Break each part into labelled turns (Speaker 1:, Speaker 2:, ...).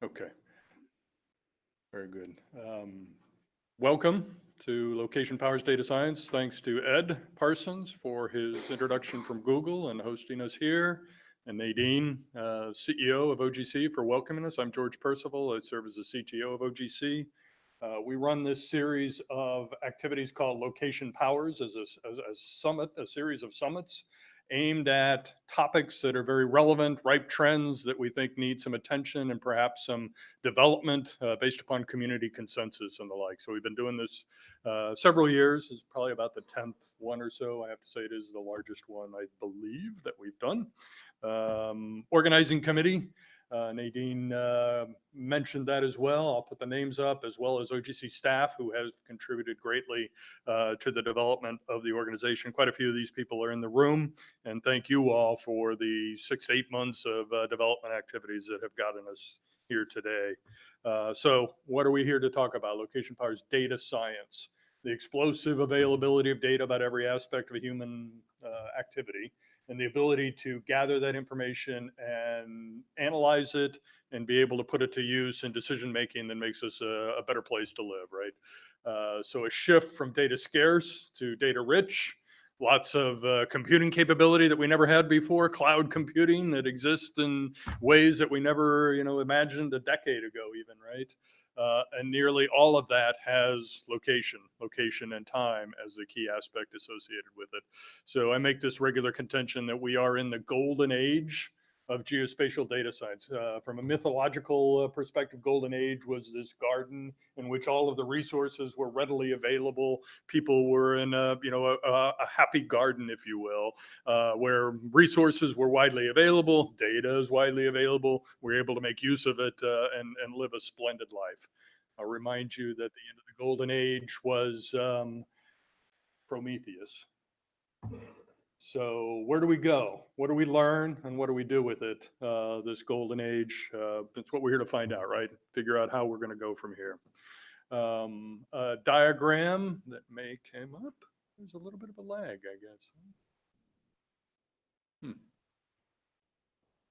Speaker 1: Okay, very good. Welcome to Location Powers Data Science. Thanks to Ed Parsons for his introduction from Google and hosting us here, and Nadine, CEO of OGC, for welcoming us. I'm George Percival. I serve as the CTO of OGC. We run this series of activities called Location Powers as a summit, a series of summits aimed at topics that are very relevant, ripe trends that we think need some attention and perhaps some development based upon community consensus and the like. So we've been doing this several years. It's probably about the 10th one or so. I have to say it is the largest one, I believe, that we've done. Organizing committee. Nadine mentioned that as well. I'll put the names up, as well as OGC staff who has contributed greatly to the development of the organization. Quite a few of these people are in the room, and thank you all for the 6 to 8 months of development activities that have gotten us here today. So what are we here to talk about? Location Powers Data Science, the explosive availability of data about every aspect of a human activity, and the ability to gather that information and analyze it and be able to put it to use in decision making that makes us a better place to live, right? So a shift from data scarce to data rich, lots of computing capability that we never had before, cloud computing that exists in ways that we never, imagined a decade ago even, right? And nearly all of that has location and time as the key aspect associated with it. So I make this regular contention that we are in the golden age of geospatial data science. From a mythological perspective, golden age was this garden in which all of the resources were readily available. People were in a happy garden, if you will, where resources were widely available, data is widely available. We're able to make use of it and live a splendid life. I'll remind you that the end of the golden age was Prometheus. So where do we go? What do we learn and what do we do with it, this golden age? It's what we're here to find out, right? Figure out how we're going to go from here. A diagram that may come up. There's a little bit of a lag, I guess.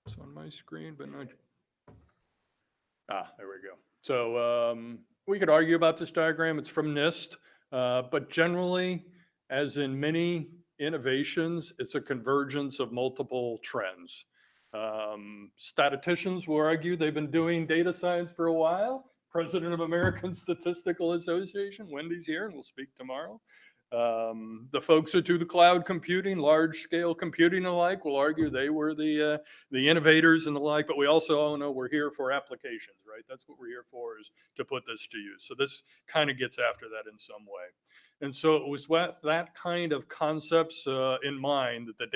Speaker 1: It's on my screen, but not. There we go. So we could argue about this diagram. It's from NIST, but generally, as in many innovations, it's a convergence of multiple trends. Statisticians will argue they've been doing data science for a while. President of American Statistical Association, Wendy's here, and we'll speak tomorrow. The folks that do the cloud computing, large scale computing and the like, will argue they were the innovators and the like, but we also all know we're here for applications, right? That's what we're here for, is to put this to use. So this kind of gets after that in some way. And so it was with that kind of concepts in mind that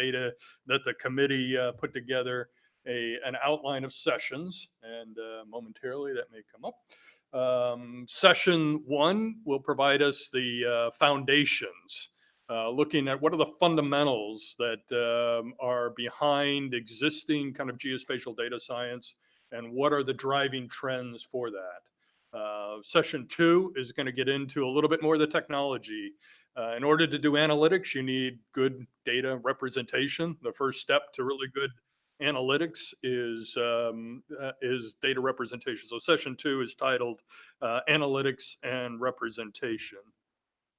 Speaker 1: the committee put together an outline of sessions, and momentarily that may come up. Session 1 will provide us the foundations, looking at what are the fundamentals that are behind existing kind of geospatial data science and what are the driving trends for that. Session 2 is going to get into a little bit more of the technology. In order to do analytics, you need good data representation. The first step to really good analytics is data representation. So session 2 is titled Analytics and Representation.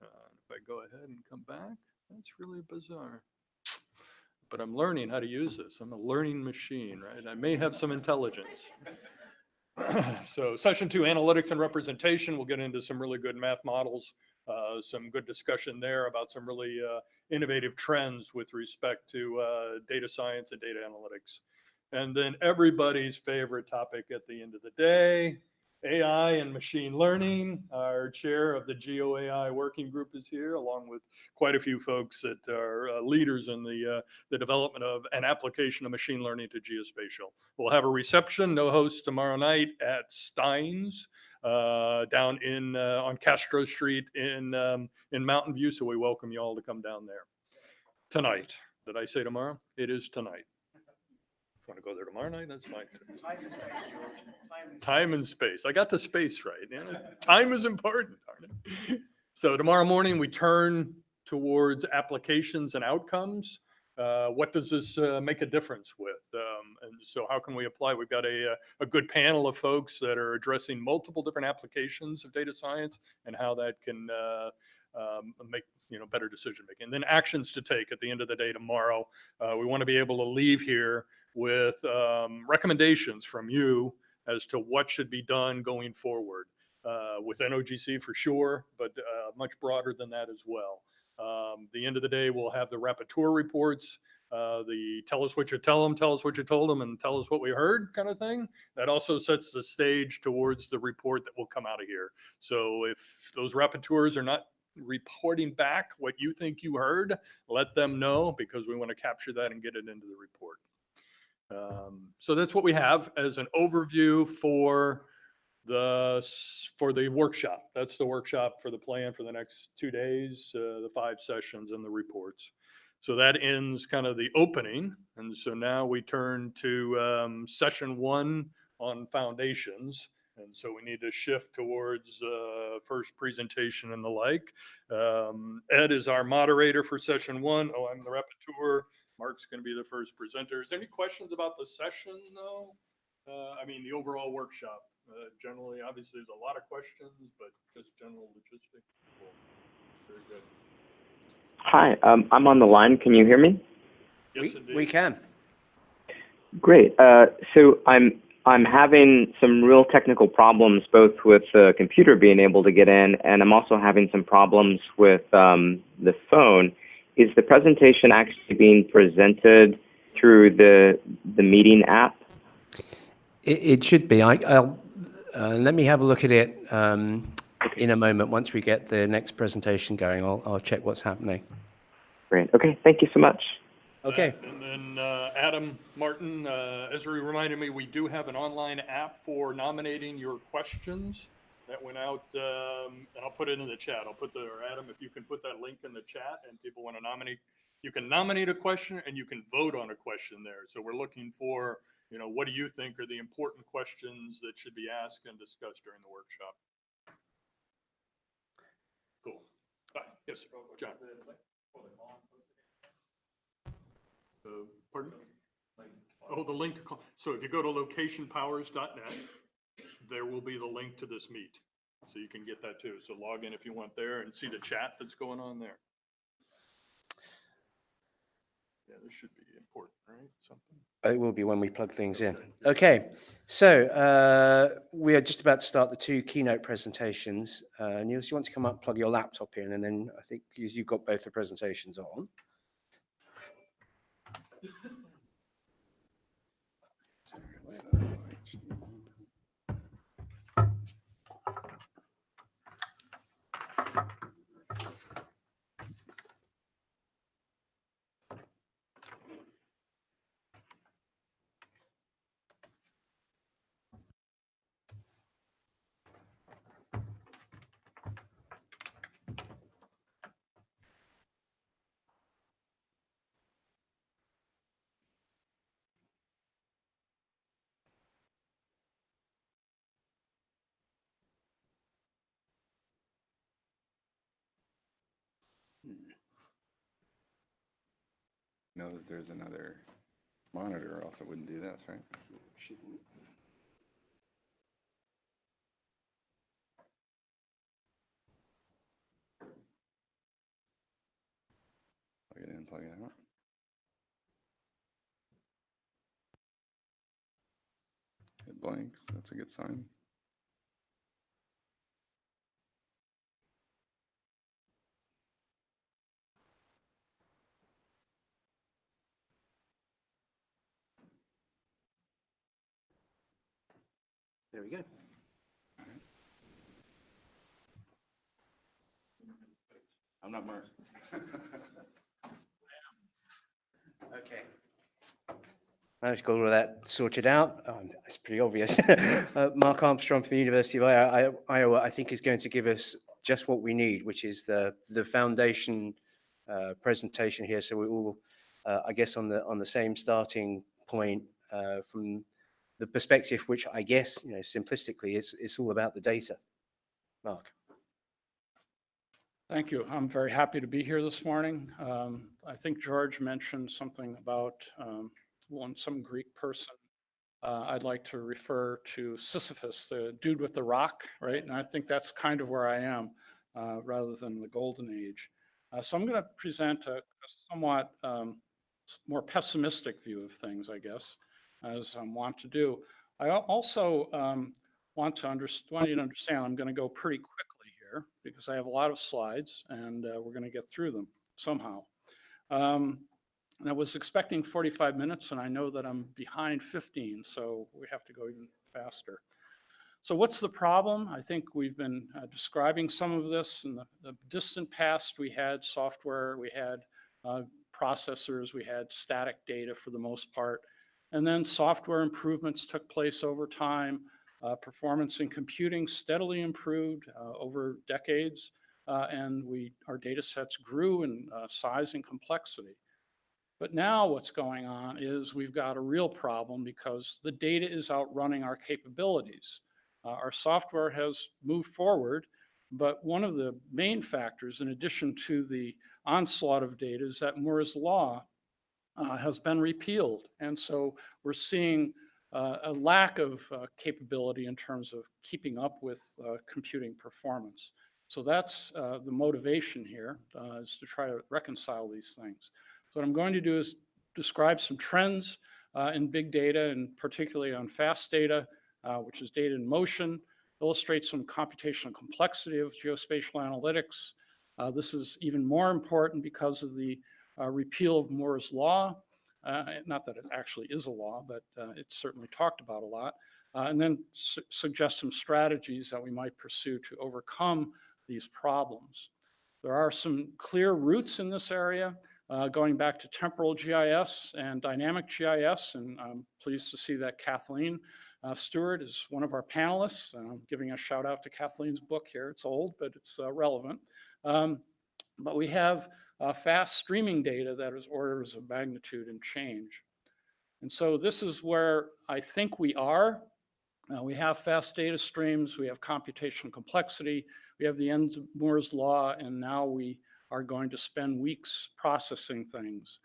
Speaker 1: If I go ahead and come back, that's really bizarre. But I'm learning how to use this. I'm a learning machine, right? I may have some intelligence. So session 2, analytics and representation. We'll get into some really good math models, some good discussion there about some really innovative trends with respect to data science and data analytics. And then everybody's favorite topic at the end of the day, AI and machine learning. Our chair of the GeoAI working group is here, along with quite a few folks that are leaders in the development of an application of machine learning to geospatial. We'll have a reception, no host, tomorrow night at Stein's down in on Castro Street in Mountain View. So we welcome you all to come down there tonight. Did I say tomorrow? It is tonight. Want to go there tomorrow night? That's fine.
Speaker 2: Time and space, George.
Speaker 1: Time and space. I got the space right. Yeah. Time is important. So tomorrow morning we turn towards applications and outcomes. what does this make a difference with? And so how can we apply? We've got a good panel of folks that are addressing multiple different applications of data science and how that can make better decision making. And then actions to take at the end of the day tomorrow. We want to be able to leave here with recommendations from you as to what should be done going forward with NOGC for sure, but much broader than that as well. The end of the day, we'll have the rapporteur reports, the tell us what you tell them, tell us what you told them, and tell us what we heard kind of thing. That also sets the stage towards the report that will come out of here. So if those rapporteurs are not reporting back what you think you heard, let them know, because we want to capture that and get it into the report. So that's what we have as an overview for the workshop. That's the workshop for the plan for the next 2 days, the 5 sessions and the reports. So that ends kind of the opening. And so now we turn to session 1 on foundations. And so we need to shift towards first presentation and the like. Ed is our moderator for session 1. Oh, I'm the rapporteur. Mark's going to be the first presenter. Is there any questions about the session though? I mean, the overall workshop. Generally, obviously, there's a lot of questions, but just general logistics. Cool. Very good.
Speaker 3: Hi, I'm on the line. Can you hear me?
Speaker 1: Yes, indeed.
Speaker 4: We can.
Speaker 3: Great. So I'm having some real technical problems, both with the computer being able to get in, and I'm also having some problems with the phone. Is the presentation actually being presented through the meeting app?
Speaker 4: It should be. I'll let me have a look at it in a moment. Once we get the next presentation going, I'll check what's happening.
Speaker 3: Great. Okay. Thank you so much.
Speaker 4: Okay.
Speaker 1: And then Adam Martin, Esri reminded me, we do have an online app for nominating your questions that went out, and I'll put it in the chat. Adam, if you can put that link in the chat, and people want to nominate, you can nominate a question and you can vote on a question there. So we're looking for, what do you think are the important questions that should be asked and discussed during the workshop? Cool. Yes, sir. John. Pardon? Oh, the link to call. So if you go to locationpowers.net, there will be the link to this meet. So you can get that too. So log in if you want there and see the chat that's going on there. Yeah, this should be important, right? Something.
Speaker 4: It will be when we plug things in. Okay. So we are just about to start the 2 keynote presentations. Niels, you want to come up, plug your laptop in, and then I think you've got both the presentations on.
Speaker 5: Knows there's another monitor, else it wouldn't do this, right?
Speaker 4: Shouldn't.
Speaker 5: Plug it in, plug it out. It blanks, that's a good sign.
Speaker 4: There we go.
Speaker 5: I'm not Mark.
Speaker 4: Okay. I've got all of that sorted out. It's pretty obvious. Mark Armstrong from the University of Iowa, I think, is going to give us just what we need, which is the foundation presentation here. So we all, I guess, on the same starting point from the perspective, which I guess, simplistically, it's all about the data. Mark.
Speaker 6: Thank you. I'm very happy to be here this morning. I think George mentioned something about some Greek person. I'd like to refer to Sisyphus, the dude with the rock, right? And I think that's kind of where I am, rather than the golden age. So I'm going to present a somewhat more pessimistic view of things, I guess, as I want to do. I also want you to understand I'm going to go pretty quickly here because I have a lot of slides and we're going to get through them somehow. And I was expecting 45 minutes and I know that I'm behind 15, so we have to go even faster. So what's the problem? I think we've been describing some of this. In the distant past, we had software, we had processors, we had static data for the most part. And then software improvements took place over time. Performance in computing steadily improved over decades. And our data sets grew in size and complexity. But now what's going on is we've got a real problem because the data is outrunning our capabilities. Our software has moved forward, but one of the main factors, in addition to the onslaught of data, is that Moore's law has been repealed. And so we're seeing a lack of capability in terms of keeping up with computing performance. So that's the motivation here, is to try to reconcile these things. So what I'm going to do is describe some trends in big data, and particularly on fast data, which is data in motion, illustrate some computational complexity of geospatial analytics. This is even more important because of the repeal of Moore's law. Not that it actually is a law, but it's certainly talked about a lot. And then suggest some strategies that we might pursue to overcome these problems. There are some clear roots in this area, going back to temporal GIS and dynamic GIS, and I'm pleased to see that Kathleen Stewart is one of our panelists. And I'm giving a shout out to Kathleen's book here. It's old, but it's relevant. But we have fast streaming data that is orders of magnitude in change. And so this is where I think we are. We have fast data streams, we have computational complexity, we have the end of Moore's law, and now we are going to spend weeks processing things.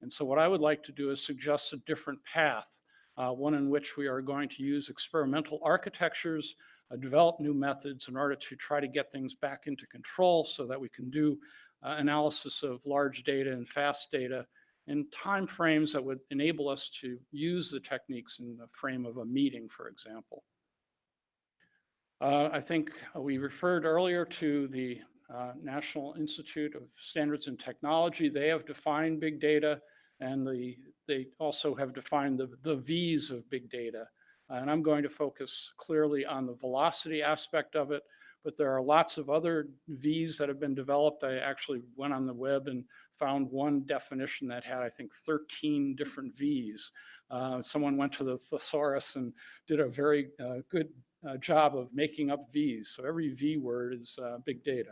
Speaker 6: And so what I would like to do is suggest a different path, one in which we are going to use experimental architectures, develop new methods in order to try to get things back into control so that we can do analysis of large data and fast data in time frames that would enable us to use the techniques in the frame of a meeting, for example. I think we referred earlier to the National Institute of Standards and Technology. They have defined big data, and they also have defined the V's of big data. And I'm going to focus clearly on the velocity aspect of it, but there are lots of other V's that have been developed. I actually went on the web and found one definition that had, I think, 13 different V's. Someone went to the thesaurus and did a very good job of making up V's. So every V word is big data.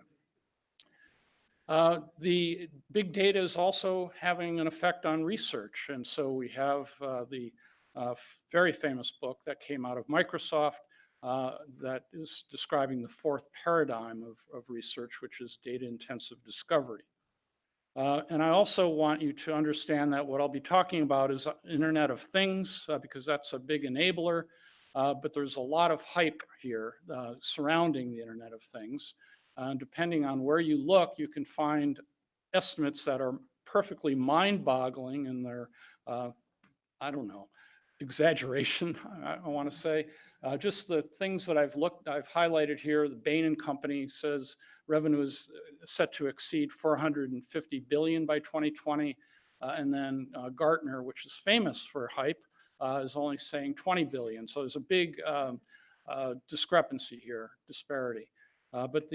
Speaker 6: The big data is also having an effect on research. And so we have the very famous book that came out of Microsoft that is describing the fourth paradigm of research, which is data-intensive discovery. And I also want you to understand that what I'll be talking about is Internet of Things, because that's a big enabler, but there's a lot of hype here surrounding the Internet of Things. Depending on where you look, you can find estimates that are perfectly mind-boggling in their, I don't know, exaggeration, I want to say. Just the things that I've highlighted here. The Bain & Company says revenue is set to exceed 450 billion by 2020. And then Gartner, which is famous for hype, is only saying 20 billion. So there's a big discrepancy here, disparity. But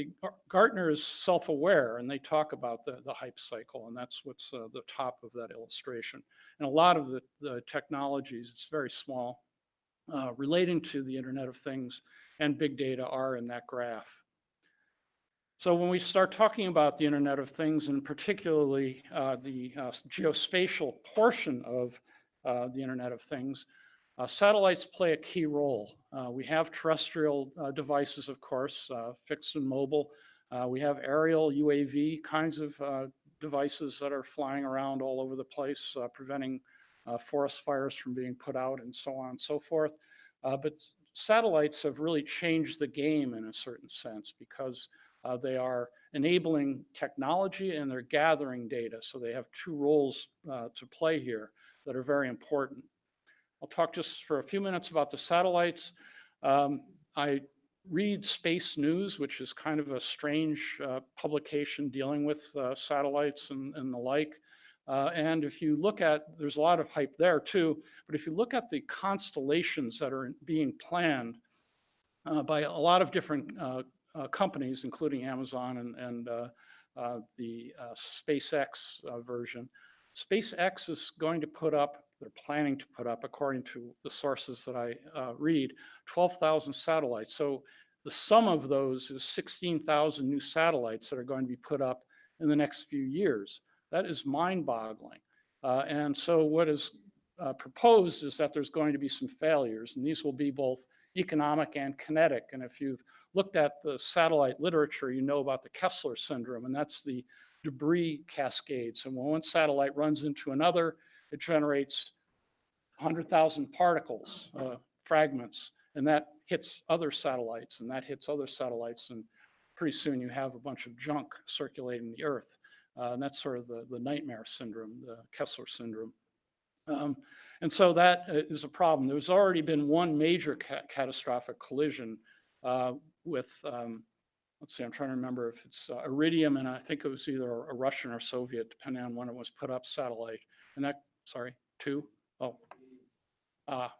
Speaker 6: Gartner is self-aware, and they talk about the hype cycle, and that's what's the top of that illustration. And a lot of the technologies, it's very small, relating to the Internet of Things and big data are in that graph. So when we start talking about the Internet of Things, and particularly the geospatial portion of the Internet of Things, satellites play a key role. We have terrestrial devices, of course, fixed and mobile, We have aerial UAV kinds of devices that are flying around all over the place, preventing forest fires from being put out and so on and so forth. But satellites have really changed the game in a certain sense because they are enabling technology and they're gathering data. So they have two roles to play here that are very important. I'll talk just for a few minutes about the satellites. I read Space News, which is kind of a strange publication dealing with satellites and the like. And if you look at, there's a lot of hype there too, but if you look at the constellations that are being planned by a lot of different companies, including Amazon and the SpaceX version, SpaceX is going to put up, they're planning to put up, according to the sources that I read, 12,000 satellites. So the sum of those is 16,000 new satellites that are going to be put up in the next few years. That is mind-boggling. And so what is proposed is that there's going to be some failures, and these will be both economic and kinetic. And if you've looked at the satellite literature, you know about the Kessler syndrome, and that's the debris cascades. And when one satellite runs into another, it generates 100,000 particles, fragments, and that hits other satellites, and that hits other satellites, and pretty soon you have a bunch of junk circulating the Earth. And that's sort of the nightmare syndrome, the Kessler syndrome. And so that is a problem. There's already been one major catastrophic collision with, let's see, I'm trying to remember if it's Iridium, and I think it was either a Russian or Soviet, depending on when it was put up, satellite. And that, sorry, two? Oh,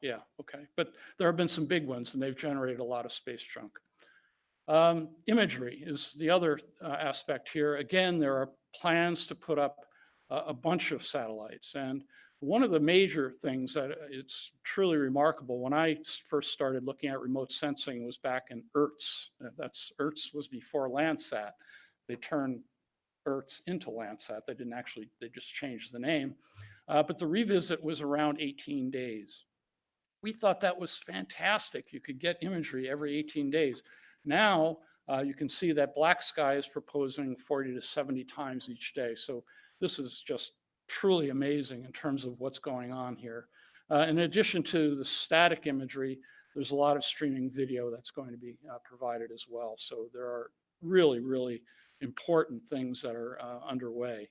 Speaker 6: yeah, okay. But there have been some big ones, and they've generated a lot of space junk. Imagery is the other aspect here. Again, there are plans to put up a bunch of satellites. And one of the major things that it's truly remarkable, when I first started looking at remote sensing was back in ERTS. That's ERTS was before Landsat. They turned ERTS into Landsat. They didn't actually, they just changed the name. But the revisit was around 18 days. We thought that was fantastic. You could get imagery every 18 days. Now you can see that Black Sky is proposing 40 to 70 times each day. So this is just truly amazing in terms of what's going on here. In addition to the static imagery, there's a lot of streaming video that's going to be provided as well. So there are really, really important things that are underway.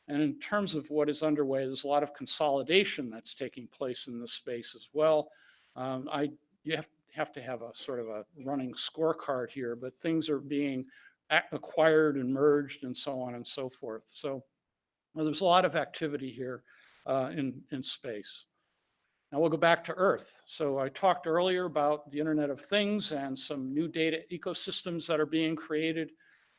Speaker 6: And in terms of what is underway, there's a lot of consolidation that's taking place in this space as well. You have to have a sort of a running scorecard here, but things are being acquired and merged and so on and so forth. So well, there's a lot of activity here in space. Now we'll go back to Earth. So I talked earlier about the Internet of Things and some new data ecosystems that are being created.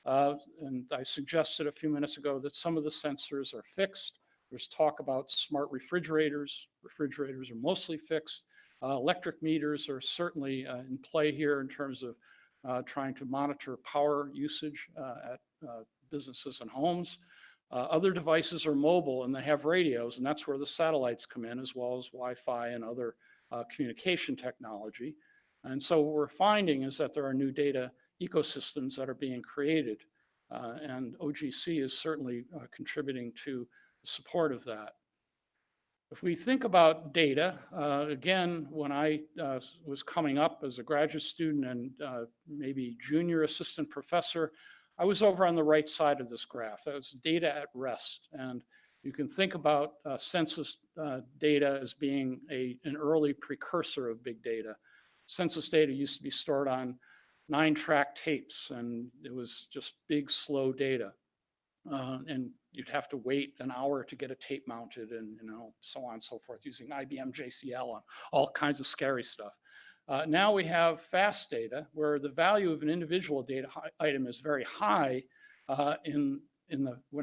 Speaker 6: And I suggested a few minutes ago that some of the sensors are fixed. There's talk about smart refrigerators. Refrigerators are mostly fixed. Electric meters are certainly in play here in terms of trying to monitor power usage at businesses and homes. Other devices are mobile and they have radios, and that's where the satellites come in, as well as Wi-Fi and other communication technology. And so what we're finding is that there are new data ecosystems that are being created, and OGC is certainly contributing to the support of that. If we think about data, again, when I was coming up as a graduate student and maybe junior assistant professor, I was over on the right side of this graph. That was data at rest. And you can think about census data as being an early precursor of big data. Census data used to be stored on 9-track tapes, and it was just big, slow data. And you'd have to wait an hour to get a tape mounted and so on and so forth, using IBM JCL and all kinds of scary stuff. Now we have fast data where the value of an individual data item is very high when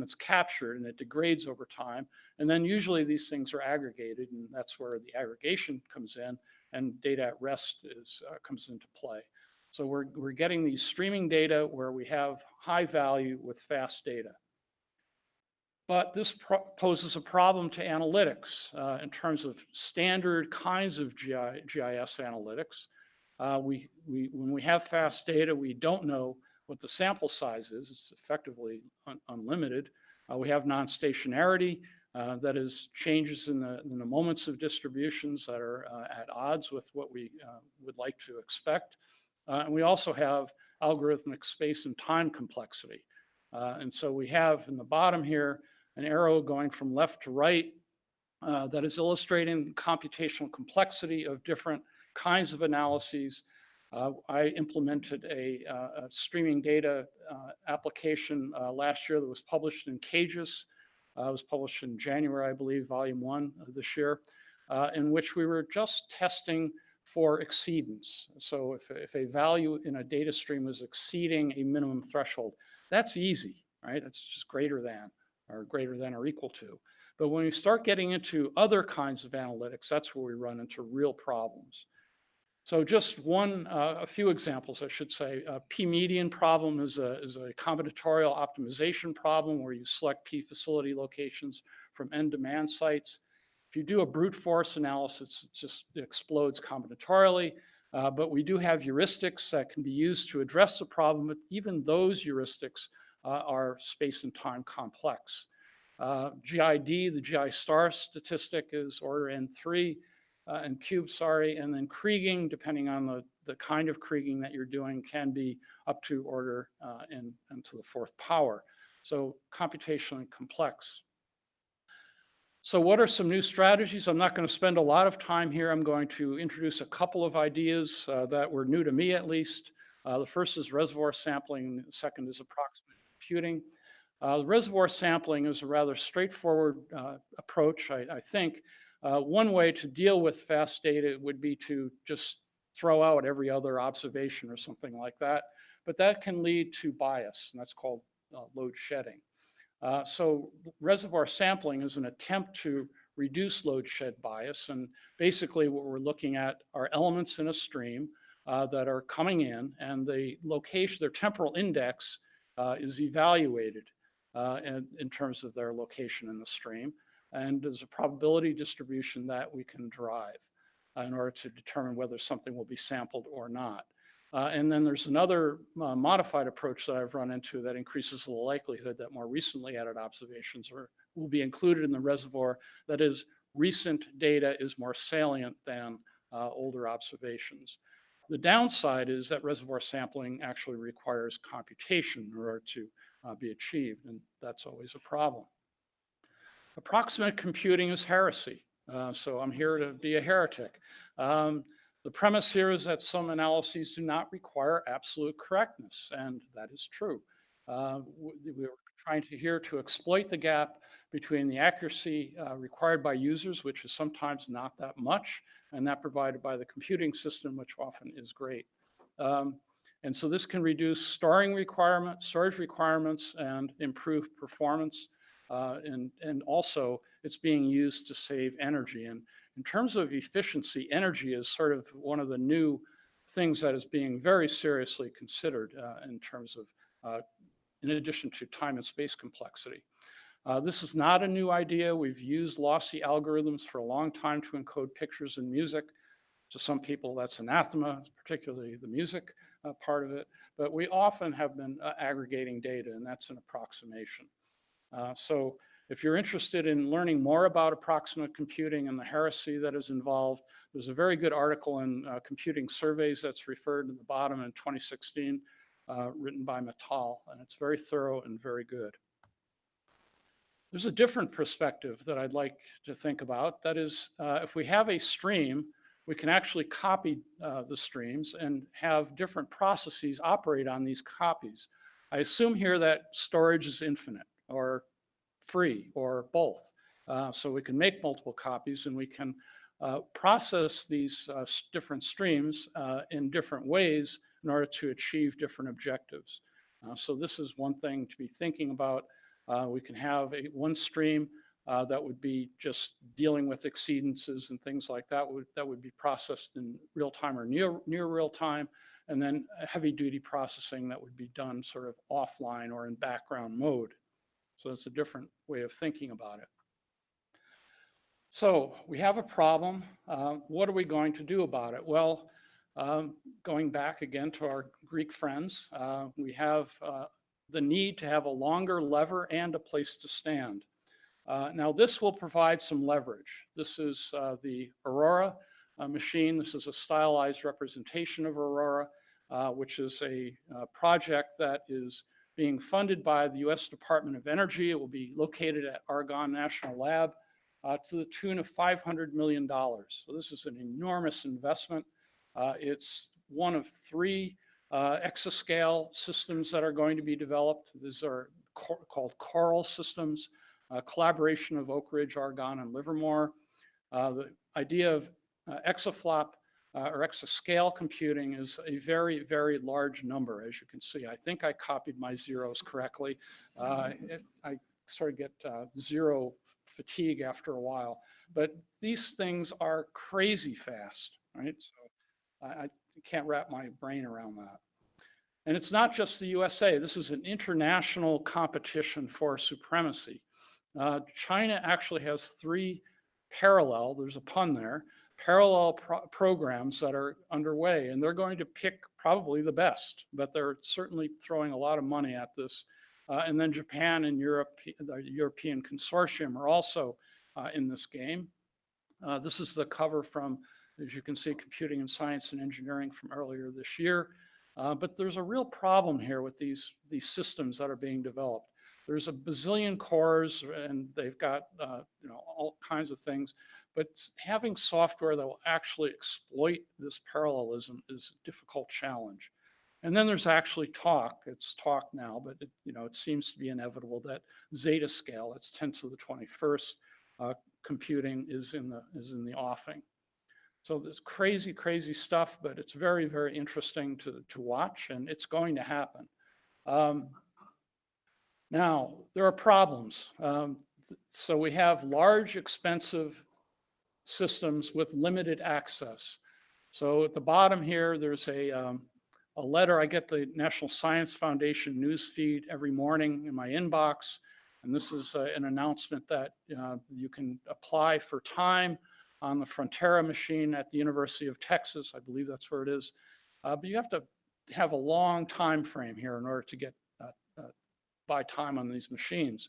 Speaker 6: it's captured, and it degrades over time. And then usually these things are aggregated, and that's where the aggregation comes in, and data at rest comes into play. So we're getting these streaming data where we have high value with fast data. But this poses a problem to analytics in terms of standard kinds of GIS analytics. When we have fast data, we don't know what the sample size is. It's effectively unlimited. We have non-stationarity, that is changes in the moments of distributions that are at odds with what we would like to expect. And we also have algorithmic space and time complexity. And so we have in the bottom here an arrow going from left to right that is illustrating the computational complexity of different kinds of analyses. I implemented a streaming data application last year that was published in Cages. It was published in January, I believe, volume 1 of this year, in which we were just testing for exceedance. So if a value in a data stream is exceeding a minimum threshold, that's easy, right? It's just greater than or equal to. But when you start getting into other kinds of analytics, that's where we run into real problems. So just a few examples, I should say. P-median problem is a combinatorial optimization problem where you select P facility locations from n demand sites. If you do a brute force analysis, it explodes combinatorially, but we do have heuristics that can be used to address the problem, but even those heuristics are space and time complex. GID, the GI star statistic is order n3, and cube, sorry, and then kriging, depending on the kind of kriging that you're doing, can be up to order n to the 4th power. So computationally complex. So what are some new strategies? I'm not going to spend a lot of time here. I'm going to introduce a couple of ideas that were new to me, at least. The first is reservoir sampling, and the second is approximate computing. The reservoir sampling is a rather straightforward approach, I think. One way to deal with fast data would be to just throw out every other observation or something like that. But that can lead to bias, and that's called load shedding. So reservoir sampling is an attempt to reduce load shed bias. And basically what we're looking at are elements in a stream that are coming in, and the location, their temporal index is evaluated in terms of their location in the stream. And there's a probability distribution that we can derive in order to determine whether something will be sampled or not. And then there's another modified approach that I've run into that increases the likelihood that more recently added observations will be included in the reservoir. That is, recent data is more salient than older observations. The downside is that reservoir sampling actually requires computation in order to be achieved, and that's always a problem. Approximate computing is heresy, so I'm here to be a heretic. The premise here is that some analyses do not require absolute correctness, and that is true. We're trying here to exploit the gap between the accuracy required by users, which is sometimes not that much, and that provided by the computing system, which often is great. And so this can reduce storage requirements, and improve performance. And also, it's being used to save energy. And in terms of efficiency, energy is sort of one of the new things that is being very seriously considered in terms of, in addition to time and space complexity. This is not a new idea. We've used lossy algorithms for a long time to encode pictures and music. To some people, that's anathema, particularly the music part of it. But we often have been aggregating data, and that's an approximation. So if you're interested in learning more about approximate computing and the heresy that is involved, there's a very good article in Computing Surveys that's referred in the bottom in 2016, written by Mittal, and it's very thorough and very good. There's a different perspective that I'd like to think about. That is, if we have a stream, we can actually copy the streams and have different processes operate on these copies. I assume here that storage is infinite, or free, or both. So we can make multiple copies, and we can process these different streams in different ways in order to achieve different objectives. So this is one thing to be thinking about. We can have one stream that would be just dealing with exceedances and things like that would be processed in real time or near real time, and then heavy duty processing that would be done sort of offline or in background mode. So it's a different way of thinking about it. So we have a problem. What are we going to do about it? Well, Going back again to our Greek friends, we have the need to have a longer lever and a place to stand. Now this will provide some leverage. This is the Aurora machine. This is a stylized representation of Aurora, which is a project that is being funded by the U.S. Department of Energy. It will be located at Argonne National Lab to the tune of $500 million. So this is an enormous investment. It's one of 3 exascale systems that are going to be developed. These are called Coral systems, collaboration of Oak Ridge, Argonne, and Livermore. The idea of exaflop or exascale computing is a very, very large number, as you can see. I think I copied my zeros correctly. I sort of get zero fatigue after a while, but these things are crazy fast, right? So I can't wrap my brain around that. And it's not just the USA. This is an international competition for supremacy. China actually has 3 parallel, there's a pun there, parallel programs that are underway, and they're going to pick probably the best, but they're certainly throwing a lot of money at this. And then Japan and Europe, the European consortium are also in this game. This is the cover from, as you can see, Computing and Science and Engineering from earlier this year. But there's a real problem here with these systems that are being developed. There's a bazillion cores, and they've got all kinds of things. But having software that will actually exploit this parallelism is a difficult challenge. And then there's actually talk. It's talk now, but it seems to be inevitable that zeta scale, it's 10 to the 21st, computing is in the offing. So there's crazy, crazy stuff, but it's very, very interesting to watch, and it's going to happen. Now, there are problems. So we have large, expensive systems with limited access. So at the bottom here, there's a letter. I get the National Science Foundation news feed every morning in my inbox. And this is an announcement that you can apply for time on the Frontera machine at the University of Texas. I believe that's where it is. But you have to have a long time frame here in order to get buy time on these machines.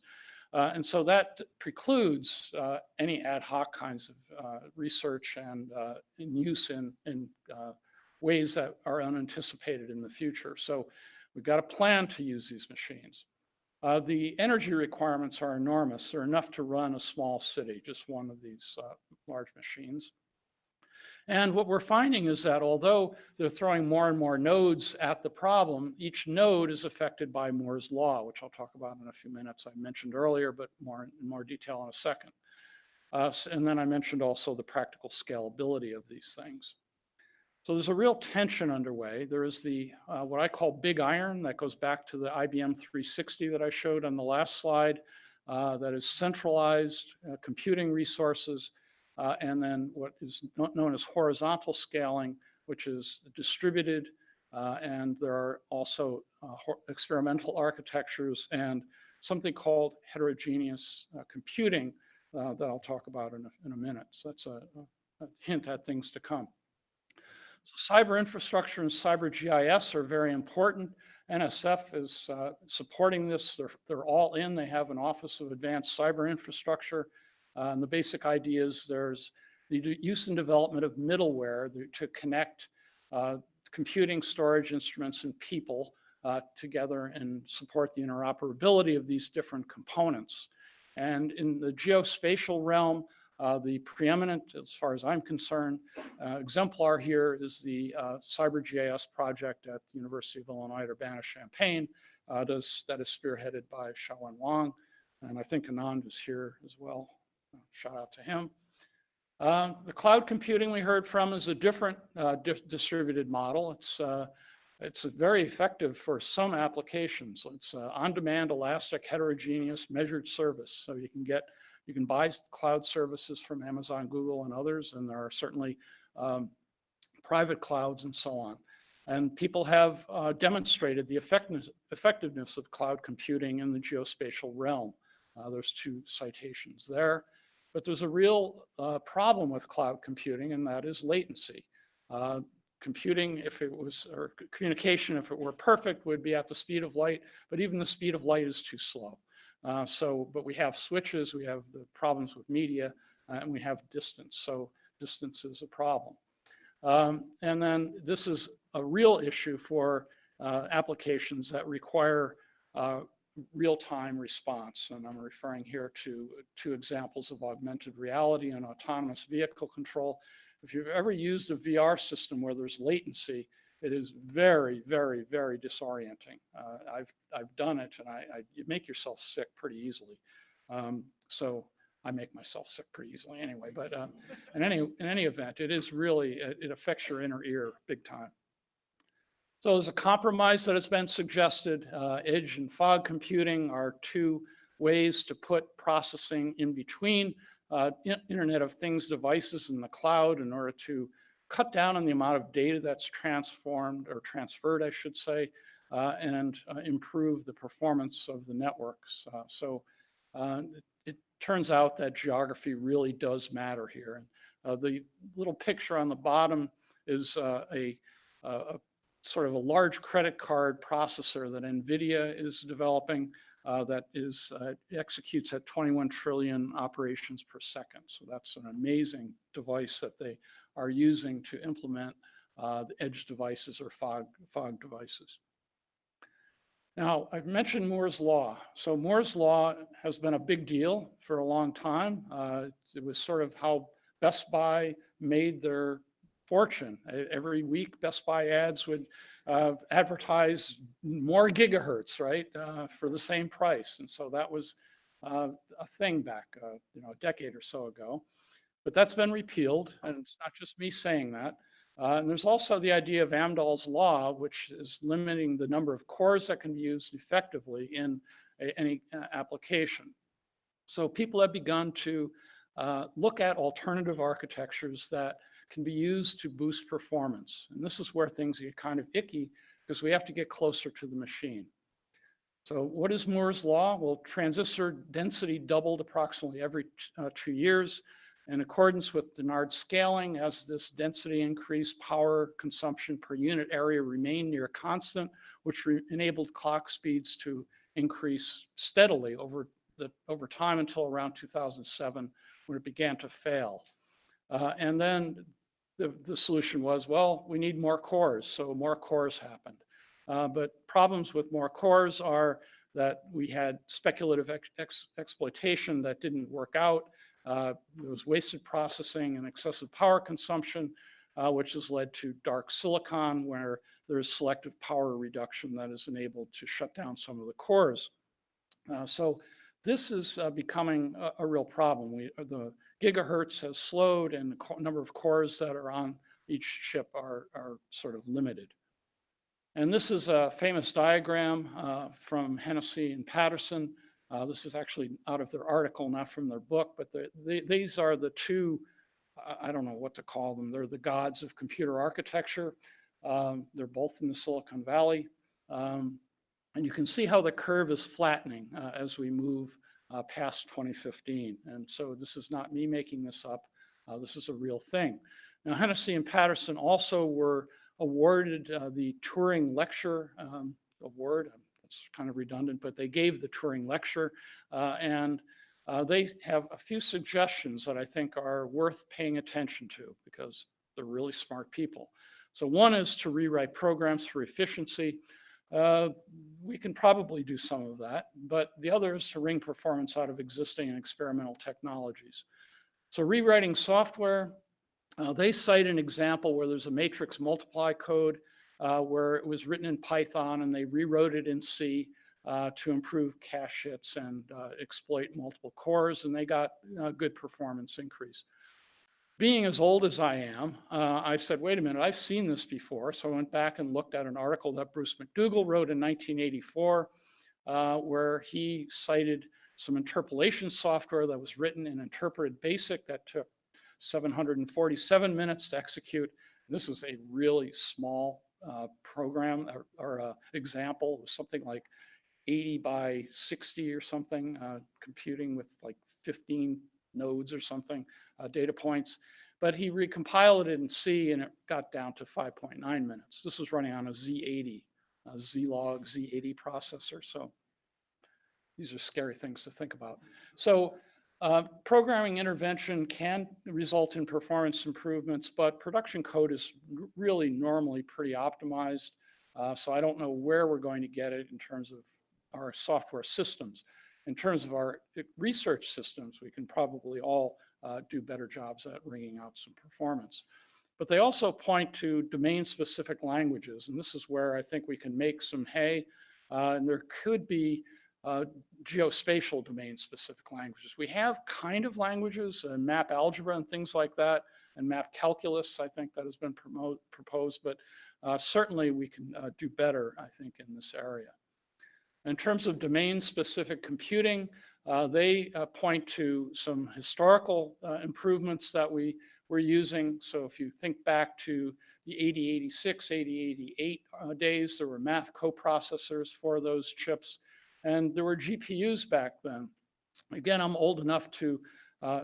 Speaker 6: And so that precludes any ad hoc kinds of research and in use in ways that are unanticipated in the future. So we've got a plan to use these machines. The energy requirements are enormous. They're enough to run a small city, just one of these large machines. And what we're finding is that although they're throwing more and more nodes at the problem, each node is affected by Moore's law, which I'll talk about in a few minutes. I mentioned earlier, but in more detail in a second. And then I mentioned also the practical scalability of these things. So there's a real tension underway. There is the what I call big iron that goes back to the IBM 360 that I showed on the last slide, that is centralized computing resources, and then what is known as horizontal scaling, which is distributed, and there are also experimental architectures and something called heterogeneous computing that I'll talk about in a minute. So that's a hint at things to come. So cyber infrastructure and cyber GIS are very important. NSF is supporting this. They're all in. They have an Office of Advanced Cyber Infrastructure. And the basic idea is there's the use and development of middleware to connect computing, storage instruments, and people together and support the interoperability of these different components. And in the geospatial realm, the preeminent, as far as I'm concerned, exemplar here is the Cyber GIS project at the University of Illinois at Urbana-Champaign that is spearheaded by Xiaowen Wang. And I think Anand is here as well. Shout out to him. The cloud computing we heard from is a different distributed model. It's very effective for some applications. It's on-demand, elastic, heterogeneous, measured service. So you can buy cloud services from Amazon, Google, and others, and there are certainly private clouds and so on. And people have demonstrated the effectiveness of cloud computing in the geospatial realm. There's 2 citations there. But there's a real problem with cloud computing, and that is latency. computing, if it was, or communication, if it were perfect, would be at the speed of light, but even the speed of light is too slow. But we have switches, we have the problems with media, and we have distance. So distance is a problem. And then this is a real issue for applications that require real-time response. And I'm referring here to two examples of augmented reality and autonomous vehicle control. If you've ever used a VR system where there's latency, it is very, very, very disorienting. I've done it, and you make yourself sick pretty easily. So I make myself sick pretty easily anyway. But in any event, it is really, it affects your inner ear big time. So there's a compromise that has been suggested. Edge and fog computing are two ways to put processing in between Internet of Things devices in the cloud in order to cut down on the amount of data that's transformed or transferred, I should say, and improve the performance of the networks. It turns out that geography really does matter here. The little picture on the bottom is a sort of a large credit card processor that NVIDIA is developing that executes at 21 trillion operations per second. So that's an amazing device that they are using to implement the edge devices or fog devices. Now, I've mentioned Moore's Law. So Moore's Law has been a big deal for a long time. It was sort of how Best Buy made their fortune. Every week, Best Buy ads would advertise more gigahertz, right, for the same price. And so that was a thing back, a decade or so ago. But that's been repealed, and it's not just me saying that. And there's also the idea of Amdahl's law, which is limiting the number of cores that can be used effectively in any application. So people have begun to look at alternative architectures that can be used to boost performance. And this is where things get kind of icky because we have to get closer to the machine. So what is Moore's Law? Well, transistor density doubled approximately every 2 years. In accordance with Dennard scaling, as this density increased, power consumption per unit area remained near constant, which enabled clock speeds to increase steadily over time until around 2007, when it began to fail. And then the solution was, well, we need more cores, so more cores happened. But problems with more cores are that we had speculative exploitation that didn't work out. There was wasted processing and excessive power consumption, which has led to dark silicon, where there is selective power reduction that is enabled to shut down some of the cores. So this is becoming a real problem. The gigahertz has slowed, and the number of cores that are on each chip are sort of limited. And this is a famous diagram from Hennessy and Patterson. This is actually out of their article, not from their book, but these are the two, I don't know what to call them. They're the gods of computer architecture. They're both in the Silicon Valley. And you can see how the curve is flattening as we move past 2015. And so this is not me making this up. This is a real thing. Now, Hennessy and Patterson also were awarded the Turing Lecture Award. It's kind of redundant, but they gave the Turing Lecture. And they have a few suggestions that I think are worth paying attention to because they're really smart people. So one is to rewrite programs for efficiency. We can probably do some of that, but the other is to wring performance out of existing and experimental technologies. So rewriting software, they cite an example where there's a matrix multiply code where it was written in Python and they rewrote it in C to improve cache hits and exploit multiple cores, and they got a good performance increase. Being as old as I am, I said, wait a minute, I've seen this before. So I went back and looked at an article that Bruce McDougall wrote in 1984, where he cited some interpolation software that was written in interpreted BASIC that took 747 minutes to execute. This was a really small program or example. It was something like 80 by 60 or something, computing with like 15 nodes or something, data points. but he recompiled it in C and it got down to 5.9 minutes. This was running on a Z80, a Zlog Z80 processor. So these are scary things to think about. So programming intervention can result in performance improvements, but production code is really normally pretty optimized. So I don't know where we're going to get it in terms of our software systems. In terms of our research systems, we can probably all do better jobs at wringing out some performance. But they also point to domain-specific languages, and this is where I think we can make some hay. And there could be geospatial domain-specific languages. We have kind of languages, map algebra and things like that, and map calculus, I think that has been proposed, but certainly we can do better, I think, in this area. In terms of domain-specific computing, they point to some historical improvements that we were using. So if you think back to the 8086, 8088 days, there were math coprocessors for those chips, and there were GPUs back then. Again, I'm old enough to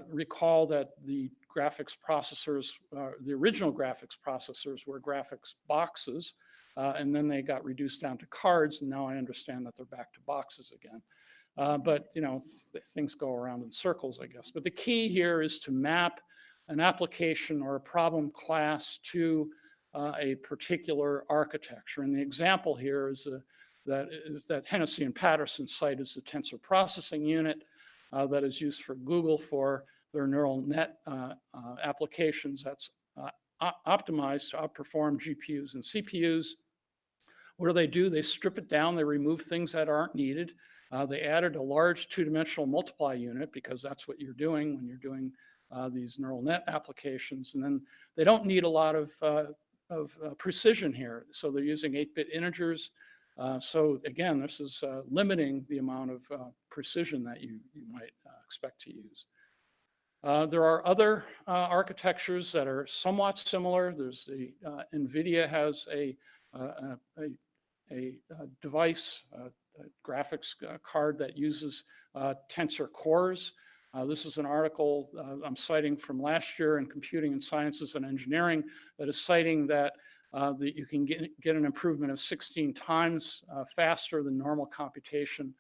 Speaker 6: recall that the graphics processors, the original graphics processors were graphics boxes, and then they got reduced down to cards, and now I understand that they're back to boxes again. But you know, things go around in circles, I guess. But the key here is to map an application or a problem class to a particular architecture. And the example here is that Hennessy and Patterson site is the tensor processing unit that is used for Google for their neural net applications. That's optimized to outperform GPUs and CPUs. What do? They strip it down, they remove things that aren't needed. They added a large two-dimensional multiply unit because that's what you're doing when you're doing these neural net applications. And then they don't need a lot of precision here. So they're using 8-bit integers. So again, this is limiting the amount of precision that you might expect to use. There are other architectures that are somewhat similar. There's the NVIDIA has a device, a graphics card that uses tensor cores. This is an article I'm citing from last year in Computing and Sciences and Engineering that is citing that you can get an improvement of 16 times faster than normal computation,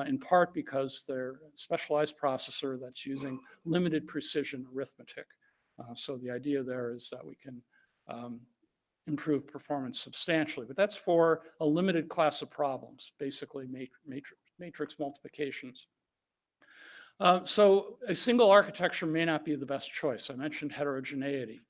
Speaker 6: in part because they're a specialized processor that's using limited precision arithmetic. So the idea there is that we can improve performance substantially, but that's for a limited class of problems, basically matrix multiplications. So a single architecture may not be the best choice. I mentioned heterogeneity.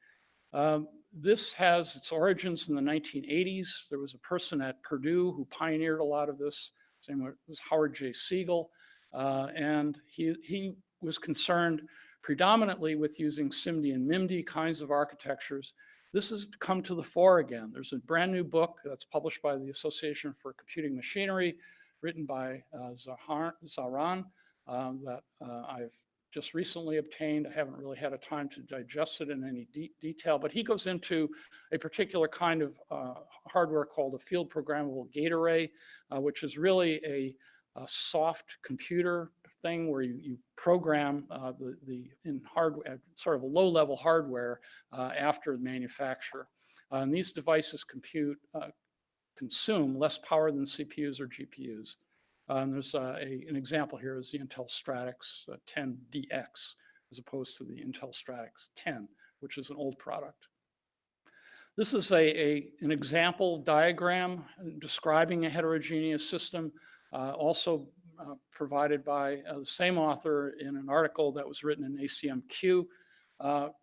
Speaker 6: This has its origins in the 1980s. There was a person at Purdue who pioneered a lot of this. His name was Howard J. Siegel, and he was concerned predominantly with using SIMD and MIMD kinds of architectures. This has come to the fore again. There's a brand new book that's published by the Association for Computing Machinery, written by Zaran, that I've just recently obtained. I haven't really had a time to digest it in any detail, but he goes into a particular kind of hardware called a field programmable gate array, which is really a soft computer thing where you program in hardware, sort of a low-level hardware after the manufacturer. And these devices consume less power than CPUs or GPUs. And there's an example here is the Intel Stratix 10DX, as opposed to the Intel Stratix 10, which is an old product. This is an example diagram describing a heterogeneous system, also provided by the same author in an article that was written in ACMQ,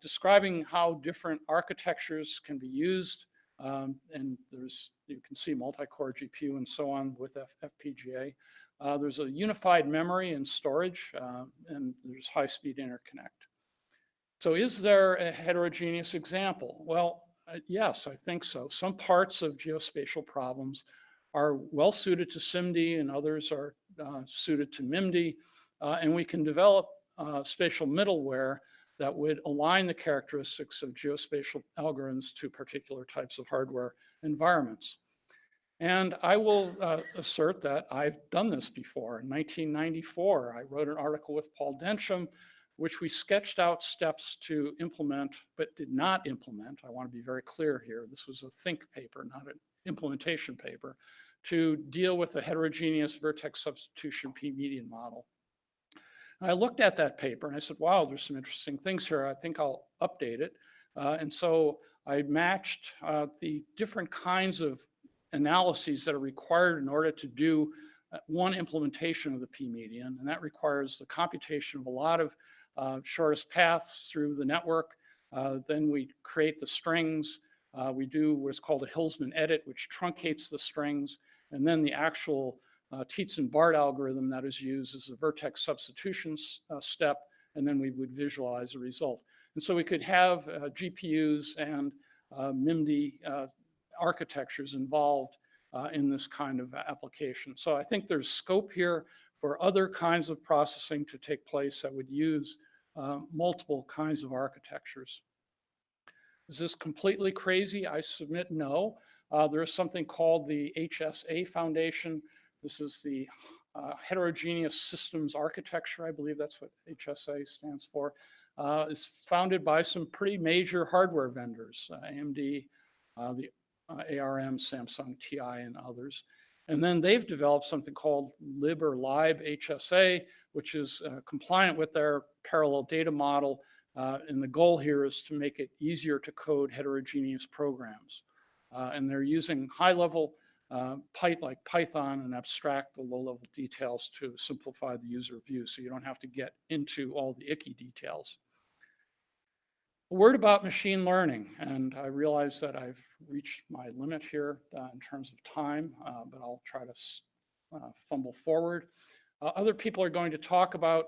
Speaker 6: describing how different architectures can be used. And you can see multi-core GPU and so on with FPGA. There's a unified memory and storage, and there's high-speed interconnect. So is there a heterogeneous example? Well, yes, I think so. Some parts of geospatial problems are well suited to SIMD and others are suited to MIMD, and we can develop spatial middleware that would align the characteristics of geospatial algorithms to particular types of hardware environments. And I will assert that I've done this before. In 1994, I wrote an article with Paul Densham which we sketched out steps to implement, but did not implement. I want to be very clear here. This was a think paper, not an implementation paper, to deal with the heterogeneous vertex substitution p-median model. And I looked at that paper and I said, wow, there's some interesting things here. I think I'll update it. And so I matched the different kinds of analyses that are required in order to do one implementation of the p-median, and that requires the computation of a lot of shortest paths through the network. Then we create the strings. We do what's called a Hillsman edit, which truncates the strings, and then the actual Tietze-Bart algorithm that is used is the vertex substitution step, and then we would visualize the result. And so we could have GPUs and MIMD architectures involved in this kind of application. So I think there's scope here for other kinds of processing to take place that would use multiple kinds of architectures. Is this completely crazy? I submit no. There is something called the HSA Foundation. This is the Heterogeneous Systems Architecture. I believe that's what HSA stands for. It's founded by some pretty major hardware vendors, AMD, the ARM, Samsung, TI, and others. And then they've developed something called lib or lib HSA, which is compliant with their parallel data model. And the goal here is to make it easier to code heterogeneous programs. And they're using high-level like Python and abstract the low-level details to simplify the user view, so you don't have to get into all the icky details. A word about machine learning, and I realize that I've reached my limit here in terms of time, but I'll try to fumble forward. Other people are going to talk about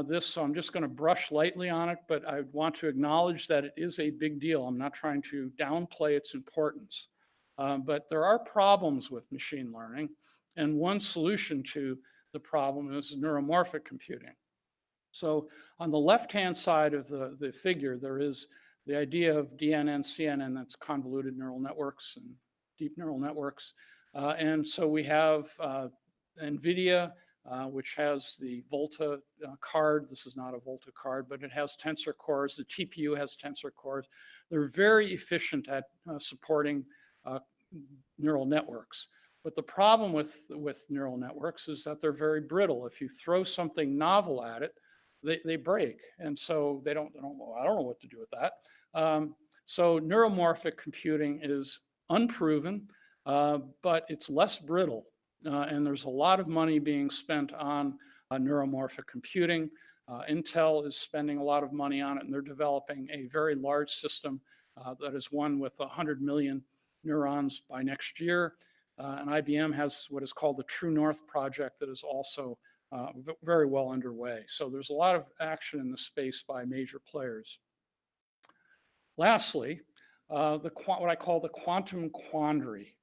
Speaker 6: this, so I'm just going to brush lightly on it, but I want to acknowledge that it is a big deal. I'm not trying to downplay its importance, but there are problems with machine learning, and one solution to the problem is neuromorphic computing. So on the left-hand side of the figure, there is the idea of DNN, CNN, that's convoluted neural networks and deep neural networks. And so we have NVIDIA, which has the Volta card. This is not a Volta card, but it has tensor cores. The TPU has tensor cores. They're very efficient at supporting neural networks. But the problem with neural networks is that they're very brittle. If you throw something novel at it, they break. And so I don't know what to do with that. So neuromorphic computing is unproven, but it's less brittle. And there's a lot of money being spent on neuromorphic computing. Intel is spending a lot of money on it, and they're developing a very large system that is one with 100 million neurons by next year. And IBM has what is called the True North project that is also very well underway. So there's a lot of action in the space by major players. Lastly, what I call the quantum quandary.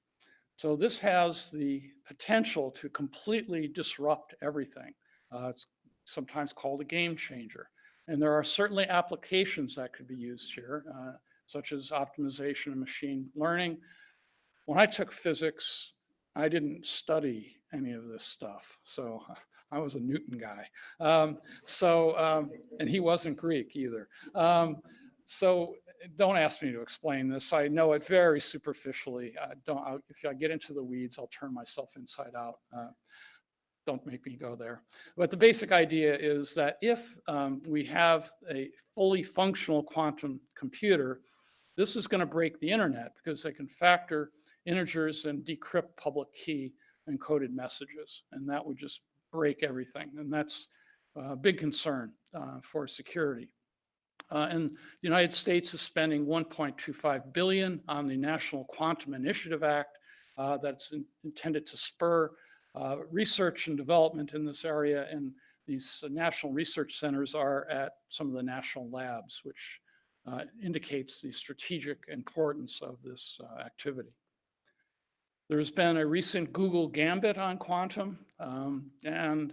Speaker 6: So this has the potential to completely disrupt everything. It's sometimes called a game changer. And there are certainly applications that could be used here, such as optimization and machine learning. When I took physics, I didn't study any of this stuff. So I was a Newton guy. And he wasn't Greek either. So don't ask me to explain this. I know it very superficially. If I get into the weeds, I'll turn myself inside out. Don't make me go there. But the basic idea is that if we have a fully functional quantum computer, this is going to break the internet because they can factor integers and decrypt public key encoded messages. And that would just break everything. And that's a big concern for security. And the United States is spending $1.25 billion on the National Quantum Initiative Act that's intended to spur research and development in this area. And these national research centers are at some of the national labs, which indicates the strategic importance of this activity. There's been a recent Google Gambit on quantum, and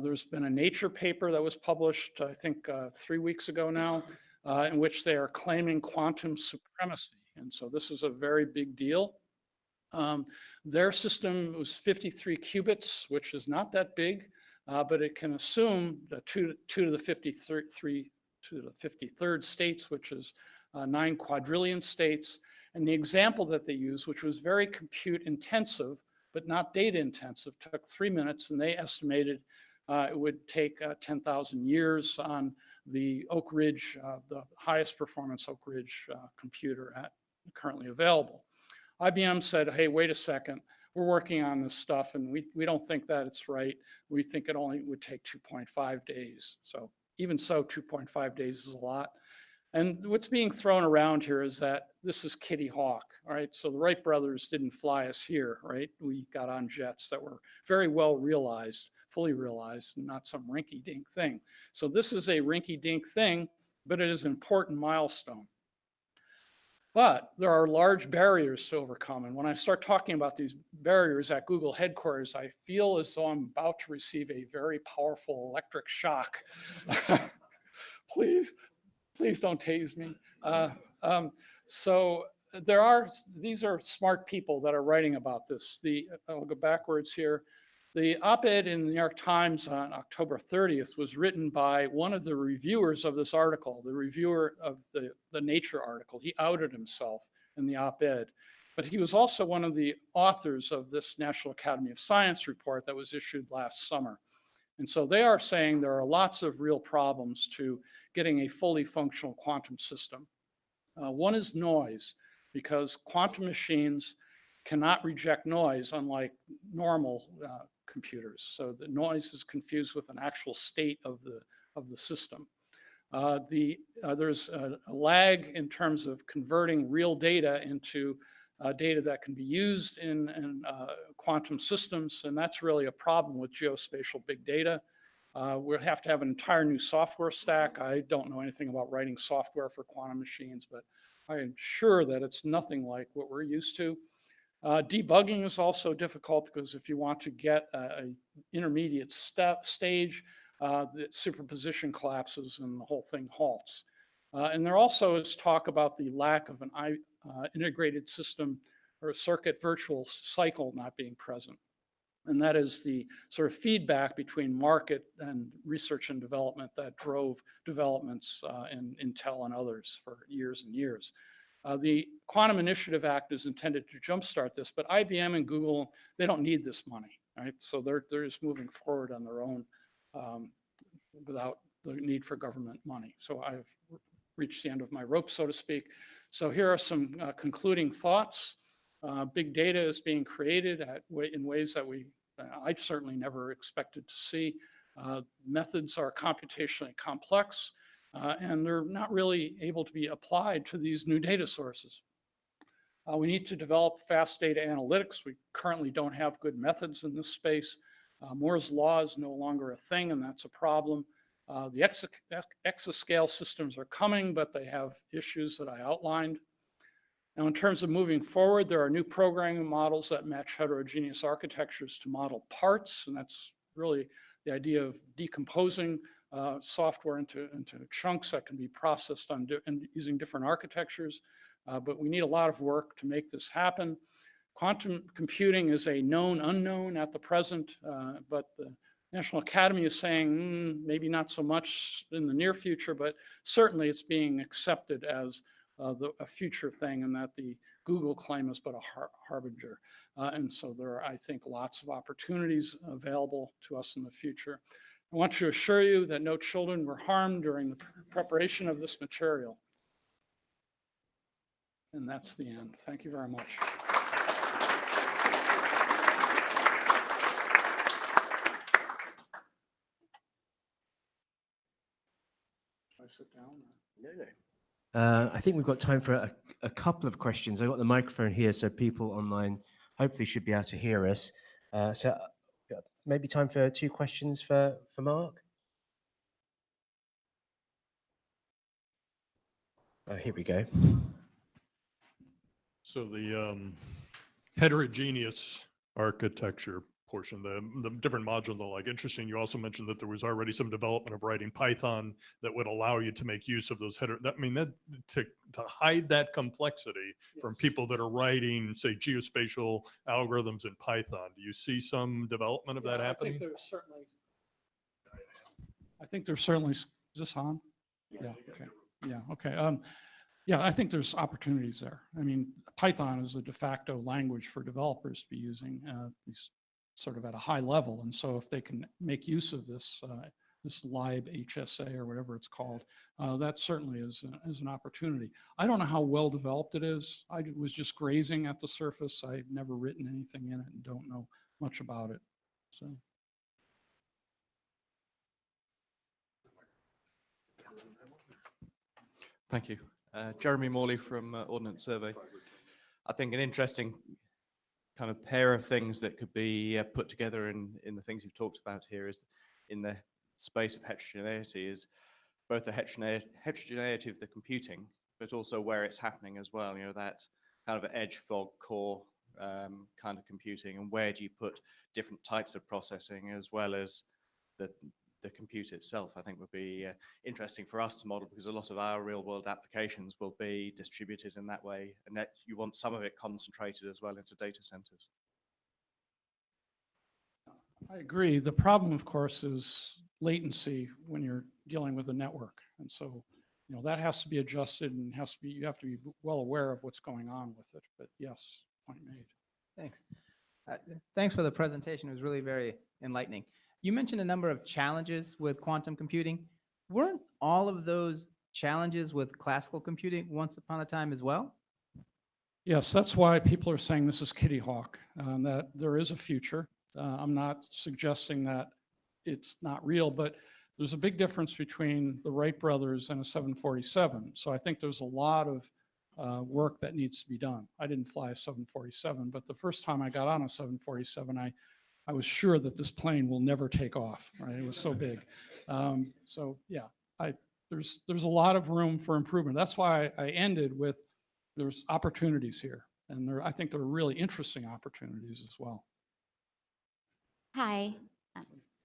Speaker 6: there's been a Nature paper that was published, I think 3 weeks ago now, in which they are claiming quantum supremacy. And so this is a very big deal. Their system was 53 qubits, which is not that big. but it can assume the 2 to the 53 to the 53rd states, which is 9 quadrillion states. And the example that they used, which was very compute intensive, but not data intensive, took 3 minutes, and they estimated it would take 10,000 years on the Oak Ridge, the highest performance Oak Ridge computer currently available. IBM said, hey, wait a second, we're working on this stuff and we don't think that it's right. We think it only would take 2.5 days. So even so, 2.5 days is a lot. And what's being thrown around here is that this is Kitty Hawk, all right? So the Wright brothers didn't fly us here, right? We got on jets that were very well realized, fully realized, and not some rinky-dink thing. So this is a rinky-dink thing, but it is an important milestone. But there are large barriers to overcome. And when I start talking about these barriers at Google headquarters, I feel as though I'm about to receive a very powerful electric shock. Please don't tase me. So these are smart people that are writing about this. I'll go backwards here. The op-ed in the New York Times on October 30th was written by one of the reviewers of this article, the reviewer of the Nature article. He outed himself in the op-ed, but he was also one of the authors of this National Academy of Science report that was issued last summer. And so they are saying there are lots of real problems to getting a fully functional quantum system. One is noise, because quantum machines cannot reject noise, unlike normal computers. So the noise is confused with an actual state of the system. There's a lag in terms of converting real data into data that can be used in quantum systems, and that's really a problem with geospatial big data. We'll have to have an entire new software stack. I don't know anything about writing software for quantum machines, but I am sure that it's nothing like what we're used to. Debugging is also difficult because if you want to get an intermediate stage, the superposition collapses and the whole thing halts. And there also is talk about the lack of an integrated system or a circuit virtual cycle not being present. And that is the sort of feedback between market and research and development that drove developments in Intel and others for years and years. The Quantum Initiative Act is intended to jumpstart this, but IBM and Google, they don't need this money, right? So they're just moving forward on their own without the need for government money. So I've reached the end of my rope, so to speak. So here are some concluding thoughts. Big data is being created in ways that I certainly never expected to see. Methods are computationally complex, and they're not really able to be applied to these new data sources. We need to develop fast data analytics. We currently don't have good methods in this space. Moore's law is no longer a thing, and that's a problem. The exascale systems are coming, but they have issues that I outlined. Now, in terms of moving forward, there are new programming models that match heterogeneous architectures to model parts, and that's really the idea of decomposing software into chunks that can be processed and using different architectures. But we need a lot of work to make this happen. Quantum computing is a known unknown at the present, but the National Academy is saying maybe not so much in the near future, but certainly it's being accepted as a future thing, and that the Google claim is but a harbinger. And so there are, I think, lots of opportunities available to us in the future. I want to assure you that no children were harmed during the preparation of this material. And that's the end. Thank you very much. Should I sit down?
Speaker 4: No. I think we've got time for a couple of questions. I've got the microphone here, so people online hopefully should be able to hear us. So maybe time for 2 questions for Mark. Oh, here we go.
Speaker 1: So the heterogeneous architecture portion, the different modules, like interesting. You also mentioned that there was already some development of writing Python that would allow you to make use of those to hide that complexity from people that are writing, say, geospatial algorithms in Python. Do you see some development of that happening?
Speaker 6: I think there's certainly I think there's certainly, is this on? Yeah, okay, yeah, okay. Yeah, I think there's opportunities there. I mean, Python is a de facto language for developers to be using, sort of at a high level. And so if they can make use of this, this lib HSA or whatever it's called, that certainly is an opportunity. I don't know how well developed it is. I was just grazing at the surface. I've never written anything in it and don't know much about it. So.
Speaker 7: Thank you. Jeremy Morley from Ordnance Survey. I think an interesting kind of pair of things that could be put together in the things you've talked about here is in the space of heterogeneity is both the heterogeneity of the computing, but also where it's happening as well. You know, that kind of edge fog core kind of computing, and where do you put different types of processing as well as the compute itself, I think would be interesting for us to model, because a lot of our real world applications will be distributed in that way, and that you want some of it concentrated as well into data centers.
Speaker 6: I agree. The problem, of course, is latency when you're dealing with a network. And so, you know, that has to be adjusted and has to be, you have to be well aware of what's going on with it. But yes, point made.
Speaker 8: Thanks. Thanks for the presentation. It was really very enlightening. You mentioned a number of challenges with quantum computing. Weren't all of those challenges with classical computing once upon a time as well?
Speaker 6: Yes, that's why people are saying this is Kitty Hawk, that there is a future. I'm not suggesting that it's not real, but there's a big difference between the Wright brothers and a 747. So I think there's a lot of work that needs to be done. I didn't fly a 747, but the first time I got on a 747, I was sure that this plane will never take off, right? It was so big. So yeah, there's a lot of room for improvement. That's why I ended with there's opportunities here. And I think there are really interesting opportunities as well.
Speaker 9: Hi,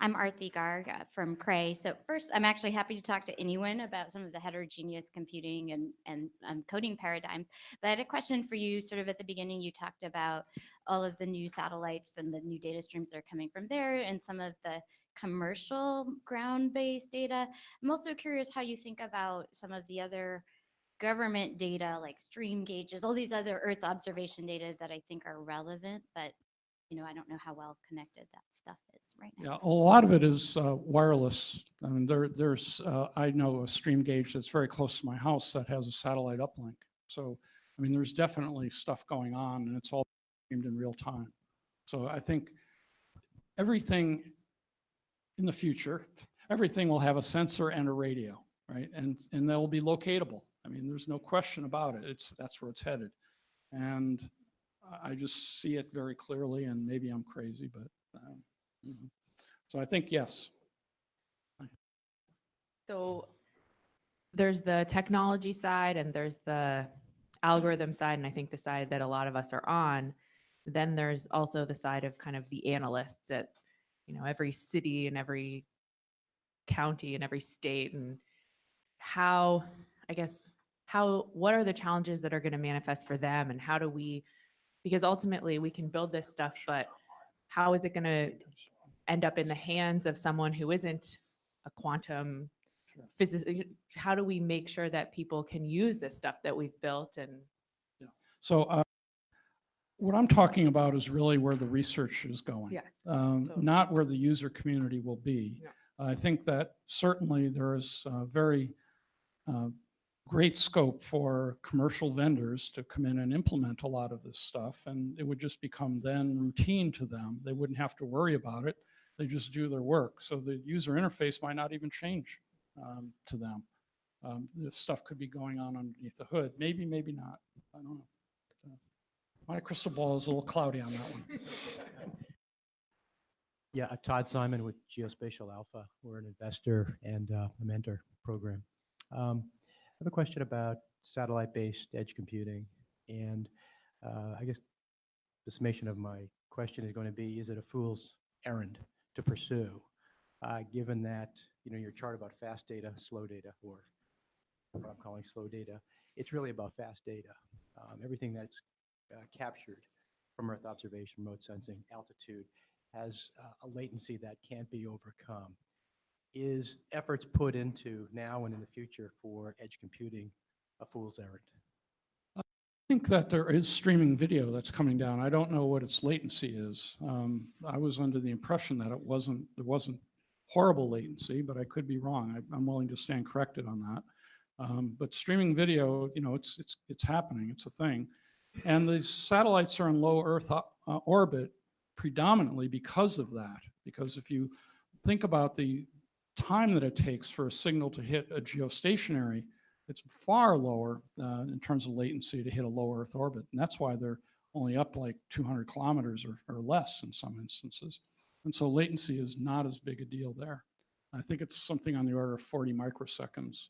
Speaker 9: I'm Arthi Garg from Cray. So first, I'm actually happy to talk to anyone about some of the heterogeneous computing and coding paradigms. But I had a question for you. Sort of at the beginning, you talked about all of the new satellites and the new data streams that are coming from there and some of the commercial ground-based data. I'm also curious how you think about some of the other government data like stream gauges, all these other Earth observation data that I think are relevant, but you know, I don't know how well connected that stuff is right now.
Speaker 6: Yeah, a lot of it is wireless. I mean, there's I know a stream gauge that's very close to my house that has a satellite uplink. So, I mean, there's definitely stuff going on, and it's all streamed in real time. So I think everything in the future, everything will have a sensor and a radio, right? And they'll be locatable. I mean, there's no question about it. That's where it's headed. And I just see it very clearly, and maybe I'm crazy, but you know. So I think yes.
Speaker 10: So there's the technology side and there's the algorithm side, and I think the side that a lot of us are on. Then there's also the side of kind of the analysts at, you know, every city and every county and every state, and how, I guess, what are the challenges that are going to manifest for them, and how do we, because ultimately we can build this stuff, but how is it going to end up in the hands of someone who isn't a quantum physicist? How do we make sure that people can use this stuff that we've built? And
Speaker 6: Yeah. So what I'm talking about is really where the research is going,
Speaker 10: yes, totally.
Speaker 6: not where the user community will be.
Speaker 10: Yeah.
Speaker 6: I think that certainly there is very great scope for commercial vendors to come in and implement a lot of this stuff, and it would just become then routine to them. They wouldn't have to worry about it. They just do their work. So the user interface might not even change to them. This stuff could be going on underneath the hood. Maybe, maybe not. I don't know. My crystal ball is a little cloudy on that one.
Speaker 11: Yeah, Todd Simon with Geospatial Alpha. We're an investor and a mentor program. I have a question about satellite-based edge computing, and I guess the summation of my question is going to be: is it a fool's errand to pursue, given that your chart about fast data, slow data, or what I'm calling slow data? It's really about fast data. Everything that's captured from Earth observation, remote sensing, altitude, has a latency that can't be overcome. is efforts put into now and in the future for edge computing a fool's errand?
Speaker 6: I think that there is streaming video that's coming down. I don't know what its latency is. I was under the impression that there wasn't horrible latency, but I could be wrong. I'm willing to stand corrected on that. But streaming video, it's happening. It's a thing. And these satellites are in low Earth orbit predominantly because of that. Because if you think about the time that it takes for a signal to hit a geostationary, it's far lower in terms of latency to hit a low Earth orbit. And that's why they're only up like 200 kilometers or less in some instances. And so latency is not as big a deal there. I think it's something on the order of 40 microseconds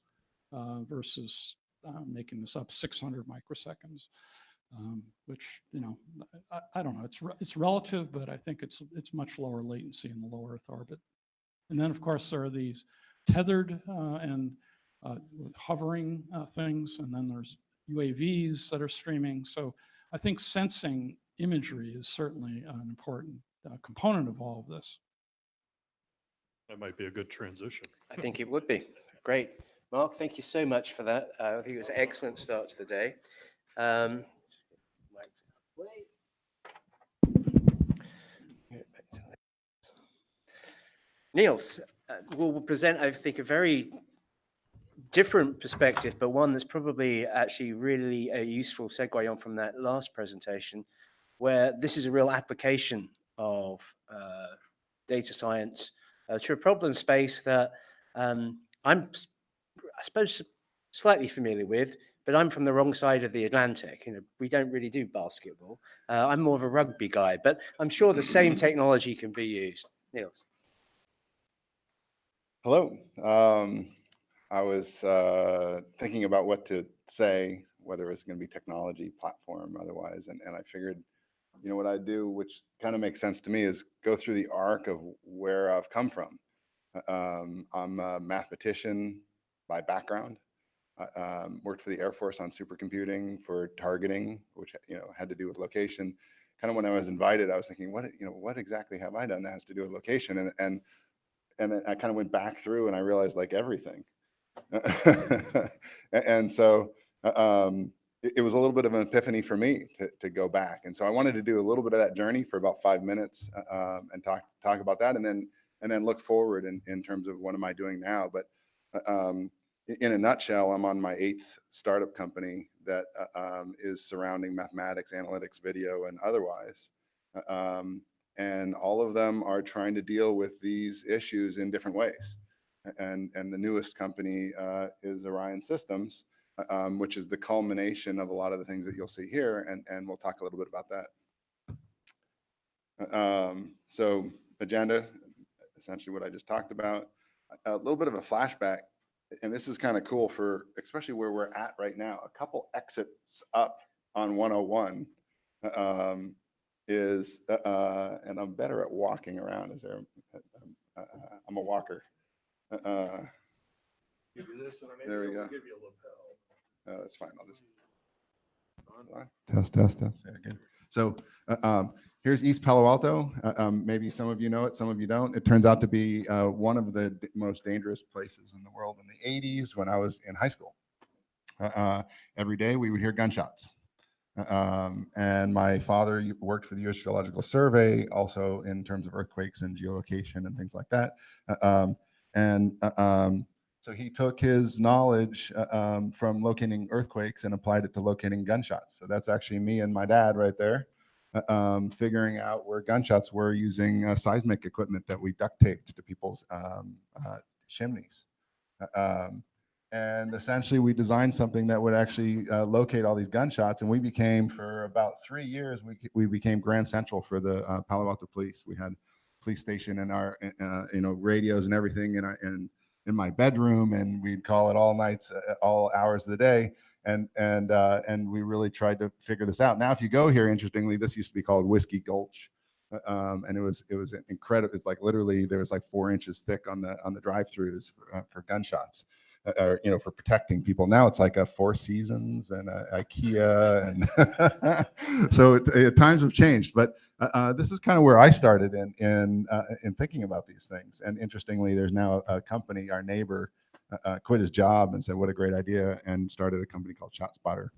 Speaker 6: versus making this up 600 microseconds, which, I don't know, it's relative, but I think it's much lower latency in the low Earth orbit. And then of course there are these tethered and hovering things, and then there's UAVs that are streaming. So I think sensing imagery is certainly an important component of all of this.
Speaker 1: That might be a good transition.
Speaker 4: I think it would be. Great. Mark, thank you so much for that. I think it was an excellent start to the day. Niels will present, I think, a very different perspective, but one that's probably actually really a useful segue on from that last presentation, where this is a real application of data science to a problem space that I'm, I suppose, slightly familiar with, but I'm from the wrong side of the Atlantic. We don't really do basketball. I'm more of a rugby guy, but I'm sure the same technology can be used. Niels.
Speaker 5: Hello. I was thinking about what to say, whether it's going to be technology, platform, otherwise, and I figured, what I do, which kind of makes sense to me, is go through the arc of where I've come from. I'm a mathematician by background. Worked for the Air Force on supercomputing for targeting, which had to do with location. Kind of when I was invited, I was thinking, what exactly have I done that has to do with location? And I kind of went back through and I realized like everything. And so it was a little bit of an epiphany for me to go back. And so I wanted to do a little bit of that journey for about 5 minutes and talk about that, and then look forward in terms of what am I doing now. But in a nutshell, I'm on my 8th startup company that is surrounding mathematics, analytics, video, and otherwise. And all of them are trying to deal with these issues in different ways. And the newest company is Orion Systems, which is the culmination of a lot of the things that you'll see here. And we'll talk a little bit about that. So agenda, essentially what I just talked about. A little bit of a flashback. And this is kind of cool for especially where we're at right now. A couple exits up on 101 is, and I'm better at walking around. I'm a walker.
Speaker 1: Give you this, and I
Speaker 5: There we go.
Speaker 1: give you a lapel.
Speaker 5: That's fine. I'll just test. Yeah, good. So here's East Palo Alto. Maybe some of you know it, some of you don't. It turns out to be one of the most dangerous places in the world. In the 80s, when I was in high school, every day we would hear gunshots. And my father worked for the U.S. Geological Survey, also in terms of earthquakes and geolocation and things like that. So he took his knowledge from locating earthquakes and applied it to locating gunshots. So that's actually me and my dad right there, figuring out where gunshots were using seismic equipment that we duct taped to people's chimneys. And essentially we designed something that would actually locate all these gunshots. And we became, for about 3 years, we became Grand Central for the Palo Alto Police. We had a police station and our radios and everything in my bedroom, and we'd call it all nights, all hours of the day. And we really tried to figure this out. Now, if you go here, interestingly, this used to be called Whiskey Gulch. And it was incredible. It's like literally there was like 4 inches thick on the drive-throughs for gunshots. for protecting people. Now it's like a Four Seasons and a IKEA, and so times have changed. But this is kind of where I started in thinking about these things. And interestingly, there's now a company, our neighbor, quit his job and said, "What a great idea," and started a company called ShotSpotter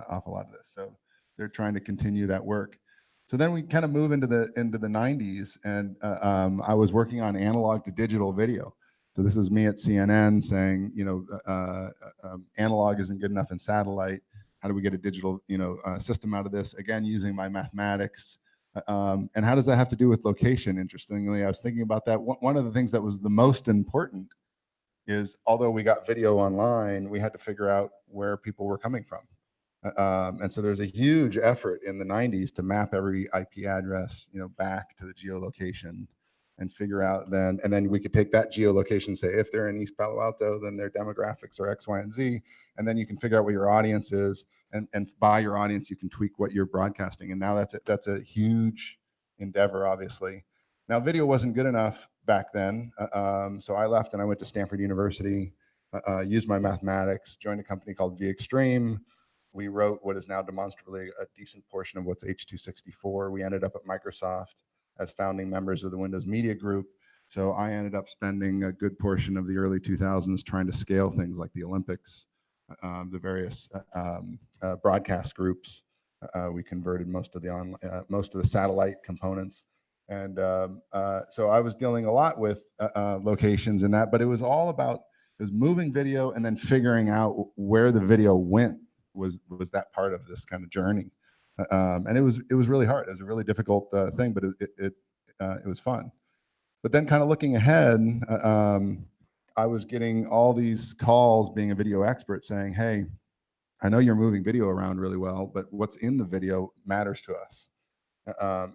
Speaker 5: off a lot of this. So they're trying to continue that work. So then we kind of move into the 90s, and I was working on analog to digital video. So this is me at CNN saying, analog isn't good enough in satellite. How do we get a digital, system out of this? Again, using my mathematics. And how does that have to do with location? Interestingly, I was thinking about that. One of the things that was the most important is, although we got video online, we had to figure out where people were coming from. And so there's a huge effort in the 90s to map every IP address, back to the geolocation, and figure out and then we could take that geolocation, say if they're in East Palo Alto, then their demographics are X, Y, and Z, and then you can figure out what your audience is, and by your audience you can tweak what you're broadcasting. And now that's a huge endeavor, obviously. Now video wasn't good enough back then, so I left and I went to Stanford University, used my mathematics, joined a company called vExtreme. We wrote what is now demonstrably a decent portion of what's H.264. We ended up at Microsoft as founding members of the Windows Media Group. So I ended up spending a good portion of the early 2000s trying to scale things like the Olympics, the various broadcast groups. We converted most of the satellite components. And so I was dealing a lot with locations in that, but it was all about, it was moving video and then figuring out where the video went was that part of this kind of journey. And it was really hard. It was a really difficult thing, but it was fun. But then kind of looking ahead, I was getting all these calls, being a video expert, saying, "Hey, I know you're moving video around really well, but what's in the video matters to us."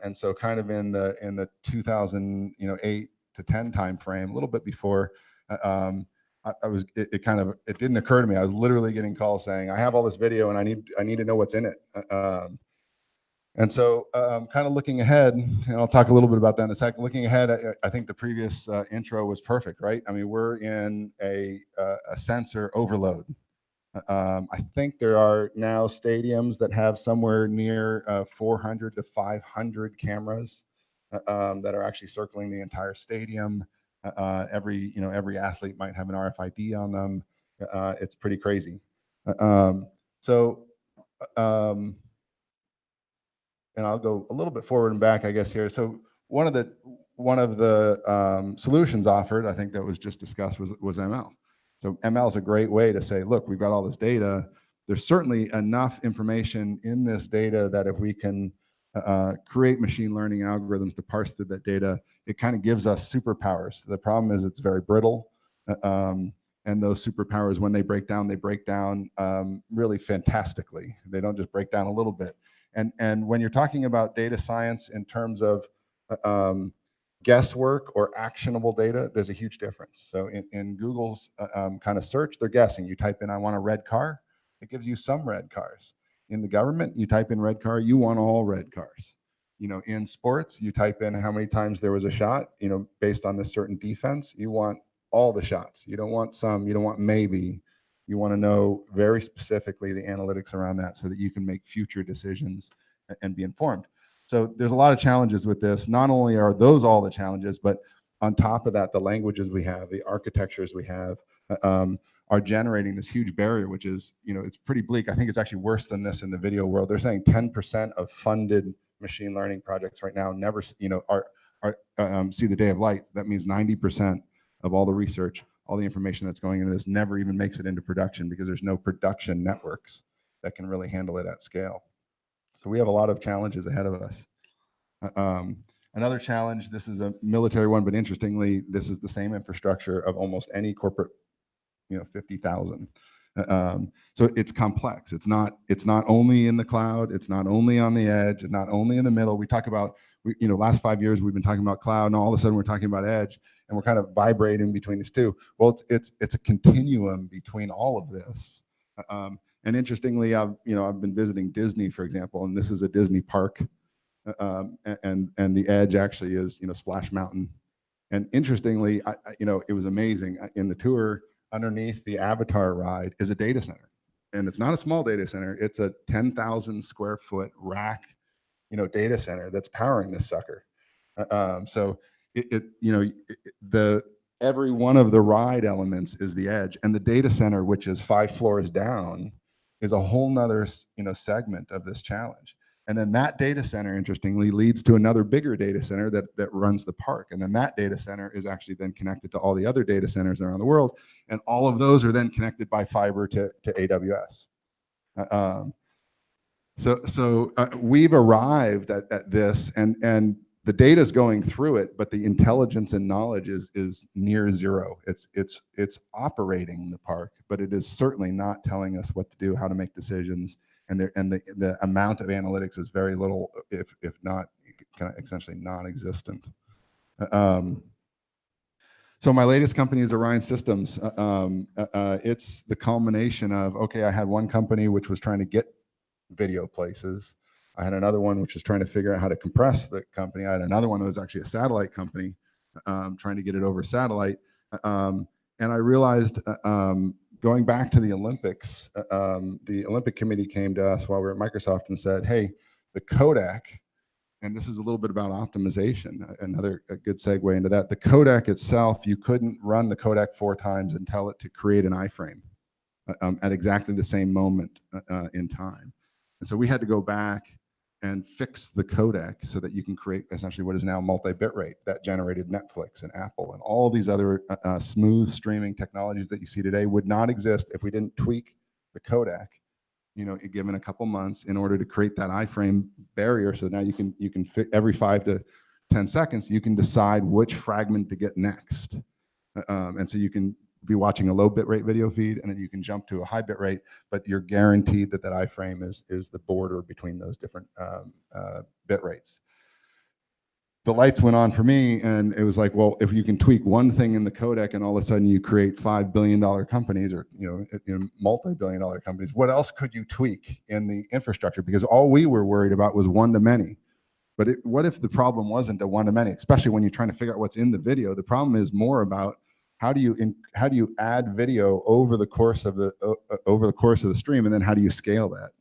Speaker 5: And so kind of in the 2008 to 10 time frame, a little bit before, it didn't occur to me. I was literally getting calls saying, "I have all this video and I need to know what's in it." And so kind of looking ahead, and I'll talk a little bit about that in a second. Looking ahead, I think the previous intro was perfect, right? I mean, we're in a sensor overload. I think there are now stadiums that have somewhere near 400 to 500 cameras that are actually circling the entire stadium. Every athlete might have an RFID on them. It's pretty crazy. And I'll go a little bit forward and back, I guess, here. So one of the solutions offered, I think that was just discussed, was ML. So ML is a great way to say, look, we've got all this data. There's certainly enough information in this data that if we can create machine learning algorithms to parse through that data, it kind of gives us superpowers. The problem is it's very brittle. And those superpowers, when they break down really fantastically. They don't just break down a little bit. And when you're talking about data science in terms of guesswork or actionable data, there's a huge difference. So in Google's kind of search, they're guessing. You type in, "I want a red car," it gives you some red cars. In the government, you type in red car, you want all red cars. In sports, you type in how many times there was a shot, based on this certain defense, you want all the shots. You don't want some, you don't want maybe. You want to know very specifically the analytics around that so that you can make future decisions and be informed. So there's a lot of challenges with this. Not only are those all the challenges, but on top of that, the languages we have, the architectures we have, are generating this huge barrier, which is, it's pretty bleak. I think it's actually worse than this in the video world. They're saying 10% of funded machine learning projects right now never, see the day of light. That means 90% of all the research, all the information that's going into this never even makes it into production because there's no production networks that can really handle it at scale. So we have a lot of challenges ahead of us. Another challenge, this is a military one, but interestingly, this is the same infrastructure of almost any corporate, 50,000. So it's complex. It's not only in the cloud. It's not only on the edge. It's not only in the middle. We talk about, last 5 years we've been talking about cloud, and all of a sudden we're talking about edge, and we're kind of vibrating between these two. Well, it's a continuum between all of this. And interestingly, I've been visiting Disney, for example, and this is a Disney park, and the edge actually is Splash Mountain. And interestingly, it was amazing in the tour. underneath the Avatar ride is a data center. And it's not a small data center. It's a 10,000 square foot rack, data center that's powering this sucker. So every one of the ride elements is the edge, and the data center, which is 5 floors down, is a whole nother, segment of this challenge. And then that data center, interestingly, leads to another bigger data center that runs the park. And then that data center is actually then connected to all the other data centers around the world. And all of those are then connected by fiber to AWS. So we've arrived at this, and the data is going through it, but the intelligence and knowledge is near zero. It's operating the park, but it is certainly not telling us what to do, how to make decisions, and the amount of analytics is very little, if not kind of essentially non-existent. So my latest company is Orion Systems. It's the culmination of, okay, I had one company which was trying to get video places. I had another one which was trying to figure out how to compress the company. I had another one that was actually a satellite company, trying to get it over satellite. And I realized, going back to the Olympics, the Olympic Committee came to us while we were at Microsoft and said, hey, the codec, and this is a little bit about optimization, a good segue into that. The codec itself, you couldn't run the codec 4 times and tell it to create an iframe at exactly the same moment in time. And so we had to go back and fix the codec so that you can create essentially what is now multi-bit rate that generated Netflix and Apple and all these other smooth streaming technologies that you see today would not exist if we didn't tweak the codec, given a couple months in order to create that iframe barrier. So now you can fit every 5 to 10 seconds, you can decide which fragment to get next. And so you can be watching a low bitrate video feed, and then you can jump to a high bitrate, but you're guaranteed that iframe is the border between those different bit rates. The lights went on for me, and it was like, well, if you can tweak one thing in the codec and all of a sudden you create $5 billion companies or multi-billion-dollar companies, what else could you tweak in the infrastructure? Because all we were worried about was one-to-many. But what if the problem wasn't a one-to-many, especially when you're trying to figure out what's in the video? The problem is more about how do you add video over the course of the stream, and then how do you scale that?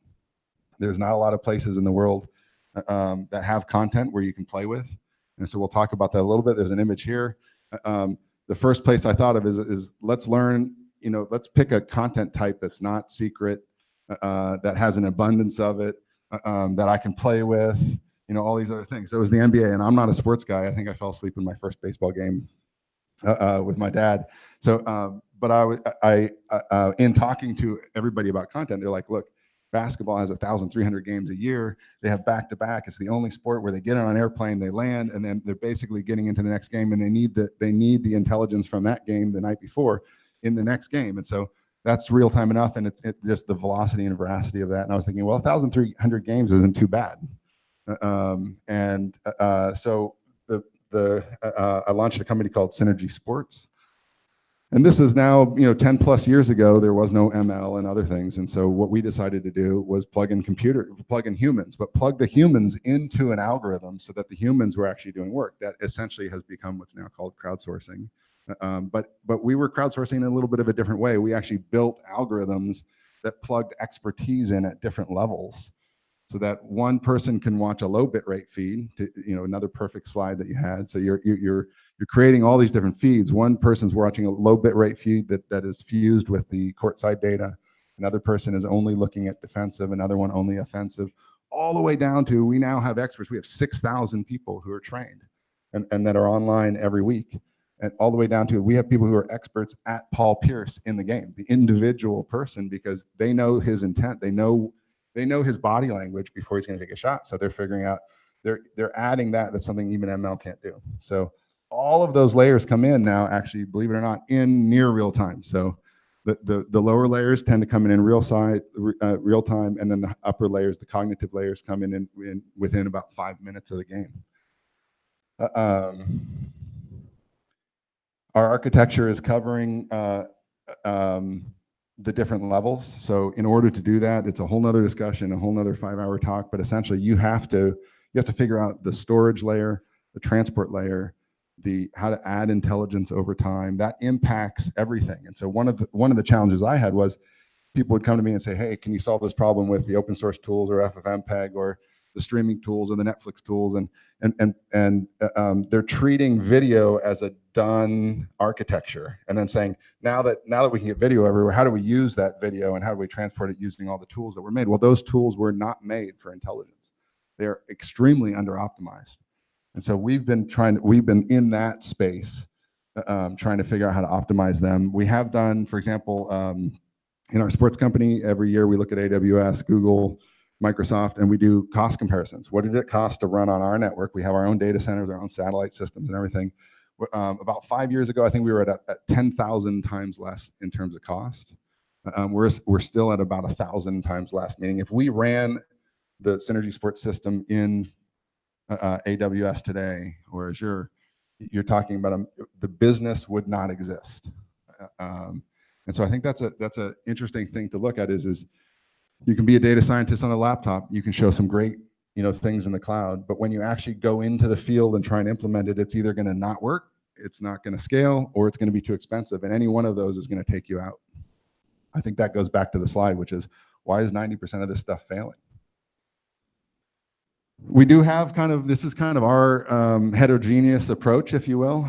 Speaker 5: There's not a lot of places in the world that have content where you can play with, and so we'll talk about that a little bit. There's an image here. The first place I thought of is let's learn. Let's pick a content type that's not secret, that has an abundance of it, that I can play with. All these other things. So it was the NBA, and I'm not a sports guy. I think I fell asleep in my first baseball game with my dad. So, but I in talking to everybody about content, they're like, look, basketball has 1,300 games a year. They have back-to-back. It's the only sport where they get on an airplane, they land, and then they're basically getting into the next game, and they need the intelligence from that game the night before in the next game. And so that's real time enough, and it's just the velocity and veracity of that. And I was thinking, well, 1,300 games isn't too bad. So I launched a company called Synergy Sports. And this is now, 10 plus years ago, there was no ML and other things. And so what we decided to do was plug in humans, but plug the humans into an algorithm so that the humans were actually doing work. That essentially has become what's now called crowdsourcing. But we were crowdsourcing in a little bit of a different way. We actually built algorithms that plugged expertise in at different levels, so that one person can watch a low bit rate feed to, another perfect slide that you had. So you're creating all these different feeds. One person's watching a low bit rate feed that is fused with the courtside data. Another person is only looking at defensive, another one only offensive, all the way down to, we now have experts. We have 6,000 people who are trained and that are online every week. And all the way down to, we have people who are experts at Paul Pierce in the game, the individual person, because they know his intent. They know his body language before he's going to take a shot. So they're figuring out, they're adding that's something even ML can't do. So all of those layers come in now, actually, believe it or not, in near real time. So the lower layers tend to come in real time, and then the upper layers, the cognitive layers, come in within about 5 minutes of the game. Our architecture is covering the different levels. So in order to do that, it's a whole nother discussion, a whole nother 5-hour talk, but essentially you have to figure out the storage layer, the transport layer, how to add intelligence over time. That impacts everything. And so one of the challenges I had was people would come to me and say, hey, can you solve this problem with the open source tools or FFmpeg or the streaming tools or the Netflix tools? And they're treating video as a done architecture, and then saying, now that we can get video everywhere, how do we use that video and how do we transport it using all the tools that were made? Well, those tools were not made for intelligence. They're extremely under optimized. And so we've been in that space, trying to figure out how to optimize them. We have done, for example, in our sports company, every year we look at AWS, Google, Microsoft, and we do cost comparisons. What did it cost to run on our network? We have our own data centers, our own satellite systems and everything. About 5 years ago, I think we were at 10,000 times less in terms of cost. We're still at about 1,000 times less, meaning if we ran the Synergy Sports system in AWS today or Azure, you're talking about the business would not exist. And so I think that's a interesting thing to look at is you can be a data scientist on a laptop, you can show some great things in the cloud, but when you actually go into the field and try and implement it, it's either going to not work, it's not going to scale, or it's going to be too expensive, and any one of those is going to take you out. I think that goes back to the slide, which is why is 90% of this stuff failing? We do have this is kind of our heterogeneous approach, if you will.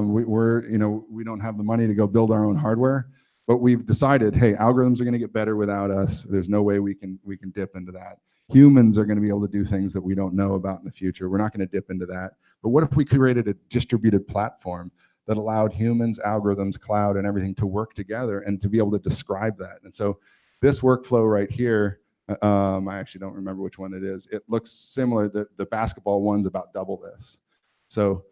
Speaker 5: We don't have the money to go build our own hardware, but we've decided, hey, algorithms are going to get better without us. There's no way we can dip into that. Humans are going to be able to do things that we don't know about in the future. We're not going to dip into that. But what if we created a distributed platform that allowed humans, algorithms, cloud, and everything to work together and to be able to describe that? And so this workflow right here, I actually don't remember which one it is. It looks similar. The basketball one's about double this. So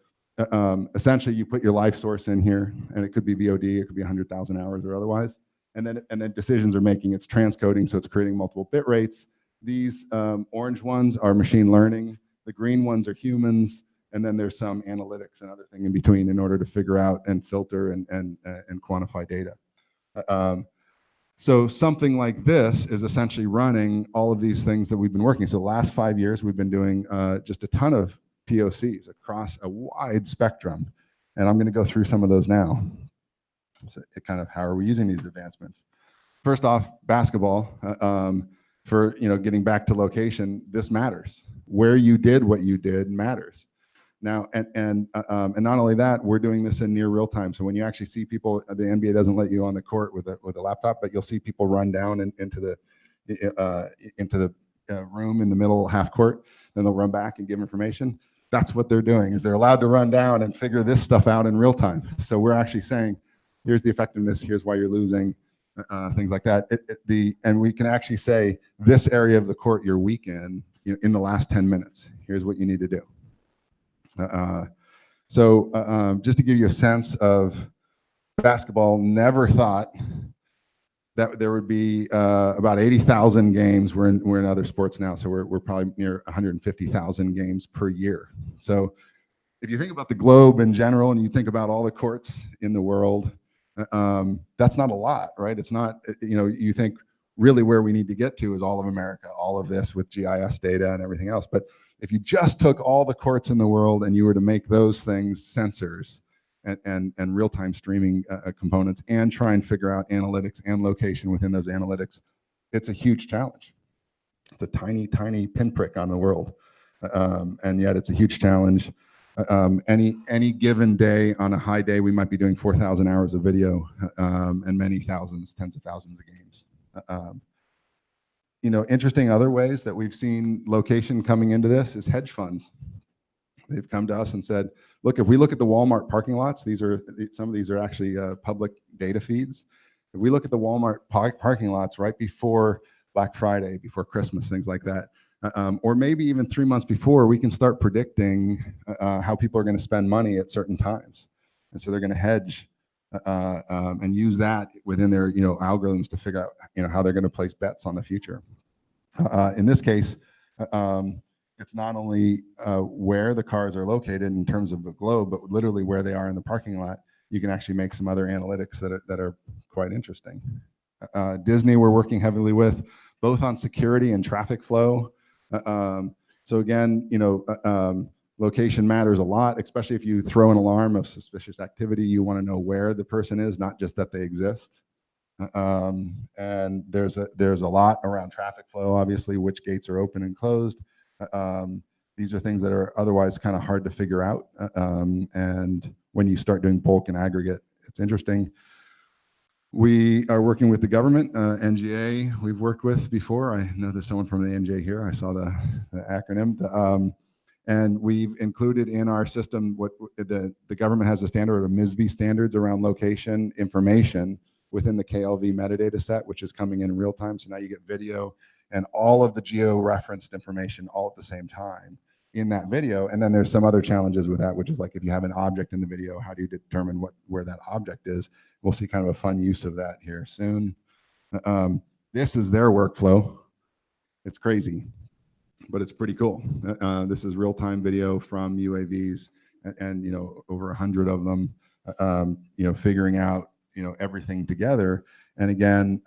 Speaker 5: essentially, you put your life source in here, and it could be VOD, it could be 100,000 hours or otherwise. And then decisions are making. It's transcoding, so it's creating multiple bit rates. These orange ones are machine learning. The green ones are humans. And then there's some analytics and other thing in between in order to figure out and filter and quantify data. So something like this is essentially running all of these things that we've been working. So the last 5 years, we've been doing just a ton of POCs across a wide spectrum. And I'm going to go through some of those now. So how are we using these advancements? First off, basketball. For getting back to location, this matters. Where you did what you did matters. Now, and not only that, we're doing this in near real time. So when you actually see people, the NBA doesn't let you on the court with a laptop, but you'll see people run down into the room in the middle half court, then they'll run back and give information. That's what they're doing, is they're allowed to run down and figure this stuff out in real time. So we're actually saying, here's the effectiveness, here's why you're losing, things like that. And we can actually say, this area of the court you're weak in the last 10 minutes, here's what you need to do. So just to give you a sense of basketball, never thought that there would be about 80,000 games. We're in other sports now, so we're probably near 150,000 games per year. So if you think about the globe in general and you think about all the courts in the world, that's not a lot, right? It's not, you think really where we need to get to is all of America, all of this with GIS data and everything else. But if you just took all the courts in the world and you were to make those things sensors and real-time streaming components and try and figure out analytics and location within those analytics, it's a huge challenge. It's a tiny, tiny pinprick on the world. And yet it's a huge challenge. Any given day, on a high day, we might be doing 4,000 hours of video and many thousands, tens of thousands of games. Interesting other ways that we've seen location coming into this is hedge funds. They've come to us and said, look, if we look at the Walmart parking lots, some of these are actually public data feeds. If we look at the Walmart parking lots right before Black Friday, before Christmas, things like that, or maybe even 3 months before, we can start predicting how people are going to spend money at certain times. And so they're going to hedge and use that within their algorithms to figure out how they're going to place bets on the future. In this case, it's not only where the cars are located in terms of the globe, but literally where they are in the parking lot. You can actually make some other analytics that are quite interesting. Disney, we're working heavily with, both on security and traffic flow. So again, location matters a lot, especially if you throw an alarm of suspicious activity. You want to know where the person is, not just that they exist. And there's a lot around traffic flow, obviously, which gates are open and closed. These are things that are otherwise kind of hard to figure out. And when you start doing bulk and aggregate, it's interesting. We are working with the government, NGA we've worked with before. I know there's someone from the NGA here. I saw the acronym. And we've included in our system what the government has a standard of MISB standards around location information within the KLV metadata set, which is coming in real time. So now you get video and all of the geo-referenced information all at the same time in that video. And then there's some other challenges with that, which is like if you have an object in the video, how do you determine where that object is? We'll see kind of a fun use of that here soon. This is their workflow. It's crazy, but it's pretty cool. This is real-time video from UAVs and you know, over 100 of them, you know, figuring out, you know, everything together. And again,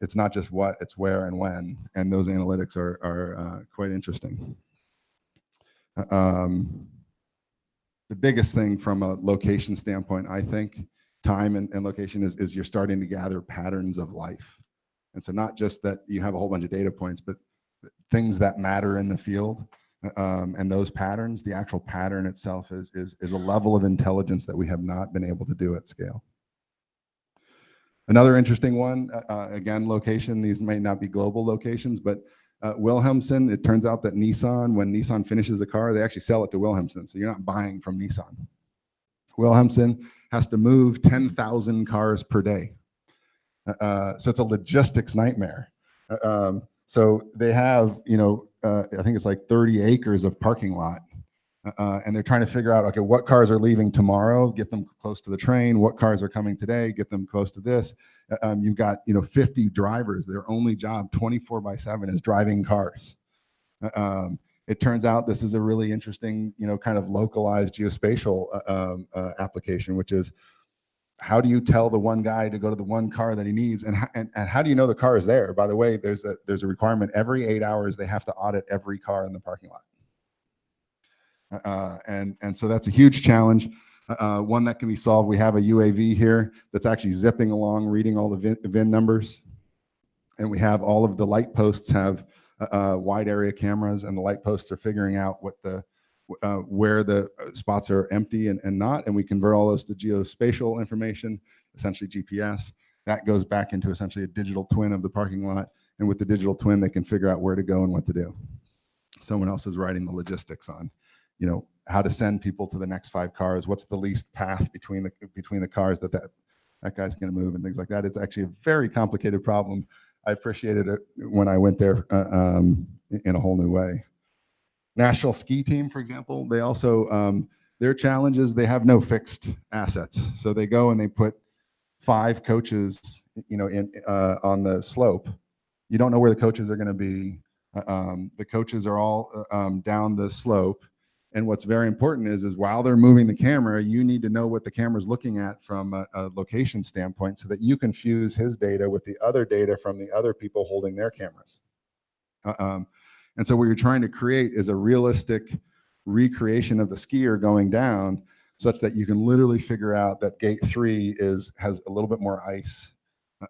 Speaker 5: it's not just what, it's where and when, and those analytics are quite interesting. The biggest thing from a location standpoint, I think, time and location is you're starting to gather patterns of life. And so not just that you have a whole bunch of data points, but things that matter in the field. And those patterns, the actual pattern itself is a level of intelligence that we have not been able to do at scale. Another interesting one, again, location. These may not be global locations, but Wilhelmsen, it turns out that Nissan, when Nissan finishes a car, they actually sell it to Wilhelmsen. So you're not buying from Nissan. Wilhelmsen has to move 10,000 cars per day. So it's a logistics nightmare. So they have, you know, I think it's like 30 acres of parking lot. And they're trying to figure out, okay, what cars are leaving tomorrow, get them close to the train, what cars are coming today, get them close to this. You've got, you know, 50 drivers. Their only job 24/7 is driving cars. It turns out this is a really interesting, you know, kind of localized geospatial application, which is how do you tell the one guy to go to the one car that he needs? And how do you know the car is there? By the way, there's a requirement every 8 hours, they have to audit every car in the parking lot. And so that's a huge challenge, one that can be solved. We have a UAV here that's actually zipping along, reading all the VIN numbers. And we have all of the light posts have wide area cameras, and the light posts are figuring out what where the spots are empty and not. And we convert all those to geospatial information, essentially GPS. That goes back into essentially a digital twin of the parking lot. And with the digital twin, they can figure out where to go and what to do. Someone else is writing the logistics on, you know, how to send people to the next 5 cars. What's the least path between the cars that guy's going to move, and things like that. It's actually a very complicated problem. I appreciated it when I went there in a whole new way. National ski team, for example, they also their challenge is they have no fixed assets, so they go and they put 5 coaches, you know, in on the slope. You don't know where the coaches are going to be. The coaches are all down the slope. And what's very important is while they're moving the camera, you need to know what the camera's looking at from a location standpoint so that you can fuse his data with the other data from the other people holding their cameras. And so what you're trying to create is a realistic recreation of the skier going down such that you can literally figure out that gate 3 has a little bit more ice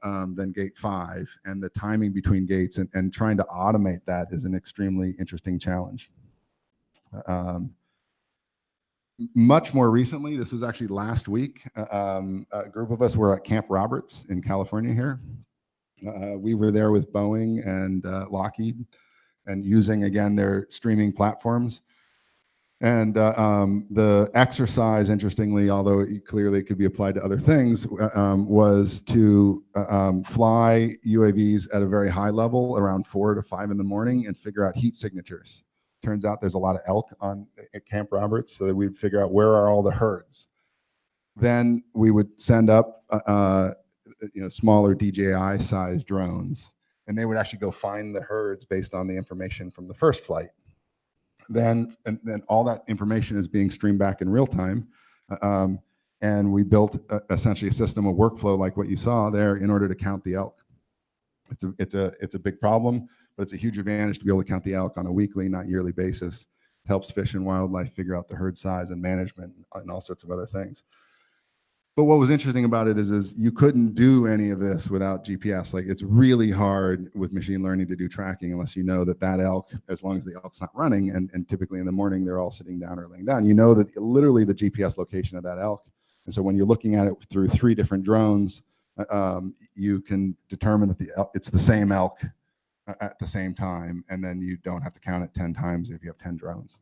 Speaker 5: than gate 5, and the timing between gates and trying to automate that is an extremely interesting challenge. Much more recently, this was actually last week, a group of us were at Camp Roberts in California here. We were there with Boeing and Lockheed, and using, again, their streaming platforms. And the exercise, interestingly, although it clearly could be applied to other things, was to fly UAVs at a very high level around 4 to 5 in the morning and figure out heat signatures. Turns out there's a lot of elk at Camp Roberts, so that we'd figure out where are all the herds. Then we would send up you know, smaller DJI-sized drones, and they would actually go find the herds based on the information from the first flight. Then all that information is being streamed back in real time, and we built essentially a system of workflow like what you saw there in order to count the elk. It's a big problem, but it's a huge advantage to be able to count the elk on a weekly, not yearly basis, helps fish and wildlife figure out the herd size and management and all sorts of other things. But what was interesting about it is you couldn't do any of this without GPS. Like, it's really hard with machine learning to do tracking unless you know that elk, as long as the elk's not running, and typically in the morning they're all sitting down or laying down, you know that literally the GPS location of that elk. And so when you're looking at it through 3 different drones, you can determine that it's the same elk at the same time, and then you don't have to count it 10 times if you have 10 drones.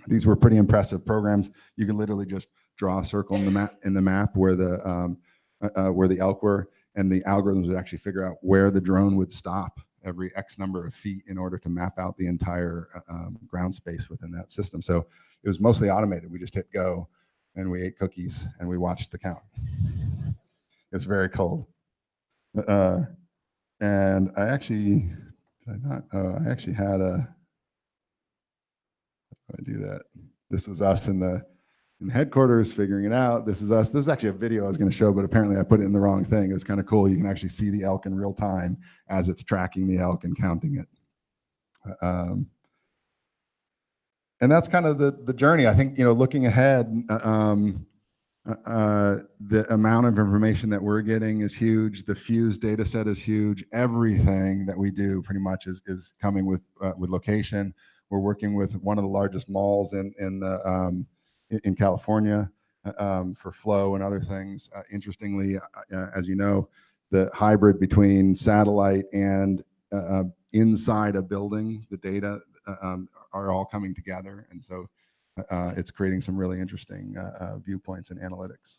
Speaker 5: These were pretty impressive programs. You could literally just draw a circle in the map where the elk were, and the algorithms would actually figure out where the drone would stop every X number of feet in order to map out the entire ground space within that system. So it was mostly automated. We just hit go, and we ate cookies, and we watched the count. It was very cold. And I actually, did I not? Oh, I actually had a, how do I do that? This was us in the headquarters figuring it out. This is us. This is actually a video I was going to show, but apparently I put it in the wrong thing. It was kind of cool. You can actually see the elk in real time as it's tracking the elk and counting it. And that's kind of the journey. I think, looking ahead, the amount of information that we're getting is huge. The Fuse data set is huge. Everything that we do pretty much is coming with location. We're working with one of the largest malls in California for flow and other things. Interestingly, as you know, the hybrid between satellite and inside a building, the data are all coming together. And so it's creating some really interesting viewpoints and analytics.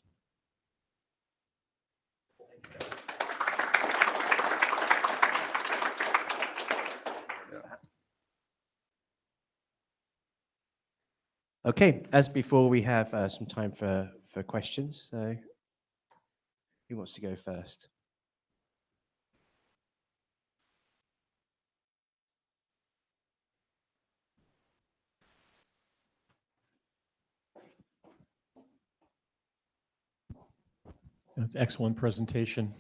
Speaker 4: Okay, as before, we have some time for questions. So who wants to go first?
Speaker 11: That's an excellent presentation.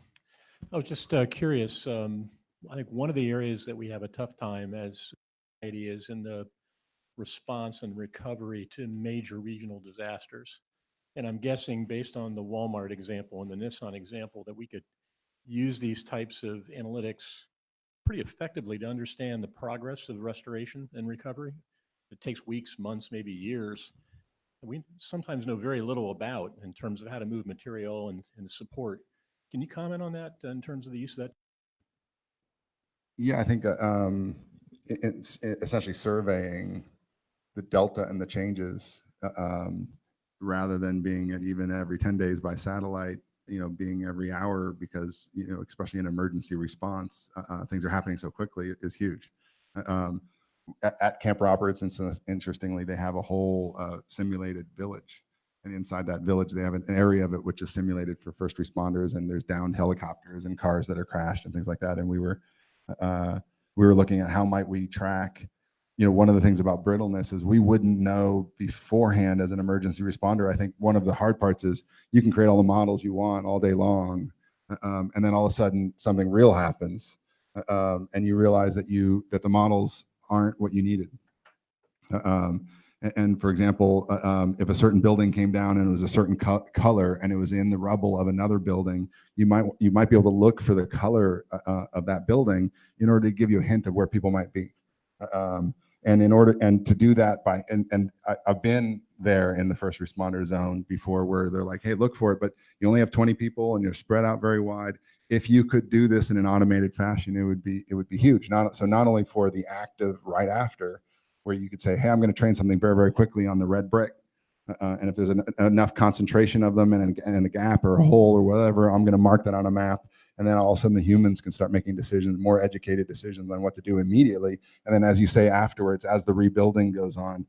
Speaker 11: I was just curious. I think one of the areas that we have a tough time as society is in the response and recovery to major regional disasters. And I'm guessing, based on the Walmart example and the Nissan example, that we could use these types of analytics pretty effectively to understand the progress of restoration and recovery. It takes weeks, months, maybe years. We sometimes know very little about in terms of how to move material and support. Can you comment on that in terms of the use of that?
Speaker 5: Yeah, I think it's essentially surveying the delta and the changes rather than being at even every 10 days by satellite, being every hour, because, especially in emergency response, things are happening so quickly is huge. At Camp Roberts, interestingly, they have a whole simulated village. And inside that village, they have an area of it which is simulated for first responders, and there's downed helicopters and cars that are crashed and things like that. And we were looking at how might we track. One of the things about brittleness is we wouldn't know beforehand as an emergency responder. I think one of the hard parts is you can create all the models you want all day long, and then all of a sudden something real happens, and you realize that the models aren't what you needed. And for example, if a certain building came down and it was a certain color and it was in the rubble of another building, you might be able to look for the color of that building in order to give you a hint of where people might be. And to do that I've been there in the first responder zone before, where they're like, hey, look for it, but you only have 20 people and you're spread out very wide. If you could do this in an automated fashion, it would be huge. Not only for the active right after, where you could say, hey, I'm going to train something very, very quickly on the red brick. And if there's enough concentration of them and a gap or a hole or whatever, I'm going to mark that on a map. And then all of a sudden the humans can start making decisions, more educated decisions on what to do immediately. And then, as you say, afterwards, as the rebuilding goes on,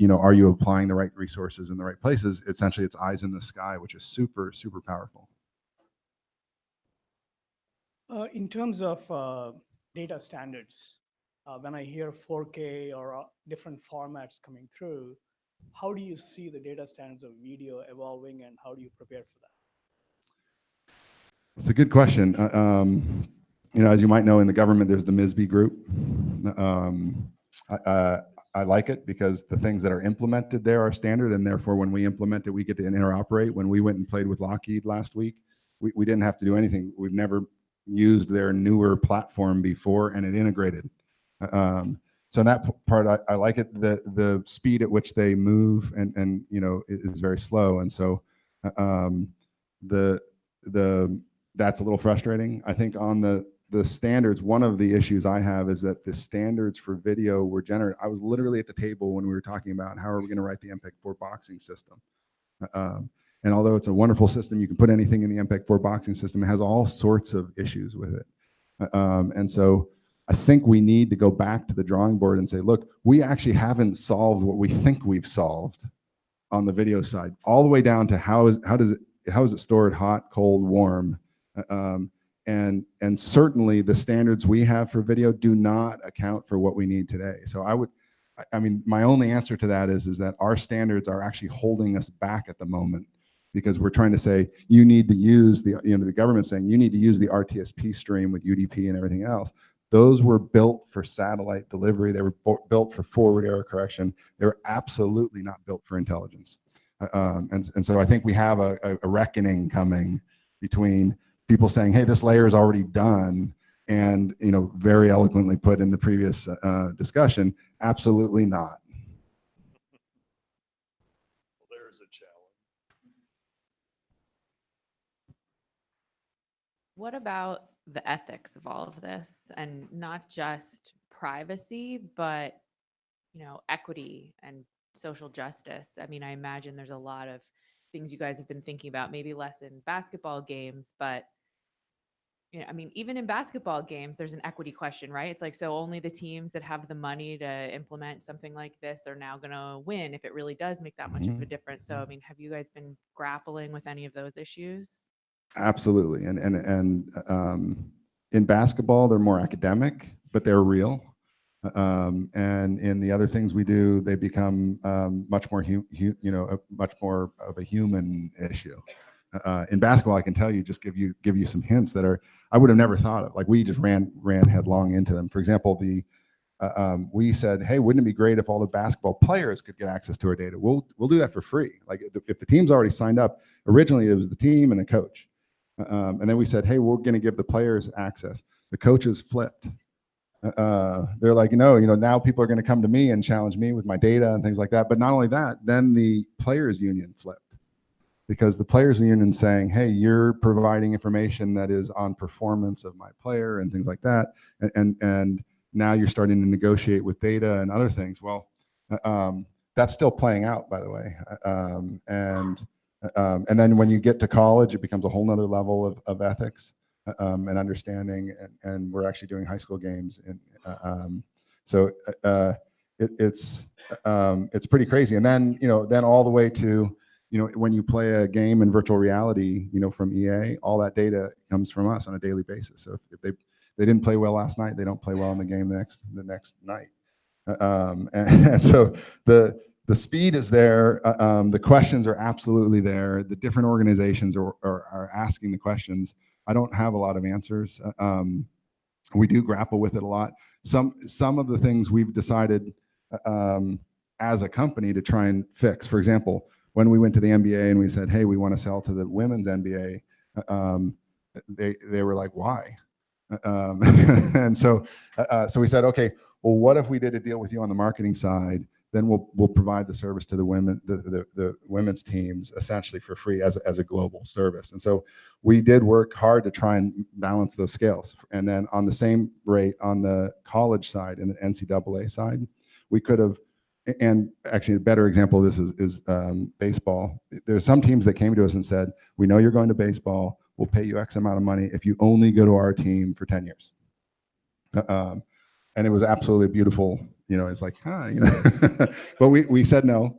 Speaker 5: are you applying the right resources in the right places? Essentially, it's eyes in the sky, which is super, super powerful.
Speaker 2: In terms of data standards, when I hear 4K or different formats coming through, how do you see the data standards of video evolving, and how do you prepare for that?
Speaker 5: It's a good question. As you might know, in the government, there's the MISB group. I like it because the things that are implemented there are standard, and therefore when we implement it, we get to interoperate. When we went and played with Lockheed last week, we didn't have to do anything. We've never used their newer platform before, and it integrated. So in that part, I like it. The speed at which they move and you know is very slow, and so that's a little frustrating. I think on the standards, one of the issues I have is that the standards for video were generated. I was literally at the table when we were talking about how are we going to write the MPEG-4 boxing system. And although it's a wonderful system, you can put anything in the MPEG-4 boxing system. It has all sorts of issues with it. And so I think we need to go back to the drawing board and say, look, we actually haven't solved what we think we've solved on the video side, all the way down to how is it stored, hot, cold, warm. And certainly the standards we have for video do not account for what we need today. So I mean, my only answer to that is that our standards are actually holding us back at the moment, because we're trying to say you need to use the, you know, the government's saying you need to use the RTSP stream with UDP and everything else. Those were built for satellite delivery. They were built for forward error correction. They were absolutely not built for intelligence. And so I think we have a reckoning coming between people saying, hey, this layer is already done, and, you know, very eloquently put in the previous discussion, absolutely not.
Speaker 1: Well, there's a challenge.
Speaker 10: What about the ethics of all of this, and not just privacy, but, you know, equity and social justice? I mean, I imagine there's a lot of things you guys have been thinking about, maybe less in basketball games, but, you know, I mean, even in basketball games, there's an equity question, right? It's like, so only the teams that have the money to implement something like this are now going to win if it really does make that much of a difference. So, I mean, have you guys been grappling with any of those issues?
Speaker 5: Absolutely. And in basketball, they're more academic, but they're real. And in the other things we do, they become much more, much more of a human issue. In basketball, I can tell you, just give you some hints that are I would have never thought of. Like, we just ran headlong into them. For example, we said, hey, wouldn't it be great if all the basketball players could get access to our data? We'll do that for free. Like, if the team's already signed up, originally it was the team and the coach. And then we said, hey, we're going to give the players access. The coaches flipped. They're like, no, now people are going to come to me and challenge me with my data and things like that. But not only that, then the players union flipped, because the players union saying, hey, you're providing information that is on performance of my player and things like that. And now you're starting to negotiate with data and other things. Well, that's still playing out, by the way. And then when you get to college, it becomes a whole nother level of ethics and understanding. And we're actually doing high school games. And so it's pretty creasy. And then, then all the way to, when you play a game in virtual reality, from EA, all that data comes from us on a daily basis. So if they didn't play well last night, they don't play well in the game the next night. And so the speed is there. The questions are absolutely there. The different organizations are asking the questions. I don't have a lot of answers. We do grapple with it a lot. Some of the things we've decided as a company to try and fix. For example, when we went to the NBA and we said, hey, we want to sell to the women's NBA, they were like, why? And so we said, okay, well, what if we did a deal with you on the marketing side? Then we'll provide the service to the women's teams essentially for free as a global service. And so we did work hard to try and balance those scales. And then on the same rate on the college side and the NCAA side, we could have. And actually, a better example of this is baseball. There's some teams that came to us and said, we know you're going to baseball. We'll pay you X amount of money if you only go to our team for 10 years. And it was absolutely beautiful. It's like, but we said no.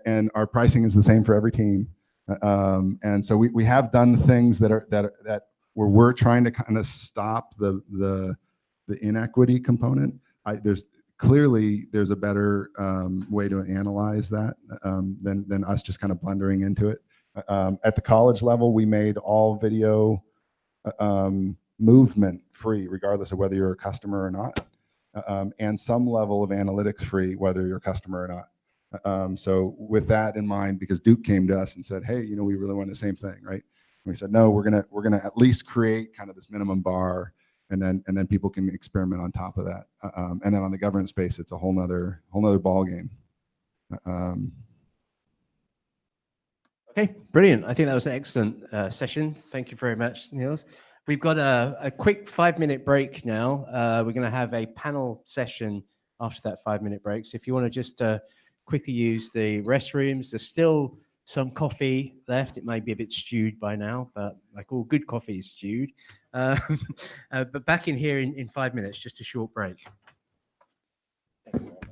Speaker 5: And our pricing is the same for every team. And so we have done things that where we're trying to kind of stop the inequity component. Clearly, there's a better way to analyze that than us just kind of blundering into it. At the college level, we made all video movement free, regardless of whether you're a customer or not. and some level of analytics free, whether you're a customer or not. So with that in mind, because Duke came to us and said, hey, you know, we really want the same thing, right? And we said, no, we're gonna at least create kind of this minimum bar, and then people can experiment on top of that. And then on the governance space, it's a whole nother ball game.
Speaker 12: Okay, brilliant. I think that was an excellent session. Thank you very much, Niels. We've got a quick 5-minute break now. We're going to have a panel session after that 5-minute break. So if you want to just quickly use the restrooms, there's still some coffee left. It may be a bit stewed by now, but like all good coffee is stewed. But back in here in 5 minutes, just a short break. Thank you very much.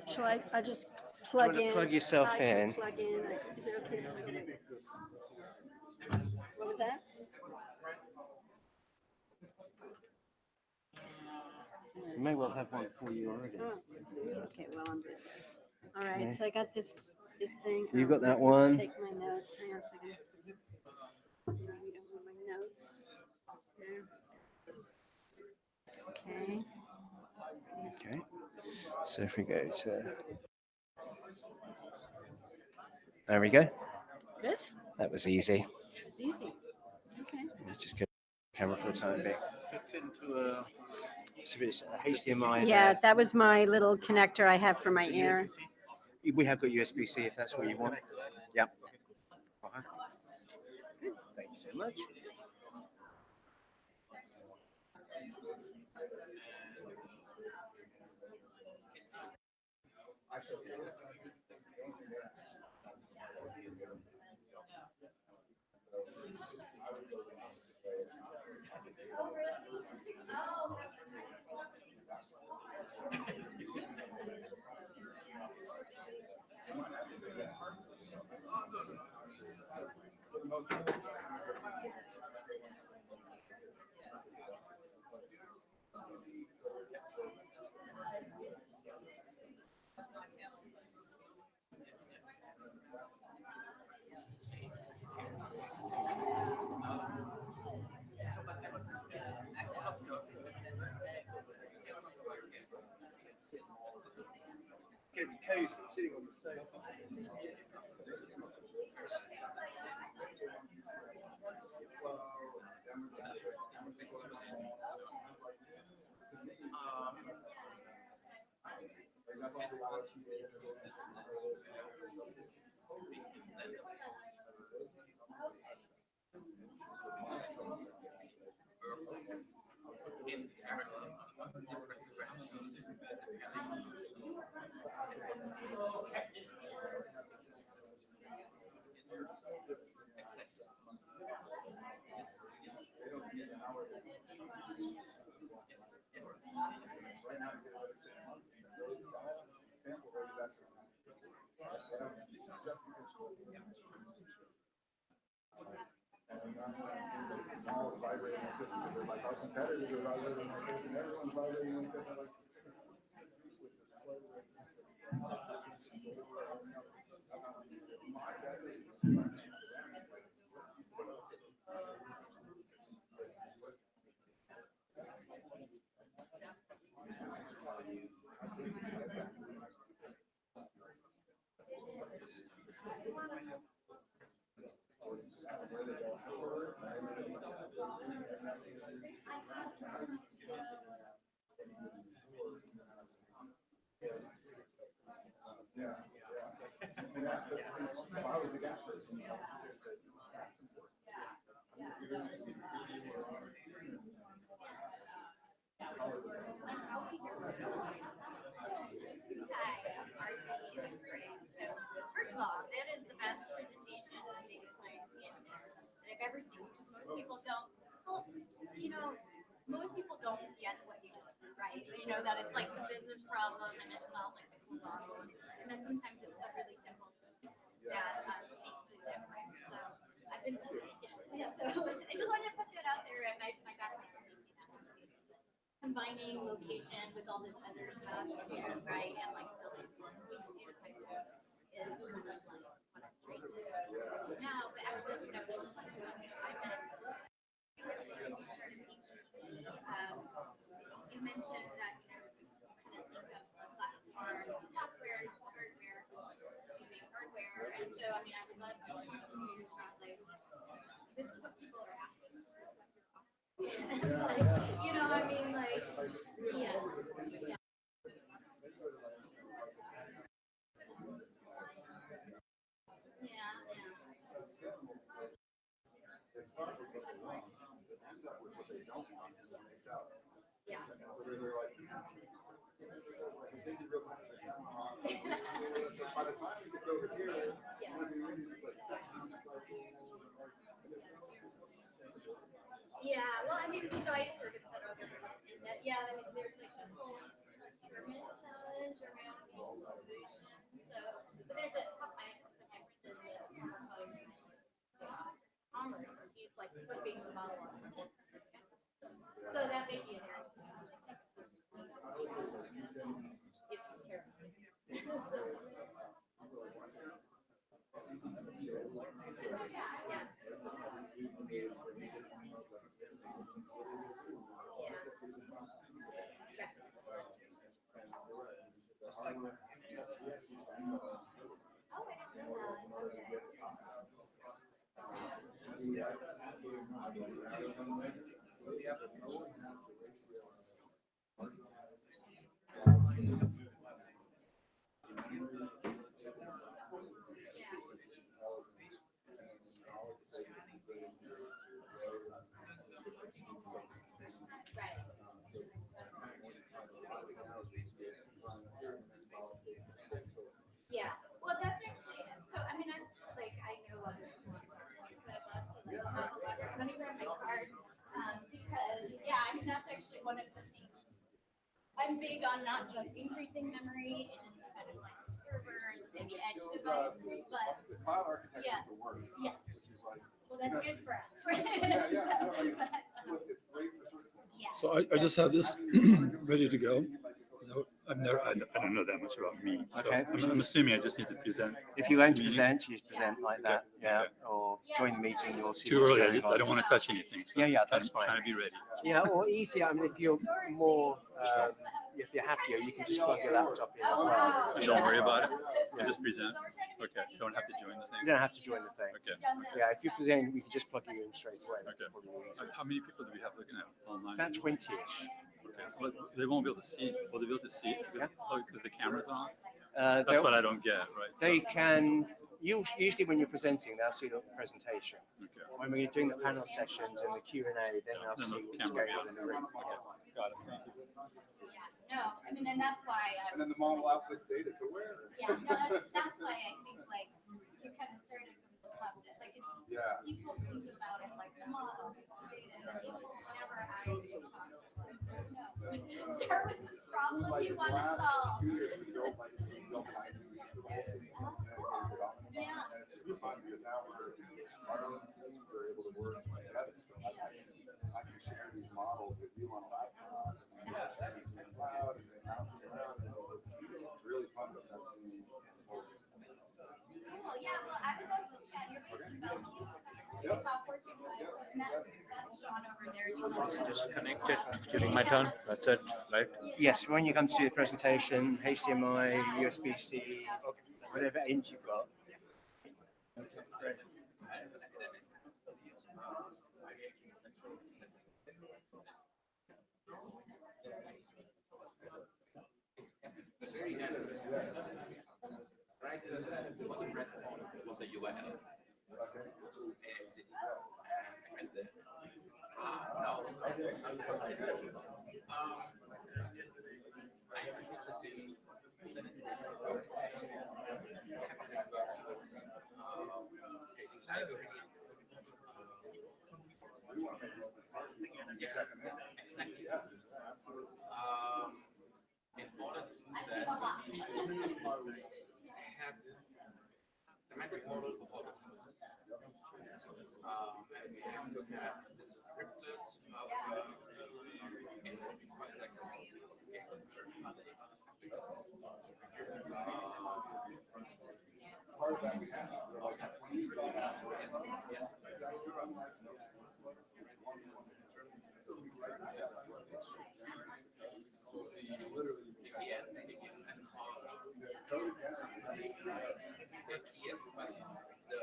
Speaker 13: Shall I just plug in?
Speaker 4: Plug yourself
Speaker 13: I can
Speaker 4: in.
Speaker 13: plug in. Is it okay? What was that?
Speaker 4: You may well have one for you already.
Speaker 13: Oh, okay, well, I'm good. All right,
Speaker 4: Okay.
Speaker 13: so I got this thing.
Speaker 4: You got that
Speaker 13: let's
Speaker 4: one.
Speaker 13: Take my notes. Hang on a second. We don't have my notes. There. Okay.
Speaker 4: Okay. So if we go to, there we go.
Speaker 13: Good.
Speaker 4: That was easy.
Speaker 13: It's easy. Okay.
Speaker 4: Let's just go camera for the time being. Fits into a, so it's a HDMI.
Speaker 13: Yeah, that was my little connector I have for my ear.
Speaker 4: We have got USB-C if that's what you want. Yep. Thank you so much. Gonna be cozy sitting on the sofa.
Speaker 9: First of all, that is the best presentation I think of science that I've ever seen. Most people don't. Well, you know, most people don't get what you just said, right? They know that it's like the business problem and it's not like the cool problem. And then sometimes it's the really simple that makes the difference. So I've been, yes, yeah, so I just wanted to put that out there. And my background is combining location with all this other stuff too, right? And like building data pipeline is kind of like what I'm trying to do now, but actually that's what I was talking about. So I'm you mentioned that kind of think of platform software, not hardware, doing hardware, and so I mean I would love to talk to you about like this is what people are asking. Like, you know, I mean, like, yes. Yeah. Yeah, well, I mean, so I sort of put over in that, yeah, I mean, there's like this whole procurement challenge around these solutions. So, but there's a couple, my friend is commerce, and he's like flipping the model on. So that may be an area. If you care. Yeah, well, that's actually, so I mean, I know other people but I'd love to have a letter. Let me grab my card, because, yeah, I mean, that's actually one of the things. I'm big on not just increasing memory and kind of like servers and maybe edge devices, but
Speaker 5: Cloud architecture
Speaker 9: yeah,
Speaker 5: is the word.
Speaker 9: yes.
Speaker 5: Which is like,
Speaker 9: Well, that's good for us, right?
Speaker 5: yeah, yeah.
Speaker 9: So,
Speaker 5: No, I mean,
Speaker 9: but,
Speaker 5: it's great for certain things.
Speaker 9: yeah.
Speaker 14: So I just have this ready to go. So I don't know that much about me. So
Speaker 4: Okay.
Speaker 14: I'm assuming I just need to present.
Speaker 4: If you're going to
Speaker 14: meeting.
Speaker 4: present, you just present like that, yeah,
Speaker 14: Okay.
Speaker 4: or join the meeting, you'll see
Speaker 14: Too
Speaker 4: what's
Speaker 14: early.
Speaker 4: going
Speaker 14: I
Speaker 4: on.
Speaker 14: don't want to touch anything. So
Speaker 4: Yeah, that's
Speaker 14: I'm
Speaker 4: fine.
Speaker 14: trying to be ready.
Speaker 4: Yeah, or easier, I mean, if you're more, if you're happier, you can just plug your laptop in as well.
Speaker 14: So don't worry about it.
Speaker 4: Yeah.
Speaker 14: I just present. Okay. Don't have to join the thing.
Speaker 4: You don't have to join the thing.
Speaker 14: Okay.
Speaker 4: Yeah, if you present, we can just plug you in straight away. That's
Speaker 14: Okay.
Speaker 4: probably easier.
Speaker 14: How many people do we have looking at online?
Speaker 4: About 20-ish.
Speaker 14: Okay. So they won't be able to see. Will they be able to see it? Because the camera's on?
Speaker 4: That's
Speaker 14: That's what I don't get, right?
Speaker 4: They can, usually when you're presenting, they'll see the presentation.
Speaker 14: Okay.
Speaker 4: When we're doing the panel sessions and the Q&A, then they'll see what's
Speaker 14: camera
Speaker 4: going on in the room.
Speaker 14: Okay. Got it. Thank you.
Speaker 9: No, I mean, and that's why.
Speaker 5: And then the model outputs data to where?
Speaker 9: Yeah, no, that's why I think like you kind of started from the top. Like it's just people think about it like the model, data, and whenever I talk, like, no, start with the problem you want to solve. Yeah.
Speaker 5: And it's super fun because now our own teams are able to work together. So I can share these models with you on a laptop and then share them in the cloud and then bounce it around. So it's really fun to start seeing.
Speaker 9: Cool. Yeah. Well, I would love to chat. You're based in Belgium. Software supervisor, and that's Sean over there. He's also
Speaker 15: Just connect it during my turn. That's it, right?
Speaker 4: Yes, when you come to the presentation, HDMI, USB-C, whatever end you've got. Okay, great.
Speaker 15: Right, the bottom red font was a URL. City. And then, now, libraries. have semantic models of all the classes. And we have to have descriptors of inputs, yes, but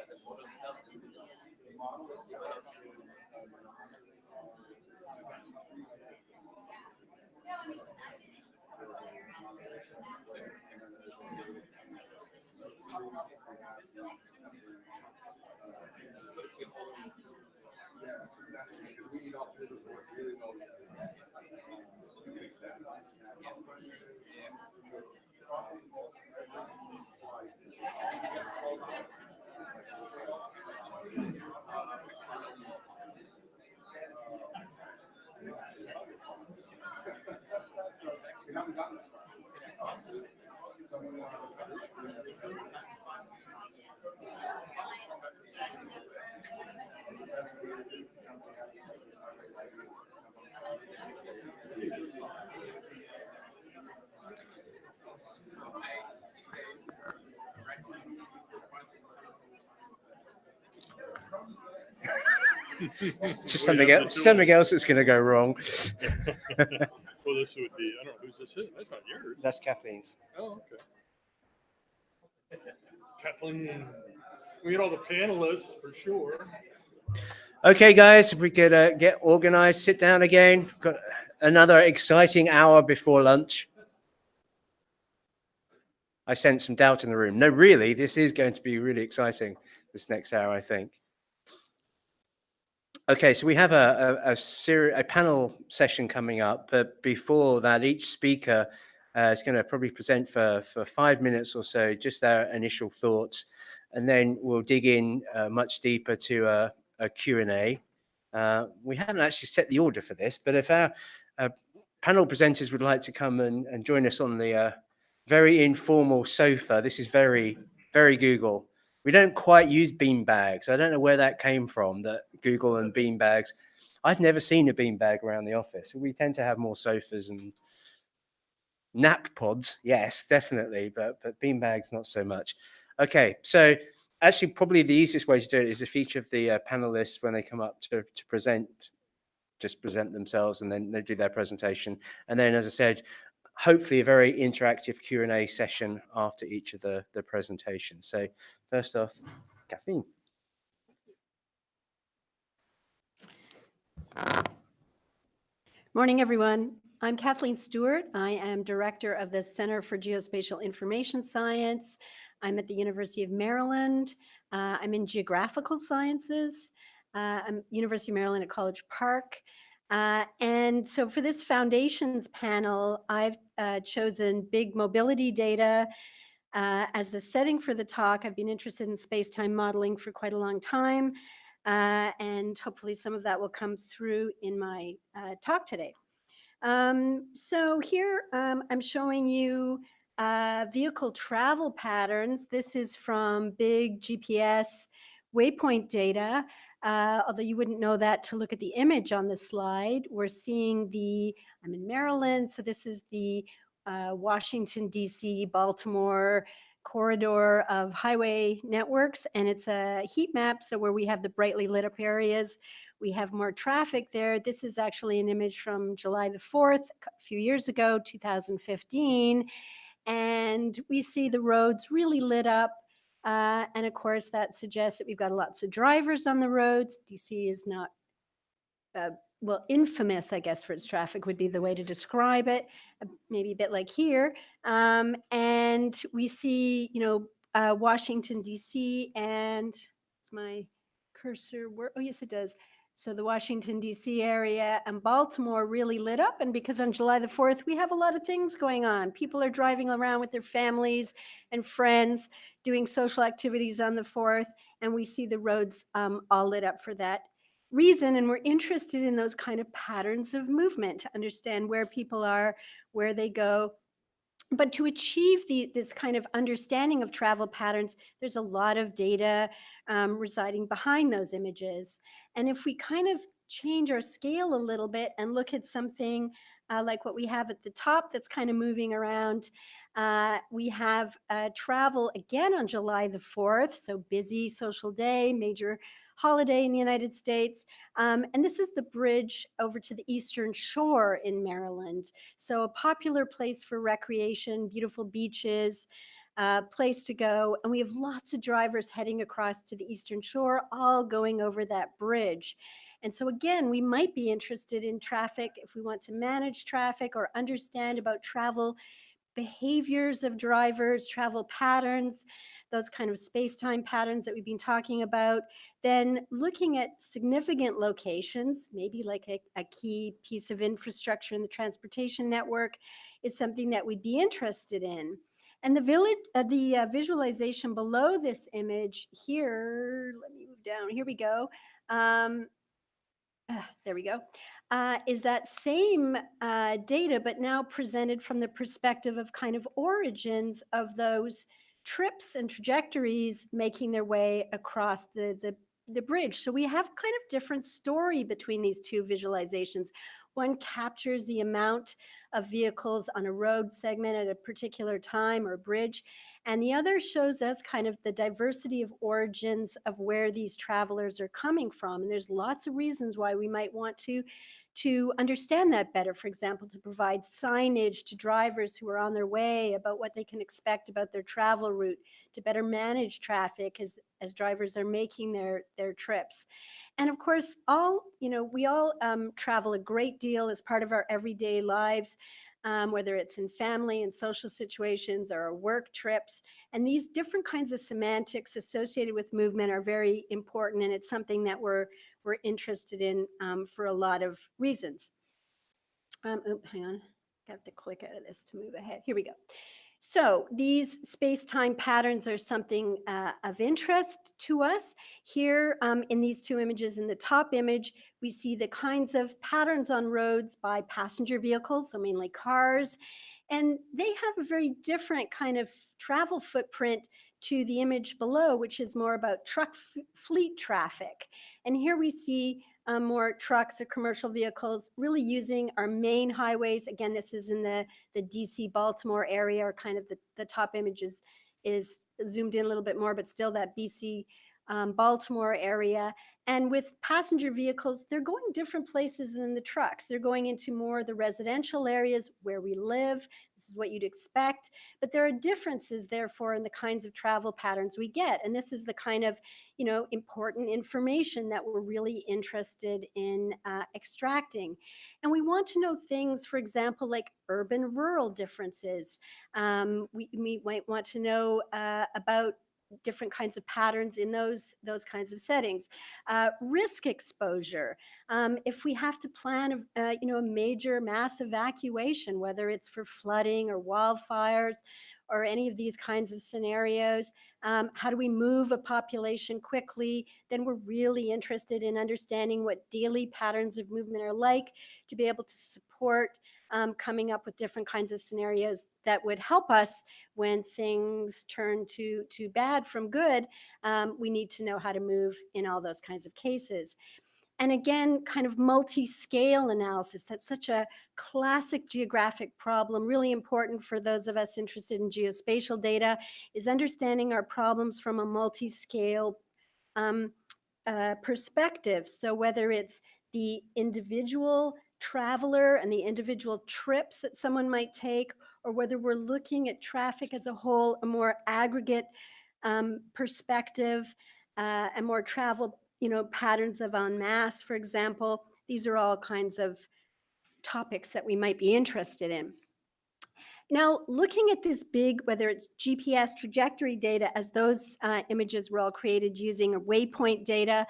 Speaker 15: the model itself is so it's your own.
Speaker 4: Just something else that's going to go wrong.
Speaker 1: Well, this would be, I don't know, who's this is? That's not yours.
Speaker 4: That's Kathleen's.
Speaker 1: Oh, okay. Kathleen, we get all the panelists for sure.
Speaker 4: Okay, guys, if we could get organized, sit down again. We've got another exciting hour before lunch. I sense some doubt in the room. No, really, this is going to be really exciting this next hour, I think. Okay, so we have a panel session coming up, but before that, each speaker is going to probably present for 5 minutes or so, just their initial thoughts, and then we'll dig in much deeper to a Q&A. We haven't actually set the order for this, but if our panel presenters would like to come and join us on the very informal sofa, this is very, very Google. We don't quite use bean bags. I don't know where that came from, that Google and bean bags. I've never seen a bean bag around the office. We tend to have more sofas and nap pods. Yes, definitely, but bean bags, not so much. Okay, so actually probably the easiest way to do it is if each of the panelists, when they come up to present, just present themselves and then they do their presentation. And then, as I said, hopefully a very interactive Q&A session after each of the presentations. So first off, Kathleen.
Speaker 13: Morning, everyone. I'm Kathleen Stewart. I am director of the Center for Geospatial Information Science. I'm at the University of Maryland. I'm in geographical sciences. I'm University of Maryland at College Park. And so for this foundations panel, I've chosen big mobility data as the setting for the talk. I've been interested in space-time modeling for quite a long time. And hopefully some of that will come through in my talk today. So here I'm showing you vehicle travel patterns. This is from big GPS waypoint data. Although you wouldn't know that to look at the image on the slide. We're seeing I'm in Maryland, so this is the Washington, D.C., Baltimore corridor of highway networks, and it's a heat map, so where we have the brightly lit up areas, we have more traffic there. This is actually an image from July the 4th, a few years ago, 2015, and we see the roads really lit up. And of course, that suggests that we've got lots of drivers on the roads. DC is not, well, infamous, I guess, for its traffic would be the way to describe it, maybe a bit like here. And we see, Washington, D.C., and is my cursor work? Oh, yes, it does. So the Washington, D.C. area and Baltimore really lit up. And because on July the 4th, we have a lot of things going on. People are driving around with their families and friends, doing social activities on the 4th. And we see the roads all lit up for that reason. And we're interested in those kind of patterns of movement to understand where people are, where they go. But to achieve this kind of understanding of travel patterns, there's a lot of data residing behind those images. And if we kind of change our scale a little bit and look at something like what we have at the top that's kind of moving around, we have travel again on July the 4th, so busy social day, major holiday in the United States. And this is the bridge over to the Eastern Shore in Maryland. So a popular place for recreation, beautiful beaches, place to go. And we have lots of drivers heading across to the Eastern Shore, all going over that bridge. And so again, we might be interested in traffic if we want to manage traffic or understand about travel behaviors of drivers, travel patterns, those kind of space-time patterns that we've been talking about. Then looking at significant locations, maybe like a key piece of infrastructure in the transportation network, is something that we'd be interested in. And the visualization below this image here, let me move down, here we go. There we go, is that same data, but now presented from the perspective of kind of origins of those trips and trajectories making their way across the bridge. So we have kind of different story between these two visualizations. One captures the amount of vehicles on a road segment at a particular time or bridge, and the other shows us kind of the diversity of origins of where these travelers are coming from. And there's lots of reasons why we might want to understand that better. For example, to provide signage to drivers who are on their way about what they can expect about their travel route, to better manage traffic as drivers are making their trips. And of course, we all travel a great deal as part of our everyday lives, whether it's in family and social situations or our work trips. And these different kinds of semantics associated with movement are very important, and it's something that we're interested in for a lot of reasons. Hang on, I have to click out of this to move ahead. Here we go. So these space-time patterns are something of interest to us. Here in these two images, in the top image, we see the kinds of patterns on roads by passenger vehicles, so mainly cars. And they have a very different kind of travel footprint to the image below, which is more about truck fleet traffic. And here we see more trucks or commercial vehicles really using our main highways. Again, this is in the DC Baltimore area, or kind of the top image is zoomed in a little bit more, but still that BC Baltimore area. And with passenger vehicles, they're going different places than the trucks. They're going into more the residential areas where we live. This is what you'd expect. But there are differences, therefore, in the kinds of travel patterns we get. And this is the kind of, important information that we're really interested in extracting. And we want to know things, for example, like urban-rural differences. We might want to know about different kinds of patterns in those kinds of settings. Risk exposure. If we have to plan a major mass evacuation, whether it's for flooding or wildfires or any of these kinds of scenarios, how do we move a population quickly? Then we're really interested in understanding what daily patterns of movement are like, to be able to support coming up with different kinds of scenarios that would help us when things turn to bad from good. We need to know how to move in all those kinds of cases. And again, kind of multi-scale analysis. That's such a classic geographic problem, really important for those of us interested in geospatial data, is understanding our problems from a multi-scale perspective. So whether it's the individual traveler and the individual trips that someone might take, or whether we're looking at traffic as a whole, a more aggregate perspective, and more travel patterns of en masse, for example. These are all kinds of topics that we might be interested in. Now, looking at this big, whether it's GPS trajectory data, as those images were all created using a waypoint data,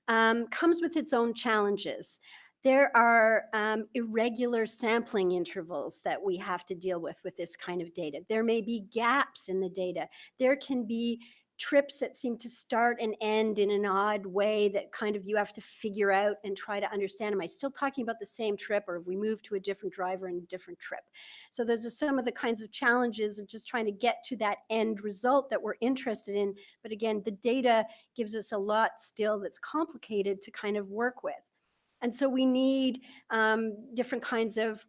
Speaker 13: comes with its own challenges. There are irregular sampling intervals that we have to deal with this kind of data. There may be gaps in the data. There can be trips that seem to start and end in an odd way that kind of you have to figure out and try to understand, am I still talking about the same trip, or have we moved to a different driver and a different trip? So those are some of the kinds of challenges of just trying to get to that end result that we're interested in. But again, the data gives us a lot still that's complicated to kind of work with. And so we need different kinds of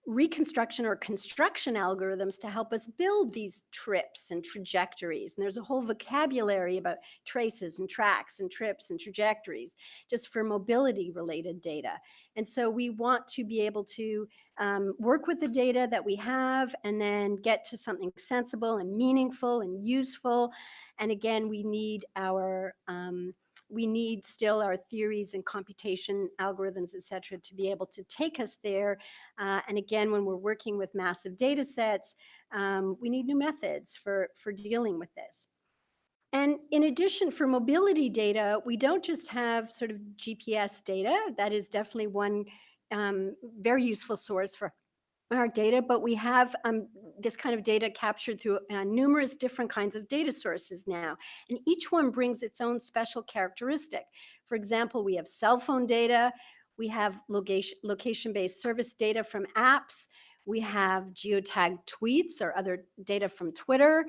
Speaker 13: reconstruction or construction algorithms to help us build these trips and trajectories. And there's a whole vocabulary about traces and tracks and trips and trajectories just for mobility related data. And so we want to be able to work with the data that we have and then get to something sensible and meaningful and useful. And again, we need still our theories and computation algorithms, et cetera, to be able to take us there. And again, when we're working with massive data sets, we need new methods for dealing with this. And in addition, for mobility data, we don't just have sort of GPS data. That is definitely one very useful source for our data, but we have this kind of data captured through numerous different kinds of data sources now. And each one brings its own special characteristic. For example, we have cell phone data, we have location-based service data from apps, we have geotagged tweets or other data from Twitter.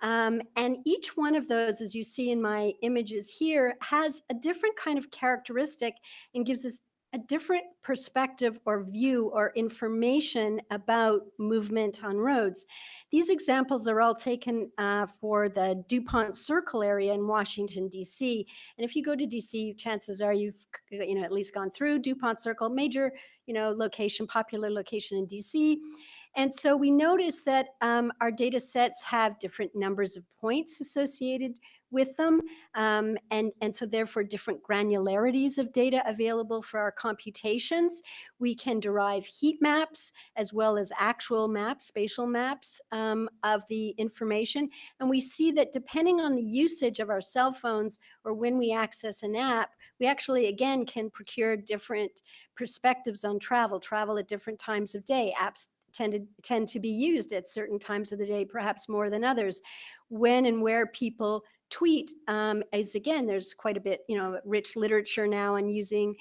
Speaker 13: And each one of those, as you see in my images here, has a different kind of characteristic and gives us a different perspective or view or information about movement on roads. These examples are all taken for the DuPont Circle area in Washington, D.C. And if you go to D.C., chances are you've at least gone through DuPont Circle, major location, popular location in D.C. And so we notice that our data sets have different numbers of points associated with them. And so therefore different granularities of data available for our computations. We can derive heat maps as well as actual maps, spatial maps of the information. And we see that depending on the usage of our cell phones or when we access an app, we actually, again, can procure different perspectives on travel at different times of day. Apps tend to be used at certain times of the day, perhaps more than others. When and where people tweet is, again, there's quite a bit, rich literature now on using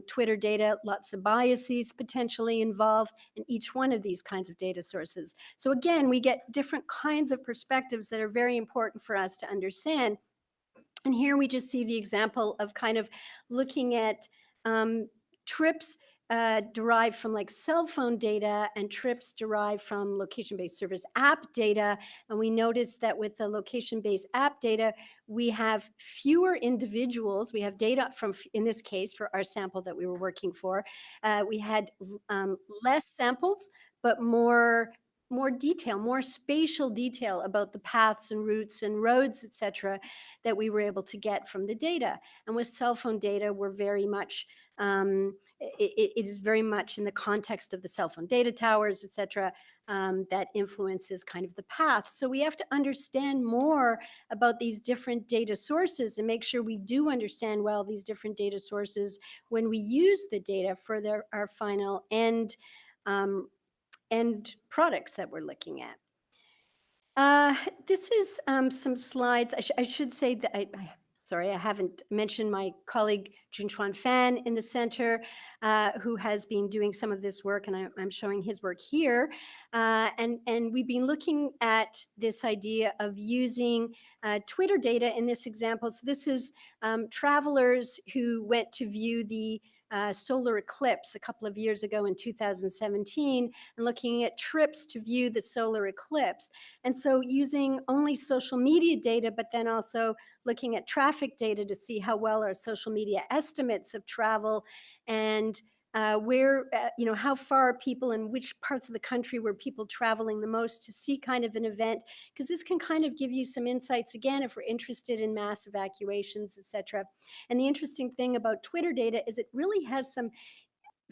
Speaker 13: Twitter data, lots of biases potentially involved in each one of these kinds of data sources. So again, we get different kinds of perspectives that are very important for us to understand. And here we just see the example of kind of looking at trips derived from like cell phone data and trips derived from location-based service app data. And we notice that with the location-based app data, we have fewer individuals. We have data from, in this case, for our sample that we were working for, we had less samples, but more detail, more spatial detail about the paths and routes and roads, et cetera, that we were able to get from the data. And with cell phone data, we're very much, it is very much in the context of the cell phone data towers, et cetera, that influences kind of the path. So we have to understand more about these different data sources and make sure we do understand well these different data sources when we use the data for our final end products that we're looking at. This is some slides. I should say that sorry, I haven't mentioned my colleague Junchuan Fan in the center, who has been doing some of this work, and I'm showing his work here. And we've been looking at this idea of using Twitter data in this example. So this is travelers who went to view the solar eclipse a couple of years ago in 2017, and looking at trips to view the solar eclipse. And so using only social media data, but then also looking at traffic data to see how well our social media estimates of travel and where, how far people in which parts of the country were people traveling the most to see kind of an event, because this can kind of give you some insights, again, if we're interested in mass evacuations, et cetera. And the interesting thing about Twitter data is it really has some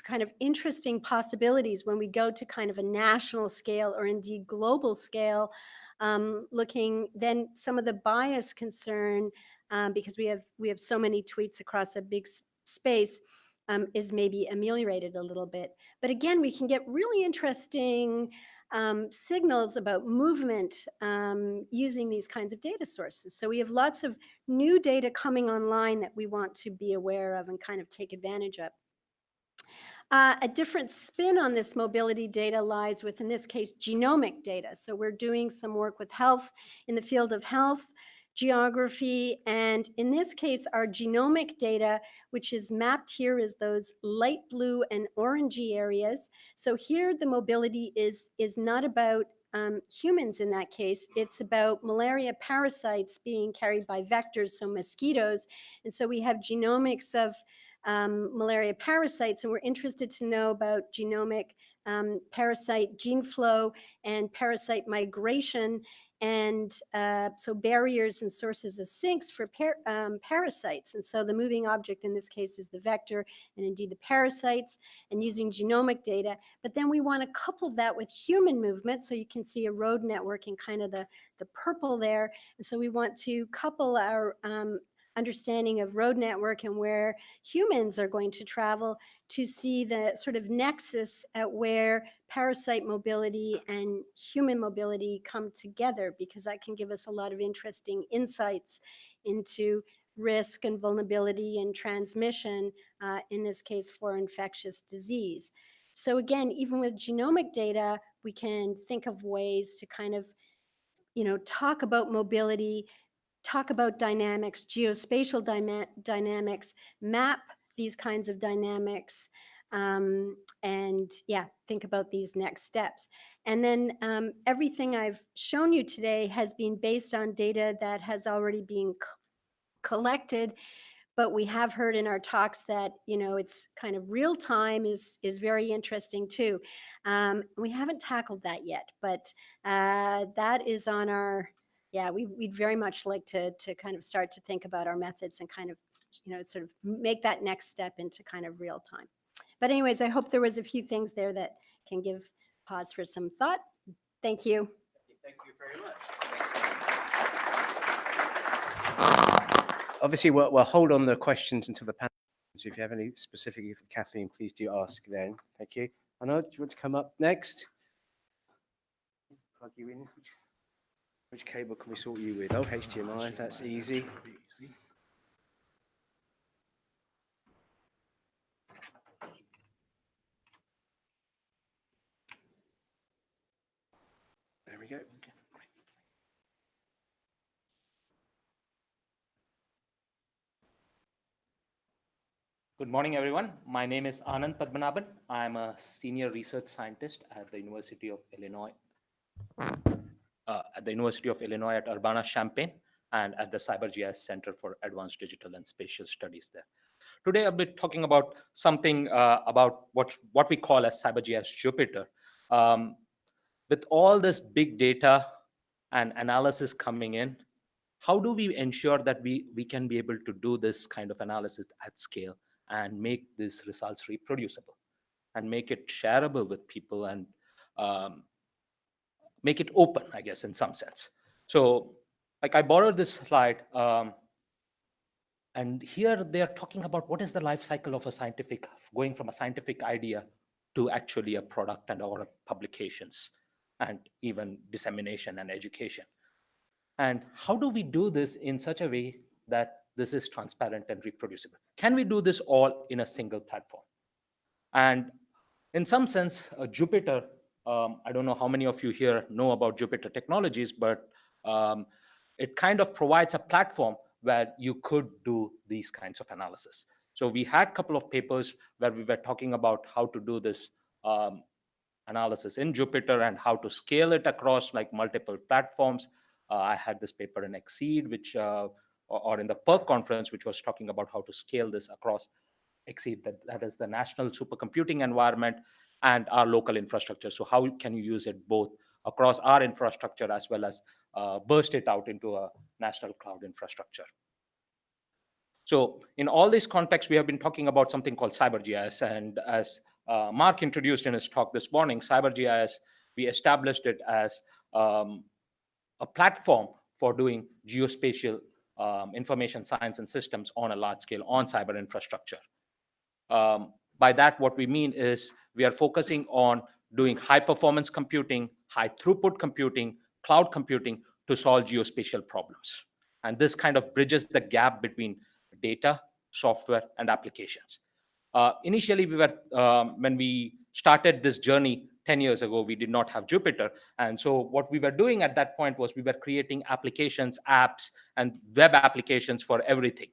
Speaker 13: kind of interesting possibilities when we go to kind of a national scale or indeed global scale, looking then some of the bias concern, because we have so many tweets across a big space, is maybe ameliorated a little bit. But again, we can get really interesting signals about movement using these kinds of data sources. So we have lots of new data coming online that we want to be aware of and kind of take advantage of. A different spin on this mobility data lies with, in this case, genomic data. So we're doing some work with health in the field of health, geography, and in this case, our genomic data, which is mapped here as those light blue and orangey areas. So here the mobility is not about humans in that case. It's about malaria parasites being carried by vectors, so mosquitoes. And so we have genomics of malaria parasites, and we're interested to know about genomic parasite gene flow and parasite migration, and so barriers and sources of sinks for parasites. And so the moving object in this case is the vector and indeed the parasites, and using genomic data. But then we want to couple that with human movement. So you can see a road network in kind of the purple there. And so we want to couple our understanding of road network and where humans are going to travel to see the sort of nexus at where parasite mobility and human mobility come together, because that can give us a lot of interesting insights into risk and vulnerability and transmission, in this case for infectious disease. So again, even with genomic data, we can think of ways to kind of, talk about mobility, talk about dynamics, geospatial dynamics, map these kinds of dynamics, and yeah, think about these next steps. And then everything I've shown you today has been based on data that has already been collected, but we have heard in our talks that, it's kind of real time is very interesting too. We haven't tackled that yet, but that is on our, yeah, we'd very much like to kind of start to think about our methods and kind of, sort of make that next step into kind of real time. But anyways, I hope there was a few things there that can give pause for some thought. Thank you.
Speaker 4: Thank you very much. Obviously, we'll hold on the questions until the panel. So if you have any specifically for Kathleen, please do ask then. Thank you. Anna, do you want to come up next? Plug you in. Which cable can we sort you with? Oh, HDMI, that's easy. There we go.
Speaker 16: Good morning, everyone. My name is Anand Padmanabhan. I'm a senior research scientist at the University of Illinois, at Urbana-Champaign, and at the CyberGIS Center for Advanced Digital and Spatial Studies there. Today, I'll be talking about something about what we call as CyberGIS Jupyter. With all this big data and analysis coming in, how do we ensure that we can be able to do this kind of analysis at scale and make these results reproducible and make it shareable with people and make it open, I guess, in some sense. So like I borrowed this slide, and here they're talking about what is the life cycle of going from a scientific idea to actually a product and or publications and even dissemination and education. And how do we do this in such a way that this is transparent and reproducible? Can we do this all in a single platform? And in some sense, Jupyter, I don't know how many of you here know about Jupyter technologies, but it kind of provides a platform where you could do these kinds of analysis. So we had a couple of papers where we were talking about how to do this analysis in Jupyter and how to scale it across like multiple platforms. I had this paper in Exceed, which or in the PERC conference, which was talking about how to scale this across Exceed, that is the national supercomputing environment and our local infrastructure. So how can you use it both across our infrastructure as well as burst it out into a national cloud infrastructure? So in all these contexts, we have been talking about something called CyberGIS. And as Mark introduced in his talk this morning, CyberGIS, we established it as a platform for doing geospatial information science and systems on a large scale on cyber infrastructure. By that, what we mean is we are focusing on doing high performance computing, high throughput computing, cloud computing to solve geospatial problems. And this kind of bridges the gap between data, software, and applications. Initially, when we started this journey 10 years ago, we did not have Jupyter. And so what we were doing at that point was we were creating applications, apps, and web applications for everything,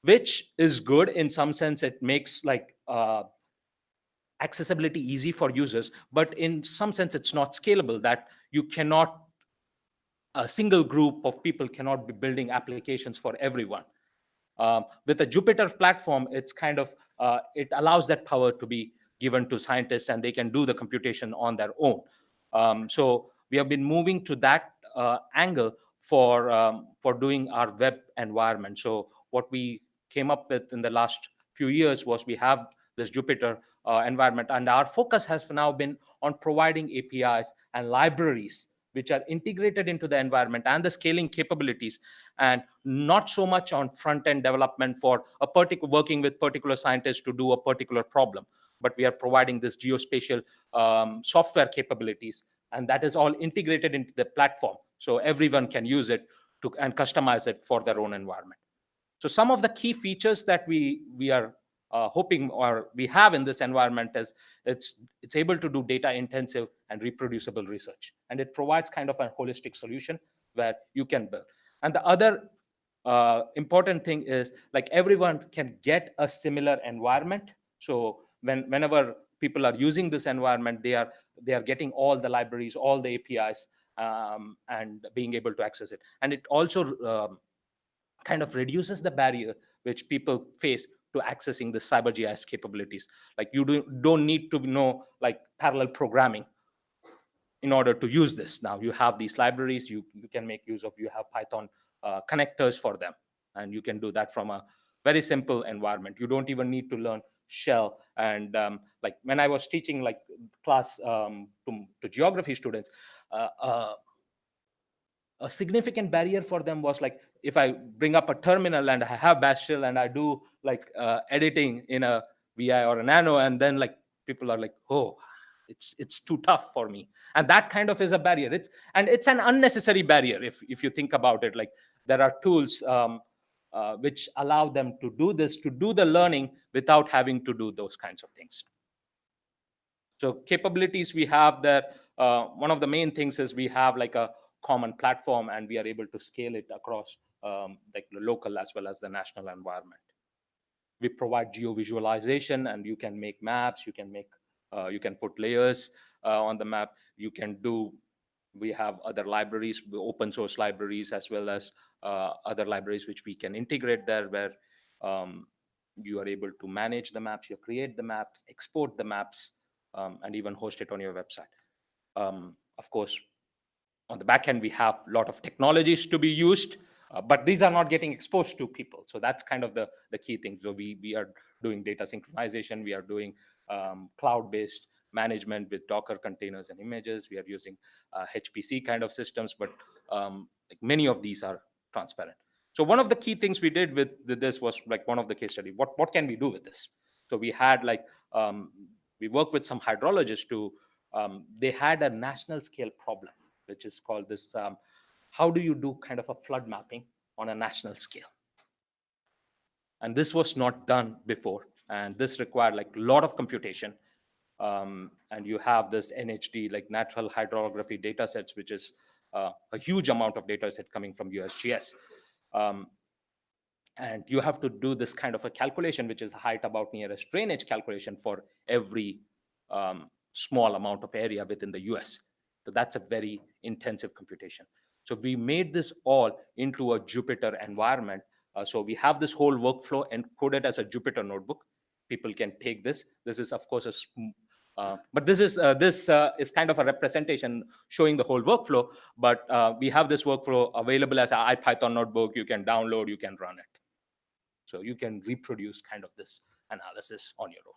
Speaker 16: which is good in some sense. It makes like accessibility easy for users, but in some sense, it's not scalable, that you cannot, a single group of people cannot be building applications for everyone. With a Jupyter platform, it's kind of, it allows that power to be given to scientists and they can do the computation on their own. So we have been moving to that angle for doing our web environment. So what we came up with in the last few years was we have this Jupyter environment, and our focus has now been on providing APIs and libraries which are integrated into the environment and the scaling capabilities, and not so much on front-end development for a particular, working with particular scientists to do a particular problem, but we are providing this geospatial software capabilities, and that is all integrated into the platform, so everyone can use it and customize it for their own environment. So some of the key features that we are hoping or we have in this environment is it's able to do data intensive and reproducible research, and it provides kind of a holistic solution where you can build. And the other important thing is like everyone can get a similar environment. So whenever people are using this environment, they are getting all the libraries, all the APIs, and being able to access it. And it also kind of reduces the barrier which people face to accessing the cyber GIS capabilities. Like you don't need to know like parallel programming in order to use this. Now you have these libraries, you can make use of, you have Python connectors for them, and you can do that from a very simple environment. You don't even need to learn shell. And like when I was teaching like class to geography students, a significant barrier for them was like, if I bring up a terminal and I have bash shell and I do like editing in a VI or a Nano, and then like people are like, oh, it's too tough for me. And that kind of is a barrier. It's an unnecessary barrier if you think about it. Like there are tools which allow them to do this, to do the learning without having to do those kinds of things. So capabilities we have there, one of the main things is we have like a common platform, and we are able to scale it across like the local as well as the national environment. We provide geo-visualization, and you can make maps, you can put layers on the map. We have other libraries, open source libraries, as well as other libraries which we can integrate there, where you are able to manage the maps, you create the maps, export the maps, and even host it on your website. Of course, on the back end, we have a lot of technologies to be used, but these are not getting exposed to people. So that's kind of the key thing. So we are doing data synchronization. We are doing cloud-based management with Docker containers and images. We are using HPC kind of systems, but like many of these are transparent. So one of the key things we did with this was like one of the case study. What can we do with this? So we had like, we worked with some hydrologists to, they had a national scale problem, which is called this, how do you do kind of a flood mapping on a national scale? And this was not done before. And this required like a lot of computation. And you have this NHD, like natural hydrography data sets, which is a huge amount of data set coming from USGS. And you have to do this kind of a calculation, which is height about nearest drainage calculation for every small amount of area within the US. So that's a very intensive computation. So we made this all into a Jupyter environment. So we have this whole workflow encoded as a Jupyter notebook. People can take this. This is, of course, but this is kind of a representation showing the whole workflow. But we have this workflow available as an IPython notebook. You can download, you can run it. So you can reproduce kind of this analysis on your own.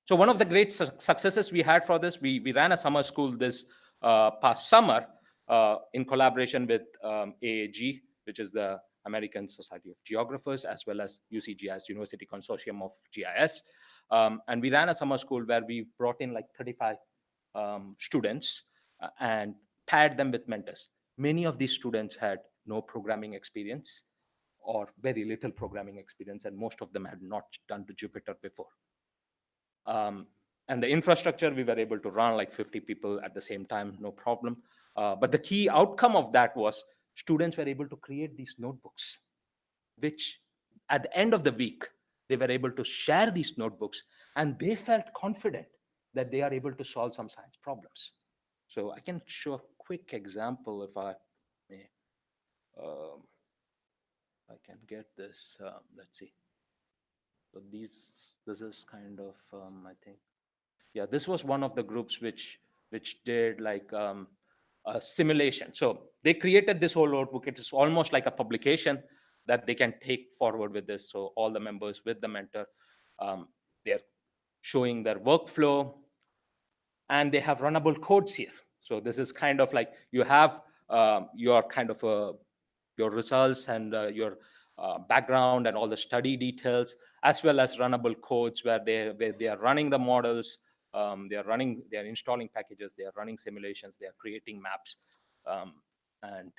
Speaker 16: So one of the great successes we had for this, we ran a summer school this past summer in collaboration with AAG, which is the American Society of Geographers, as well as UCGIS, University Consortium of GIS. And we ran a summer school where we brought in like 35 students and paired them with mentors. Many of these students had no programming experience or very little programming experience, and most of them had not done to Jupyter before. And the infrastructure, we were able to run like 50 people at the same time, no problem. But the key outcome of that was students were able to create these notebooks, which at the end of the week, they were able to share these notebooks, and they felt confident that they are able to solve some science problems. So I can show a quick example if I may. I can get this, let's see. So this is kind of, I think, yeah, this was one of the groups which did like a simulation. So they created this whole notebook. It is almost like a publication that they can take forward with this. So all the members with the mentor, they're showing their workflow, and they have runnable codes here. So this is kind of like you have your kind of your results and your background and all the study details, as well as runnable codes where they are running the models, they are installing packages, they are running simulations, they are creating maps and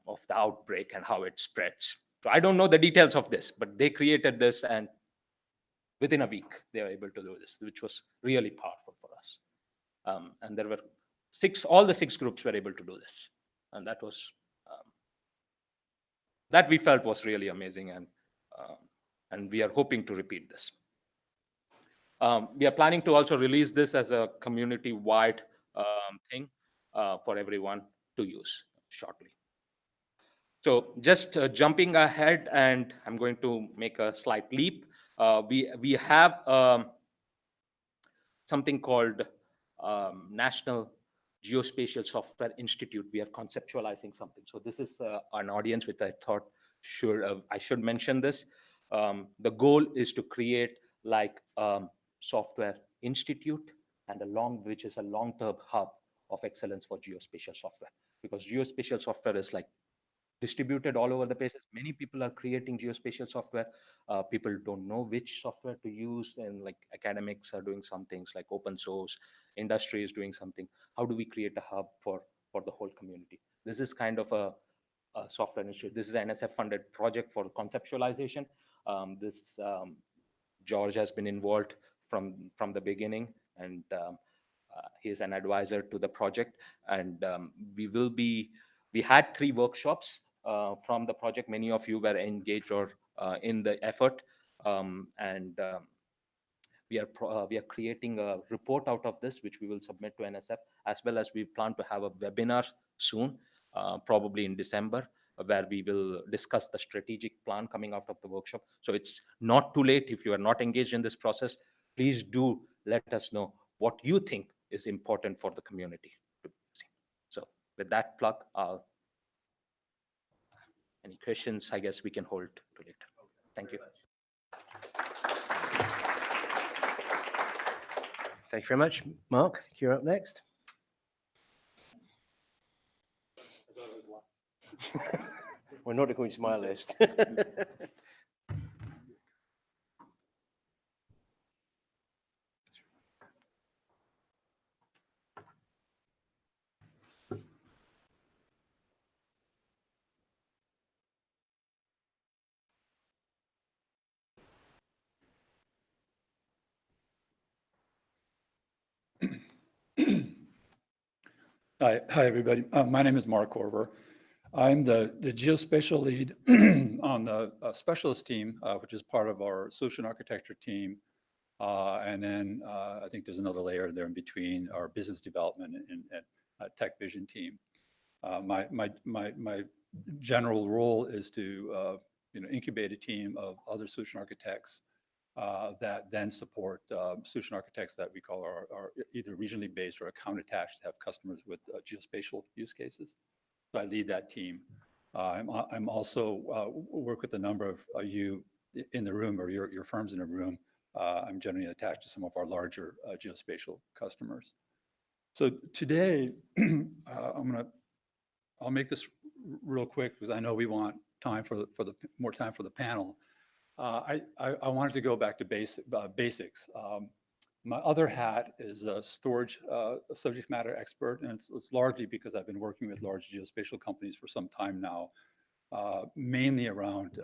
Speaker 16: of the outbreak and how it spreads. So I don't know the details of this, but they created this, and within a week they were able to do this, which was really powerful for us. And there were all the six groups were able to do this, and that was that we felt was really amazing, and we are hoping to repeat this. We are planning to also release this as a community-wide thing for everyone to use shortly. So just jumping ahead, and I'm going to make a slight leap. We have something called National Geospatial Software Institute. We are conceptualizing something. So this is an audience which I thought I should mention this. The goal is to create like software institute and which is a long-term hub of excellence for geospatial software, because geospatial software is like distributed all over the places. Many people are creating geospatial software. People don't know which software to use, and like academics are doing some things like open source, industry is doing something. How do we create a hub for the whole community? This is kind of a software institute. This is an NSF funded project for conceptualization. George has been involved from the beginning, and he is an advisor to the project. And we had 3 workshops from the project. Many of you were engaged or in the effort, and we are creating a report out of this, which we will submit to NSF, as well as we plan to have a webinar soon, probably in December, where we will discuss the strategic plan coming out of the workshop. So it's not too late. If you are not engaged in this process, please do let us know what you think is important for the community to see. So with that plug, any questions, I guess we can hold to later. Thank you.
Speaker 12: Thank you very much. Mark, I think you're up next.
Speaker 4: We're not according to my list.
Speaker 14: Hi, everybody. My name is Mark Korver. I'm the geospatial lead on the specialist team, which is part of our solution architecture team. And then I think there's another layer there in between, our business development and tech vision team. My general role is to incubate a team of other solution architects that then support solution architects that we call are either regionally based or account attached to have customers with geospatial use cases. So I lead that team. I'm also work with a number of you in the room, or your firms in the room. I'm generally attached to some of our larger geospatial customers. So today, I'll make this real quick because I know we want time for the more time for the panel. I wanted to go back to basics. My other hat is a storage subject matter expert, and it's largely because I've been working with large geospatial companies for some time now, mainly around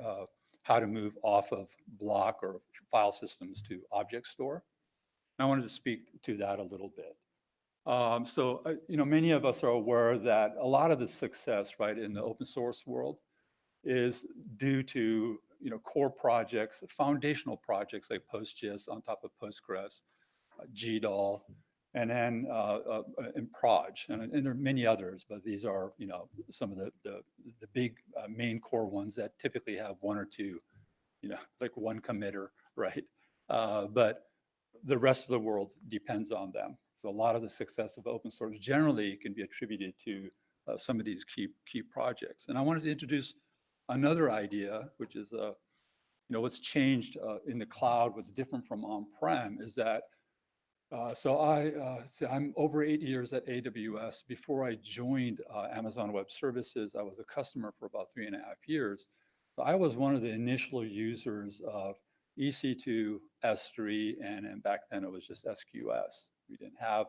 Speaker 14: how to move off of block or file systems to object store. And I wanted to speak to that a little bit. Many of us are aware that a lot of the success, right, in the open source world is due to core projects, foundational projects like PostGIS on top of Postgres, GDAL, and then in Proj, and there are many others, but these are some of the big main core ones that typically have one or two, like one committer, right? But the rest of the world depends on them. So a lot of the success of open source generally can be attributed to some of these key projects. And I wanted to introduce another idea, which is what's changed in the cloud, what's different from on-prem is that I'm over 8 years at AWS. Before I joined Amazon Web Services, I was a customer for about 3.5 years. I was one of the initial users of EC2, S3, and back then it was just SQS. We didn't have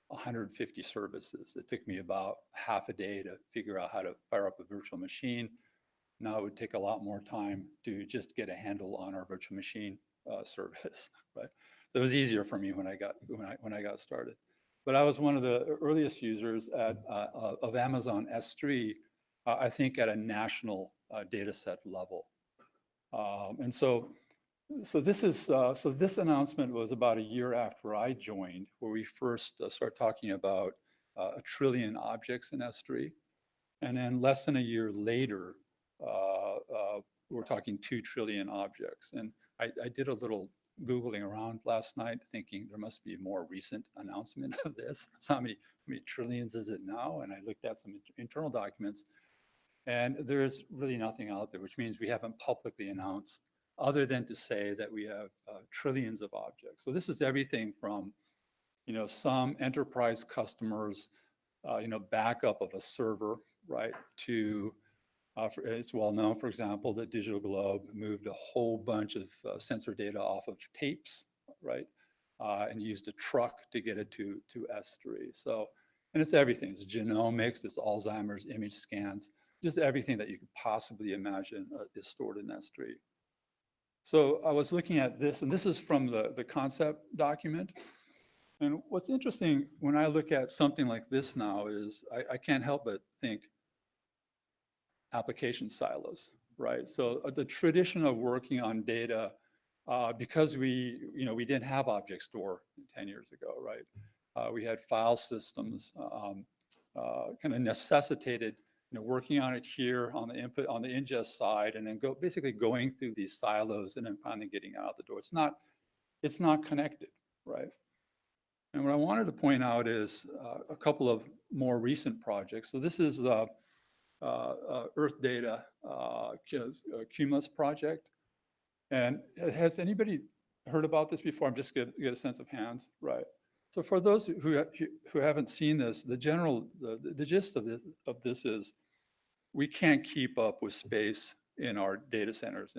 Speaker 14: 150 services. It took me about half a day to figure out how to fire up a virtual machine. Now it would take a lot more time to just get a handle on our virtual machine service, right? So it was easier for me when I got started. But I was one of the earliest users of Amazon S3, I think at a national data set level. This announcement was about a year after I joined, where we first started talking about 1 trillion objects in S3. And then less than a year later, we're talking 2 trillion objects. And I did a little Googling around last night thinking there must be a more recent announcement of this. So how many trillions is it now? And I looked at some internal documents, and there's really nothing out there, which means we haven't publicly announced other than to say that we have trillions of objects. So this is everything from, some enterprise customers, backup of a server, right, to, it's well known, for example, that Digital Globe moved a whole bunch of sensor data off of tapes, right, and used a truck to get it to S3. So, and it's everything. It's genomics, it's Alzheimer's image scans, just everything that you could possibly imagine is stored in S3. So I was looking at this, and this is from the concept document. And what's interesting when I look at something like this now is I can't help but think application silos, right? So the tradition of working on data, because we didn't have object store 10 years ago, right? We had file systems, kind of necessitated working on it here on the input, on the ingest side, and then basically going through these silos and then finally getting out the door. It's not connected, right? And what I wanted to point out is a couple of more recent projects. So this is Earth Data Cumulus project. And has anybody heard about this before? I'm just going to get a sense of hands, right? So for those who haven't seen this, the gist of this is we can't keep up with space in our data centers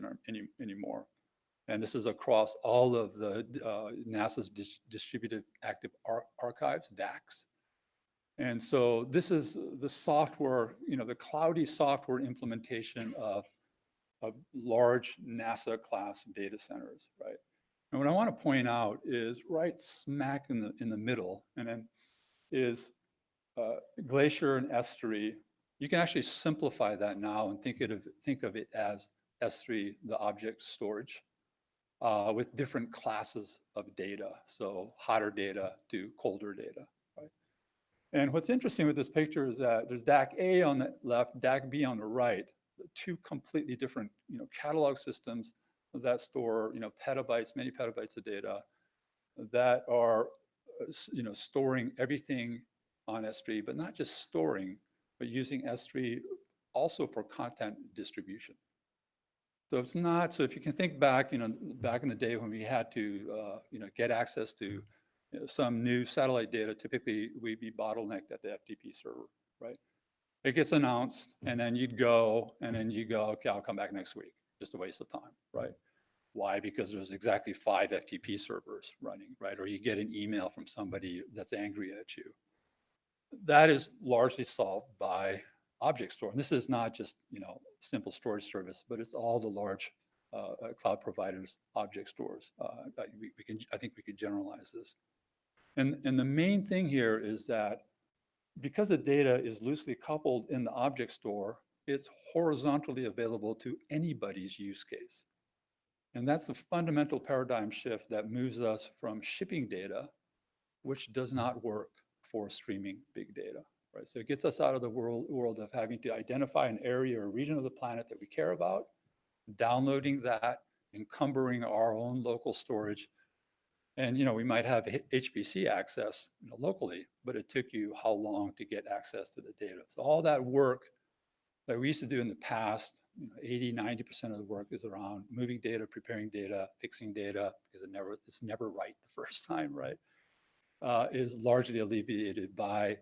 Speaker 14: anymore. And this is across all of the NASA's Distributed Active Archives, DACs. And so this is the software, the cloudy software implementation of large NASA class data centers, right? And what I want to point out is right smack in the middle, and then is Glacier and S3. You can actually simplify that now and think of it as S3, the object storage, with different classes of data. So hotter data to colder data, right? And what's interesting with this picture is that there's DAC A on the left, DAC B on the right, two completely different, catalog systems that store, petabytes, many petabytes of data that are, storing everything on S3, but not just storing, but using S3 also for content distribution. So it's not, so if you can think back, back in the day when we had to, get access to some new satellite data, typically we'd be bottlenecked at the FTP server, right? It gets announced and then you'd go, okay, I'll come back next week. Just a waste of time, right? Why? Because there's exactly 5 FTP servers running, right? Or you get an email from somebody that's angry at you. That is largely solved by object store. And this is not just, simple storage service, but it's all the large cloud providers' object stores. I think we could generalize this. And the main thing here is that because the data is loosely coupled in the object store, it's horizontally available to anybody's use case. And that's the fundamental paradigm shift that moves us from shipping data, which does not work for streaming big data, right? So it gets us out of the world of having to identify an area or region of the planet that we care about, downloading that, encumbering our own local storage. And, we might have HPC access locally, but it took you how long to get access to the data? So all that work that we used to do in the past, 80, 90% of the work is around moving data, preparing data, fixing data, because it's never right the first time, right? Is largely alleviated by,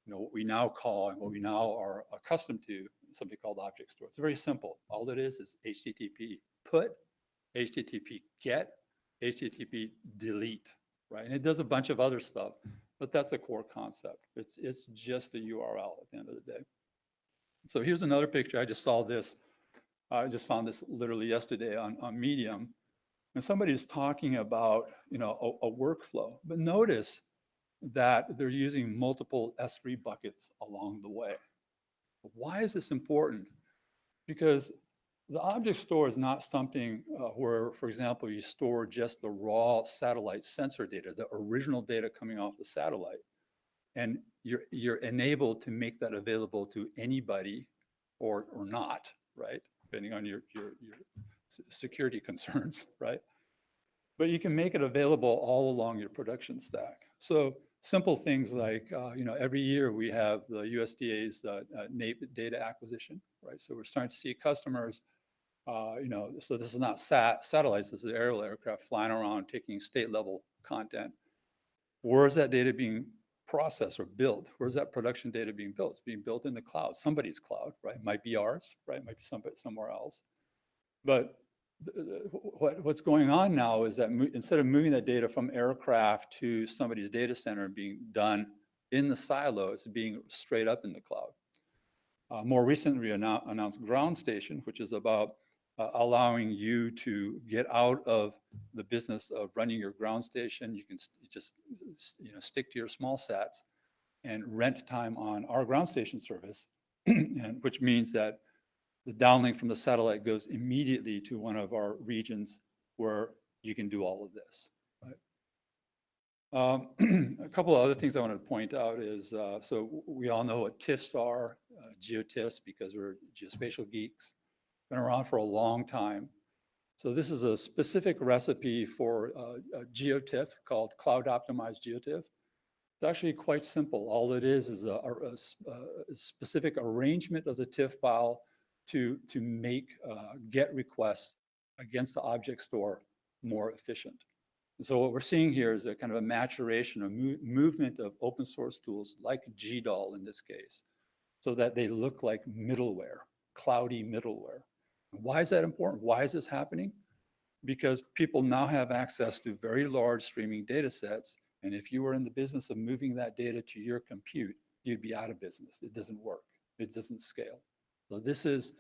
Speaker 14: what we now call and what we now are accustomed to, something called object store. It's very simple. All it is HTTP put, HTTP get, HTTP delete, right? And it does a bunch of other stuff, but that's the core concept. It's just a URL at the end of the day. So here's another picture. I just saw this. I just found this literally yesterday on Medium. And somebody's talking about, a workflow. But notice that they're using multiple S3 buckets along the way. Why is this important? Because the object store is not something where, for example, you store just the raw satellite sensor data, the original data coming off the satellite. And you're enabled to make that available to anybody or not, right? Depending on your security concerns, right? But you can make it available all along your production stack. So simple things like, every year we have the USDA's NAP data acquisition, right? So we're starting to see customers, so this is not satellites, this is aerial aircraft flying around taking state level content. Where is that data being processed or built? Where's that production data being built? It's being built in the cloud, somebody's cloud, right? It might be ours, right? It might be somewhere else. But what's going on now is that instead of moving that data from aircraft to somebody's data center being done in the silo, it's being straight up in the cloud. More recently, we announced Ground Station, which is about allowing you to get out of the business of running your ground station. You can just stick to your small sats and rent time on our ground station service, and which means that the downlink from the satellite goes immediately to one of our regions where you can do all of this. Right? A couple of other things I want to point out is, so we all know what TIFFs are, geotiffs, because we're geospatial geeks. Been around for a long time. So this is a specific recipe for a geotiff called Cloud Optimized Geotiff. It's actually quite simple. All it is a specific arrangement of the TIFF file to make GET requests against the object store more efficient. And so what we're seeing here is a kind of a maturation, a movement of open source tools like GDAL in this case, so that they look like middleware, cloudy middleware. Why is that important? Why is this happening? Because people now have access to very large streaming data sets. And if you were in the business of moving that data to your compute, you'd be out of business. It doesn't work. It doesn't scale. So this is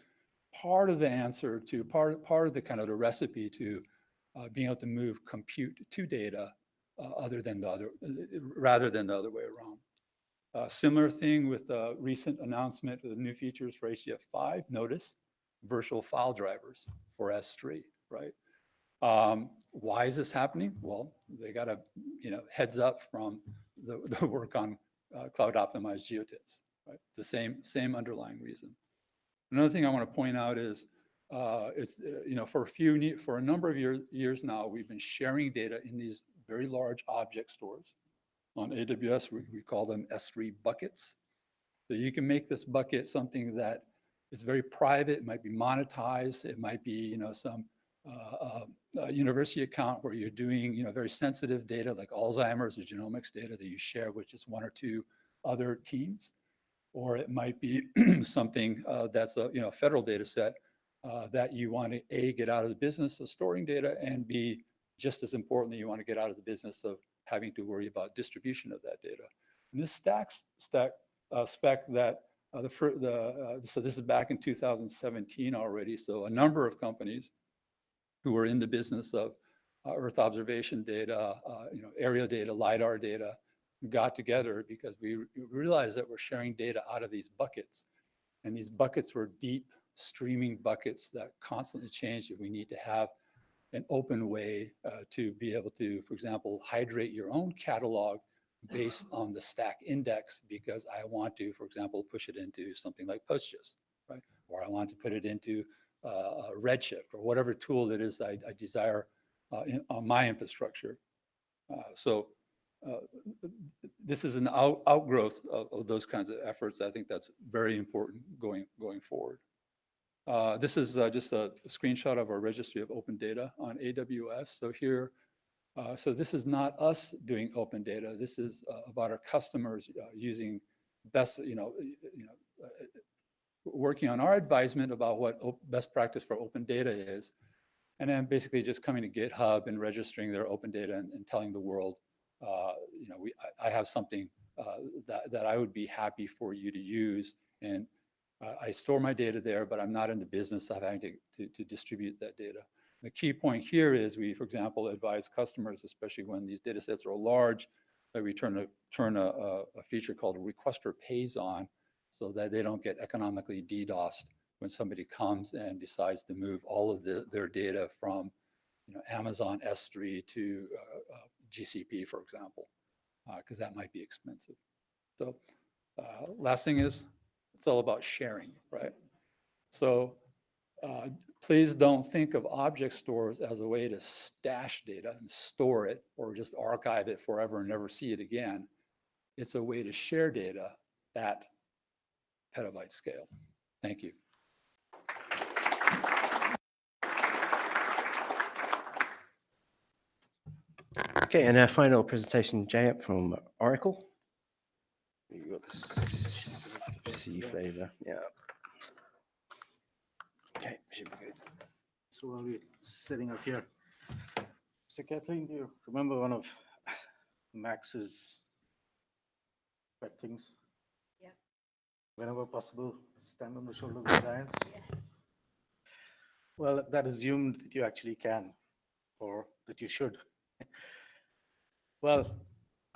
Speaker 14: part of the answer to part of the kind of the recipe to being able to move compute to data rather than the other way around. Similar thing with the recent announcement of the new features for HDF5. Notice virtual file drivers for S3, right? Why is this happening? Well, they got a heads up from the work on cloud optimized geotiffs, right? It's the same underlying reason. Another thing I want to point out is, for a number of years now, we've been sharing data in these very large object stores. On AWS, we call them S3 buckets. So you can make this bucket something that is very private. It might be monetized. It might be, some university account where you're doing, very sensitive data like Alzheimer's or genomics data that you share with just one or two other teams. Or it might be something that's a federal data set that you want to, A, get out of the business of storing data, and B, just as importantly, you want to get out of the business of having to worry about distribution of that data. And this spec that so this is back in 2017 already. So a number of companies who were in the business of Earth observation data, aerial data, LiDAR data, got together because we realized that we're sharing data out of these buckets. And these buckets were deep streaming buckets that constantly change. And we need to have an open way to be able to, for example, hydrate your own catalog based on the stack index, because I want to, for example, push it into something like PostGIS, right? Or I want to put it into Redshift or whatever tool it is I desire on my infrastructure. This is an outgrowth of those kinds of efforts. I think that's very important going forward. This is just a screenshot of our registry of open data on AWS. So here, so this is not us doing open data. This is about our customers using best, working on our advisement about what best practice for open data is, and then basically just coming to GitHub and registering their open data and telling the world, I have something that I would be happy for you to use, and I store my data there, but I'm not in the business of having to distribute that data. The key point here is we, for example, advise customers, especially when these data sets are large, that we turn a feature called requester pays on, so that they don't get economically DDoSed when somebody comes and decides to move all of their data from Amazon S3 to GCP, for example, because that might be expensive. So last thing is, it's all about sharing, right? So please don't think of object stores as a way to stash data and store it or just archive it forever and never see it again. It's a way to share data at petabyte scale. Thank you.
Speaker 4: Okay, and our final presentation, Jayant from Oracle. You got this C flavor, yeah. Okay, should be good.
Speaker 17: So while we're sitting up here, so Kathleen, do you remember one of Max's pet things?
Speaker 13: Yeah.
Speaker 17: Whenever possible, stand on the shoulders of giants?
Speaker 13: Yes.
Speaker 17: Well, that assumed that you actually can, or that you should. Well,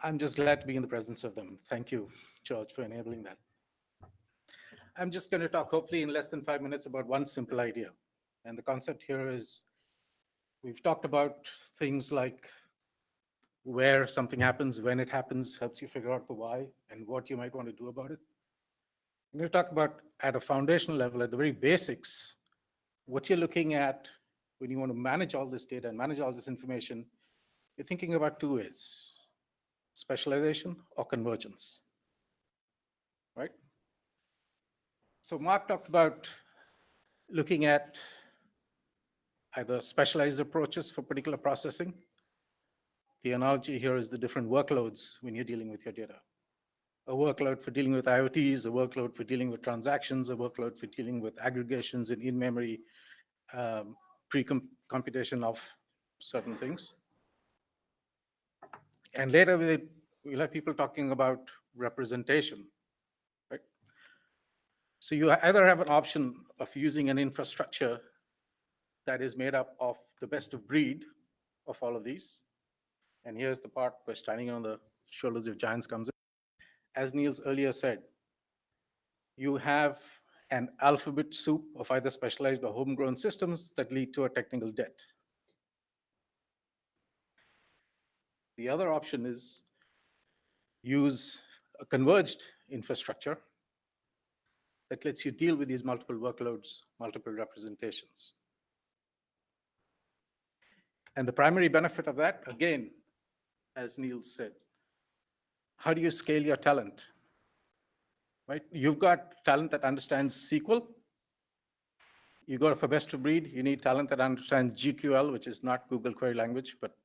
Speaker 17: I'm just glad to be in the presence of them. Thank you, George, for enabling that. I'm just going to talk, hopefully in less than 5 minutes, about one simple idea. And the concept here is, we've talked about things like where something happens, when it happens, helps you figure out the why and what you might want to do about it. I'm going to talk about, at a foundational level, at the very basics, what you're looking at when you want to manage all this data and manage all this information. You're thinking about two ways: specialization or convergence, right? So Mark talked about looking at either specialized approaches for particular processing. The analogy here is the different workloads when you're dealing with your data. A workload for dealing with IoTs, a workload for dealing with transactions, a workload for dealing with aggregations and in-memory pre-computation of certain things. And later we'll have people talking about representation, right? So you either have an option of using an infrastructure that is made up of the best of breed of all of these. And here's the part where standing on the shoulders of giants comes in. As Niels earlier said, you have an alphabet soup of either specialized or homegrown systems that lead to a technical debt. The other option is use a converged infrastructure that lets you deal with these multiple workloads, multiple representations. And the primary benefit of that, again, as Niels said, how do you scale your talent? Right? You've got talent that understands SQL. You go for best of breed, you need talent that understands GQL, which is not Google Query Language, but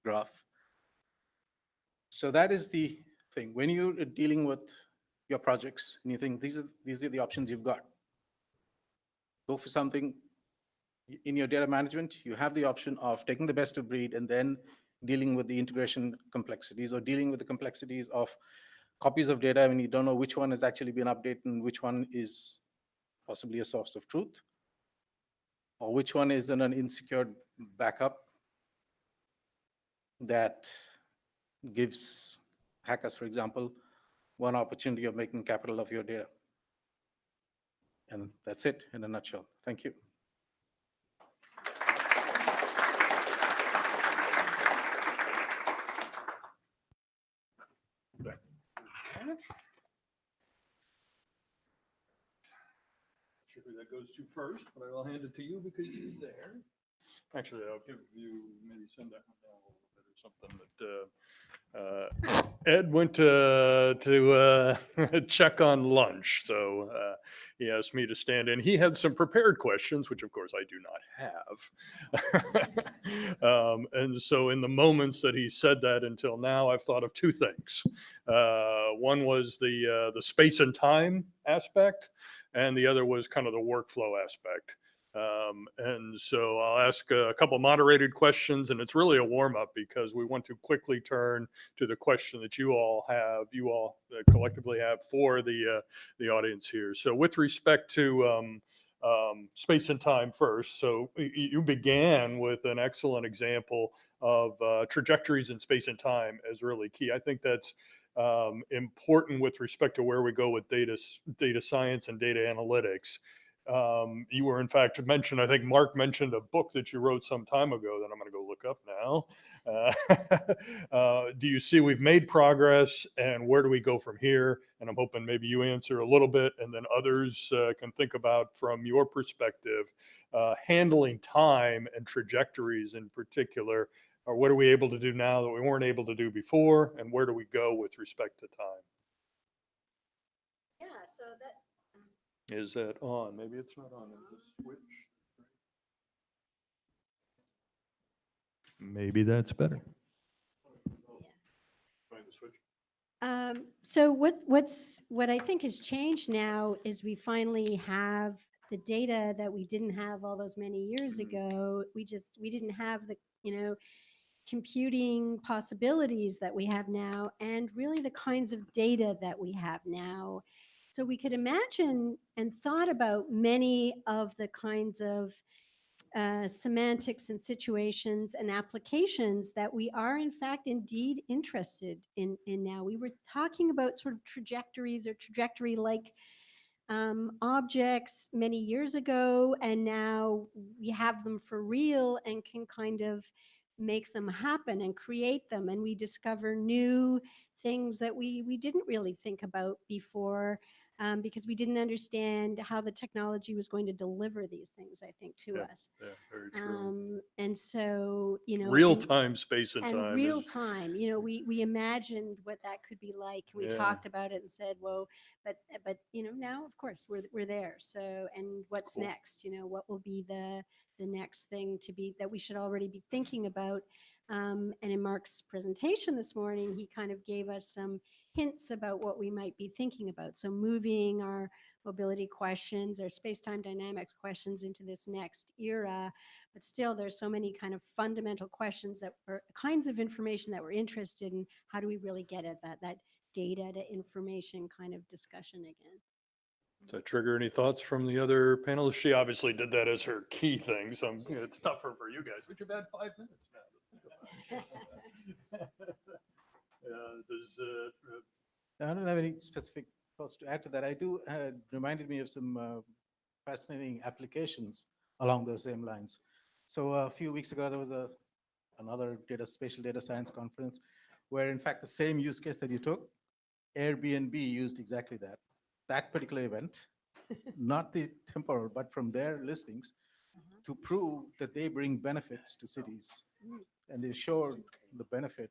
Speaker 17: graph. So that is the thing. When you're dealing with your projects and you think these are the options you've got. go for something in your data management, you have the option of taking the best of breed and then dealing with the integration complexities or dealing with the complexities of copies of data when you don't know which one has actually been updated and which one is possibly a source of truth, or which one is in an insecure backup that gives hackers, for example, one opportunity of making capital of your data. And that's it in a nutshell. Thank you.
Speaker 1: Sure who that goes to first, but I will hand it to you because you're there. Actually, I'll give you, maybe send that one down a little bit or something that Ed went to check on lunch. So he asked me to stand in. He had some prepared questions, which of course I do not have. And so in the moments that he said that until now, I've thought of two things. One was the space and time aspect, and the other was kind of the workflow aspect. And so I'll ask a couple moderated questions, and it's really a warm up because we want to quickly turn to the question that you all collectively have for the audience here. So with respect to space and time first, so you began with an excellent example of trajectories in space and time as really key. I think that's important with respect to where we go with data science and data analytics. You were in fact mentioned, I think Mark mentioned a book that you wrote some time ago that I'm going to go look up now. Do you see we've made progress, and where do we go from here? And I'm hoping maybe you answer a little bit, and then others can think about from your perspective, handling time and trajectories in particular. Or what are we able to do now that we weren't able to do before, and where do we go with respect to time?
Speaker 13: Yeah, so that.
Speaker 1: Is that on? Maybe it's not on. Is the switch? Maybe that's better. Trying to switch.
Speaker 13: So what I think has changed now is we finally have the data that we didn't have all those many years ago. We didn't have the, computing possibilities that we have now, and really the kinds of data that we have now. So we could imagine and thought about many of the kinds of semantics and situations and applications that we are in fact indeed interested in now. We were talking about sort of trajectories or trajectory-like objects many years ago, and now we have them for real and can kind of make them happen and create them, and we discover new things that we didn't really think about before, because we didn't understand how the technology was going to deliver these things, I think, to us.
Speaker 1: Yeah, very true.
Speaker 13: And so,
Speaker 1: real-time space and time.
Speaker 13: Real time, we imagined what that could be like. We talked about it and said, whoa, but now of course we're there. So, and what's
Speaker 1: Cool.
Speaker 13: next? What will be the next thing to be that we should already be thinking about? And in Mark's presentation this morning, he kind of gave us some hints about what we might be thinking about. So moving our mobility questions, our space-time dynamics questions into this next era. But still, there's so many kind of fundamental questions that were kinds of information that we're interested in. How do we really get at that data to information kind of discussion again?
Speaker 1: Does that trigger any thoughts from the other panelists? She obviously did that as her key thing, so it's tougher for you guys, but you've had 5 minutes now.
Speaker 17: I don't have any specific thoughts to add to that. I do reminded me of some fascinating applications along those same lines. So a few weeks ago, there was another spatial data science conference where, in fact, the same use case that you took, Airbnb used exactly that particular event, not the temporal, but from their listings, to prove that they bring benefits to cities. And they showed the benefit,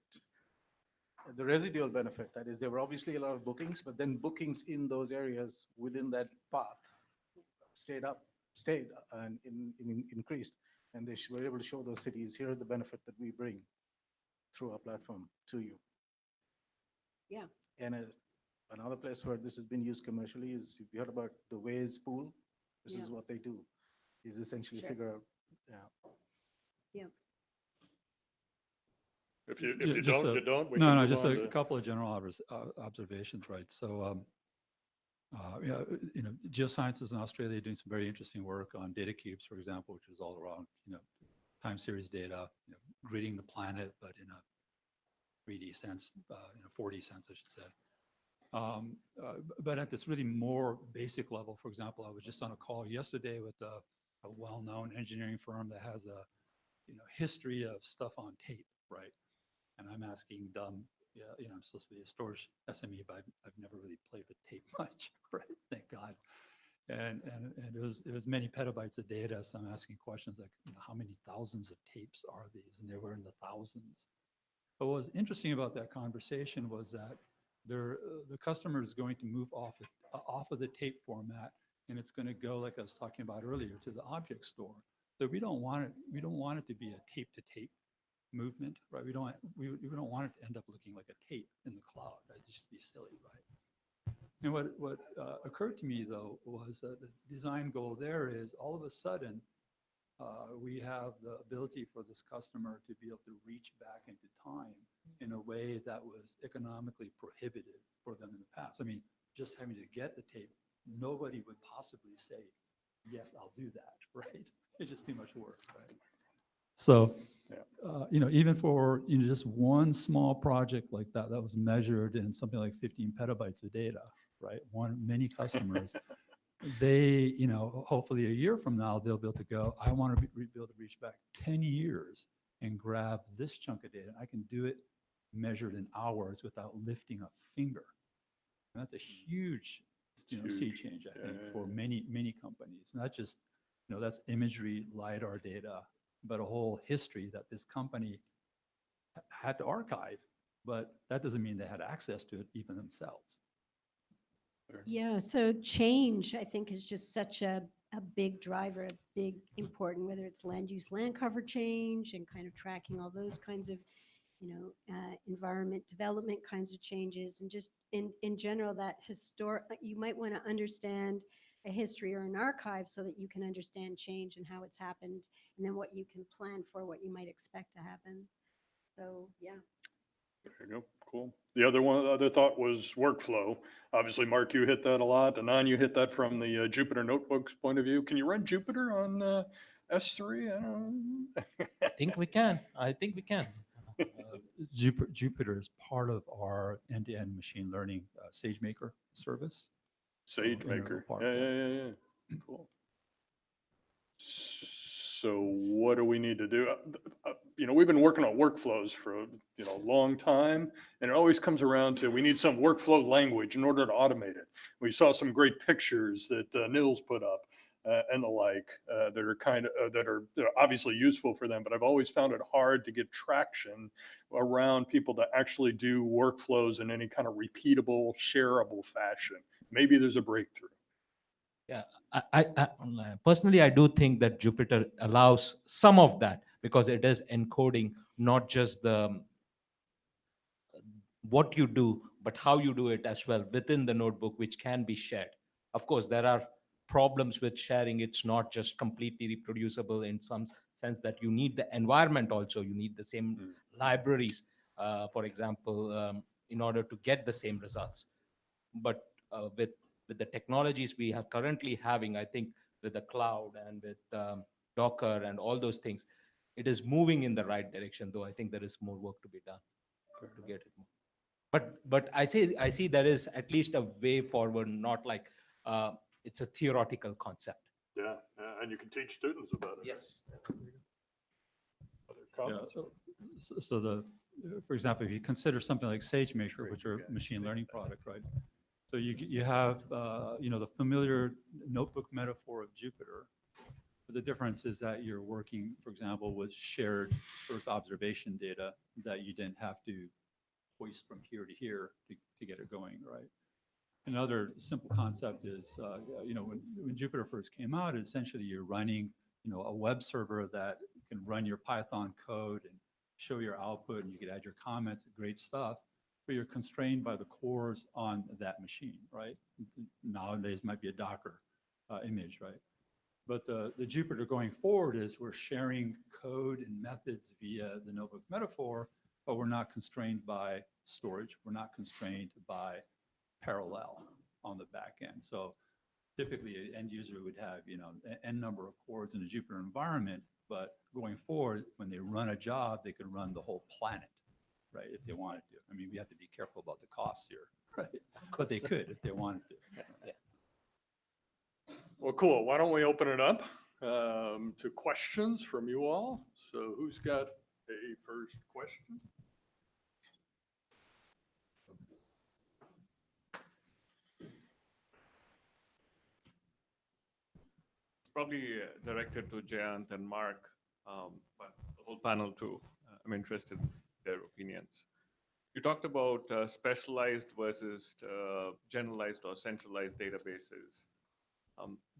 Speaker 17: the residual benefit. That is, there were obviously a lot of bookings, but then bookings in those areas within that path stayed and increased. And they were able to show those cities, here's the benefit that we bring through our platform to you.
Speaker 13: Yeah.
Speaker 17: And another place where this has been used commercially is, if you heard about the Waze pool, this is what they do. is essentially
Speaker 13: Sure.
Speaker 17: figure out, yeah.
Speaker 13: Yeah.
Speaker 1: If you
Speaker 14: Just
Speaker 1: don't, you don't. We
Speaker 14: No,
Speaker 1: can
Speaker 14: no,
Speaker 1: move
Speaker 14: just
Speaker 1: on
Speaker 14: a
Speaker 1: to-
Speaker 14: couple of general observations, right? So, yeah, geosciences in Australia are doing some very interesting work on data cubes, for example, which is all around, time series data, gridding the planet, but in a 3D sense, 4D sense, I should say. But at this really more basic level, for example, I was just on a call yesterday with a well-known engineering firm that has a history of stuff on tape, right? And I'm asking them, I'm supposed to be a storage SME, but I've never really played with tape much, right? Thank God. And it was many petabytes of data. So I'm asking questions like, how many thousands of tapes are these? And they were in the thousands. But what was interesting about that conversation was that the customer is going to move off of the tape format, and it's going to go, like I was talking about earlier, to the object store. So we don't want it to be a tape to tape movement, right? We don't want it to end up looking like a tape in the cloud. That'd just be silly, right? And what occurred to me though was that the design goal there is all of a sudden we have the ability for this customer to be able to reach back into time in a way that was economically prohibitive for them in the past. I mean, just having to get the tape, nobody would possibly say, yes, I'll do that, right? It's just too much work, right? So, even for just one small project like that was measured in something like 15 petabytes of data, right? Many customers, they, hopefully a year from now, they'll be able to go, I want to be able to reach back 10 years and grab this chunk of data. I can do it measured in hours without lifting a finger. And that's a huge, sea change, I think, for many, many companies. Not just, that's imagery, LiDAR data, but a whole history that this company had to archive, but that doesn't mean they had access to it even themselves.
Speaker 13: Yeah, so change, I think, is just such a big driver, a big important, whether it's land use, land cover change and kind of tracking all those kinds of, environment development kinds of changes. And just in general, that you might want to understand a history or an archive so that you can understand change and how it's happened, and then what you can plan for, what you might expect to happen. So, yeah.
Speaker 1: There you go. Cool. The other thought was workflow. Obviously, Mark, you hit that a lot. Anand, you hit that from the Jupyter Notebooks point of view. Can you run Jupyter on S3? I don't know.
Speaker 16: I think we can.
Speaker 14: Jupyter is part of our end-to-end machine learning SageMaker service.
Speaker 1: SageMaker. Yeah. Cool. So what do we need to do? We've been working on workflows for a long time, and it always comes around to we need some workflow language in order to automate it. We saw some great pictures that Nils put up and the like that are that are obviously useful for them, but I've always found it hard to get traction around people to actually do workflows in any kind of repeatable, shareable fashion. Maybe there's a breakthrough.
Speaker 16: Yeah, I personally, I do think that Jupyter allows some of that because it is encoding not just what you do, but how you do it as well within the notebook, which can be shared. Of course, there are problems with sharing. It's not just completely reproducible in some sense that you need the environment also. You need the same libraries, for example, in order to get the same results. But with the technologies we are currently having, I think with the cloud and with Docker and all those things, it is moving in the right direction, though I think there is more work to be done to get it more. But I see there is at least a way forward, not like it's a theoretical concept.
Speaker 1: Yeah, and you can teach students about it.
Speaker 16: Yes.
Speaker 1: Other comments?
Speaker 14: For example, if you consider something like SageMaker, which are a machine learning product, right? So you have the familiar notebook metaphor of Jupyter. But the difference is that you're working, for example, with shared Earth observation data that you didn't have to hoist from here to here to get it going, right? Another simple concept is, when Jupyter first came out, essentially you're running, a web server that can run your Python code and show your output, and you can add your comments, great stuff, but you're constrained by the cores on that machine, right? Nowadays might be a Docker image, right? But the Jupyter going forward is we're sharing code and methods via the notebook metaphor, but we're not constrained by storage. We're not constrained by parallel on the back end. So typically an end user would have, n number of cores in a Jupyter environment, but going forward, when they run a job, they could run the whole planet, right? If they wanted to. I mean, we have to be careful about the costs here, right? But they could if they wanted to.
Speaker 16: Yeah.
Speaker 1: Well, cool. Why don't we open it up to questions from you all? So who's got a first question?
Speaker 18: Probably directed to Jayant and Mark, but the whole panel too. I'm interested in their opinions. You talked about specialized versus generalized or centralized databases.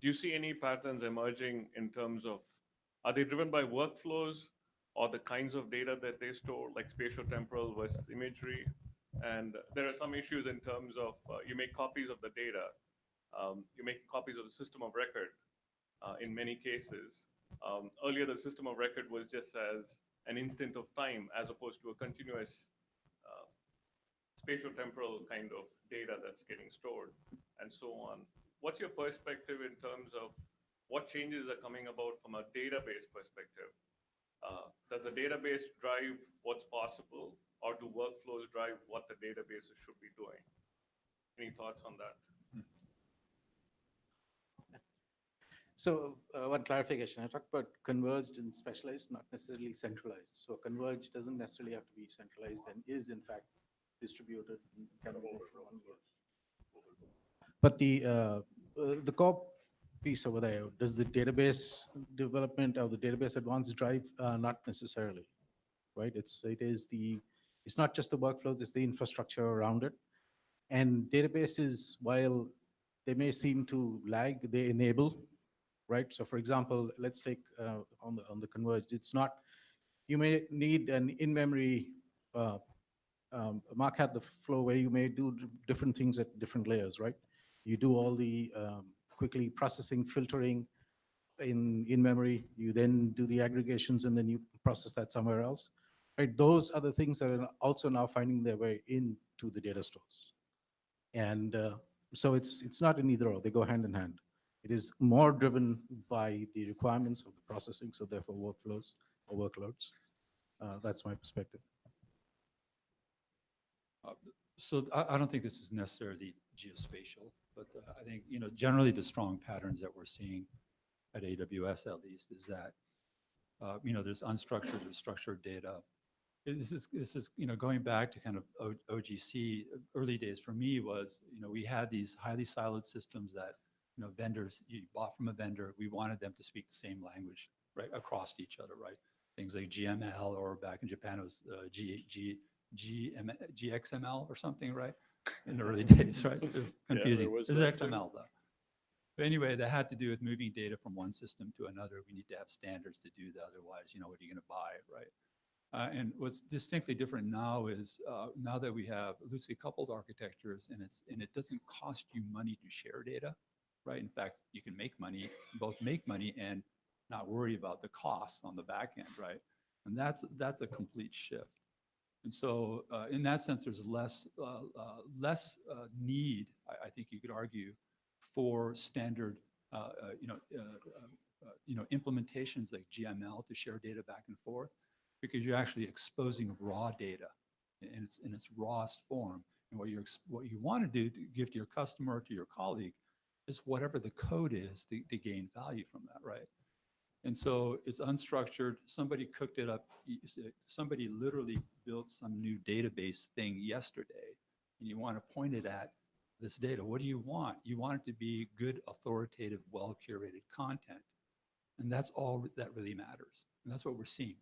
Speaker 18: Do you see any patterns emerging in terms of, are they driven by workflows or the kinds of data that they store, like spatial temporal versus imagery? And there are some issues in terms of you make copies of the data, you make copies of the system of record in many cases. Earlier, the system of record was just as an instant of time as opposed to a continuous spatial temporal kind of data that's getting stored and so on. What's your perspective in terms of what changes are coming about from a database perspective? Does the database drive what's possible, or do workflows drive what the databases should be doing? Any thoughts on that?
Speaker 17: So one clarification, I talked about converged and specialized, not necessarily centralized. So converged doesn't necessarily have to be centralized and is in fact distributed and can move from one place. But the core piece over there, does the database development or the database advanced drive? Not necessarily, right? It's not just the workflows, it's the infrastructure around it. And databases, while they may seem to lag, they enable, right? So for example, let's take on the converged, it's not, you may need an in-memory, Mark had the flow where you may do different things at different layers, right? You do all the quickly processing, filtering in memory, you then do the aggregations and then you process that somewhere else, right? Those are the things that are also now finding their way into the data stores. And so it's not an either or, they go hand in hand. It is more driven by the requirements of the processing, so therefore workflows or workloads. That's my perspective.
Speaker 14: So I don't think this is necessarily geospatial, but I think, generally the strong patterns that we're seeing at AWS at least is that, there's unstructured or structured data. This is going back to kind of OGC. Early days for me was, we had these highly siloed systems that, vendors, you bought from a vendor, we wanted them to speak the same language, right, across each other, right? Things like GML, or back in Japan it was GXML or something, right? In the early days, right? It was confusing.
Speaker 1: Yeah,
Speaker 14: it was XML though. But anyway, that had to do with moving data from one system to another. We need to have standards to do that. Otherwise, what are you going to buy, right? And what's distinctly different now is now that we have loosely coupled architectures, and it doesn't cost you money to share data, right? In fact, you can both make money and not worry about the costs on the back end, right? And that's a complete shift. And so, in that sense, there's less need, I think you could argue, for standard, implementations like GML to share data back and forth, because you're actually exposing raw data in its rawest form. And what you want to do to give to your customer, to your colleague, is whatever the code is to gain value from that, right? And so it's unstructured. Somebody cooked it up. Somebody literally built some new database thing yesterday, and you want to point it at this data. What do you want? You want it to be good, authoritative, well-curated content. And that's all that really matters. And that's what we're seeing,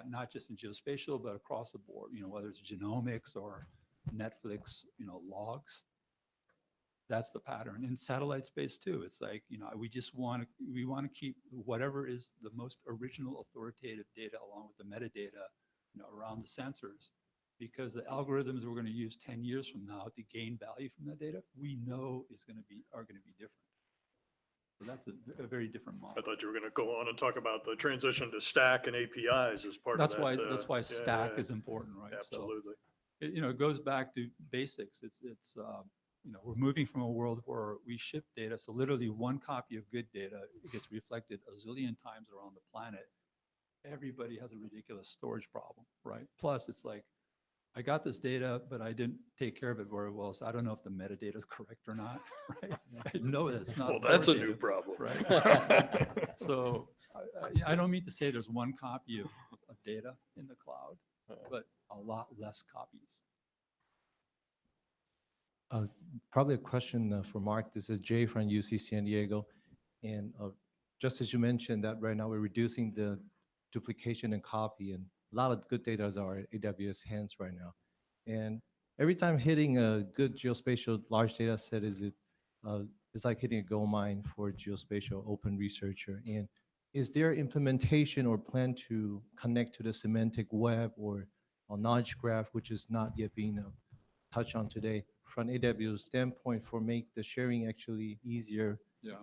Speaker 14: not just in geospatial, but across the board, whether it's genomics or Netflix, logs. That's the pattern. In satellite space too, it's like, we want to keep whatever is the most original authoritative data along with the metadata, around the sensors, because the algorithms we're going to use 10 years from now to gain value from that data, we know are going to be different. So that's a very different
Speaker 1: I
Speaker 14: model.
Speaker 1: thought you were going to go on and talk about the transition to stack and APIs as part
Speaker 14: That's
Speaker 1: of that.
Speaker 14: why, that's why
Speaker 1: yeah,
Speaker 14: stack
Speaker 1: yeah,
Speaker 14: is important, right?
Speaker 1: absolutely.
Speaker 14: So, it goes back to basics. We're moving from a world where we ship data. So literally one copy of good data gets reflected a zillion times around the planet. Everybody has a ridiculous storage problem, right? Plus it's like, I got this data, but I didn't take care of it very well. So I don't know if the metadata is correct or not, right? I know that's not.
Speaker 1: Well, that's a new
Speaker 14: authoritative,
Speaker 1: problem.
Speaker 14: right? So I don't mean to say there's one copy of data in the cloud, but a lot less copies.
Speaker 11: Probably a question for Mark. This is Jay from UC San Diego. And just as you mentioned that right now we're reducing the duplication and copy, and a lot of good data are in AWS hands right now. And every time hitting a good geospatial large data set it's like hitting a gold mine for geospatial open researcher. And is there implementation or plan to connect to the semantic web or knowledge graph, which is not yet being touched on today, from AWS standpoint for make the sharing actually easier?
Speaker 14: Yeah.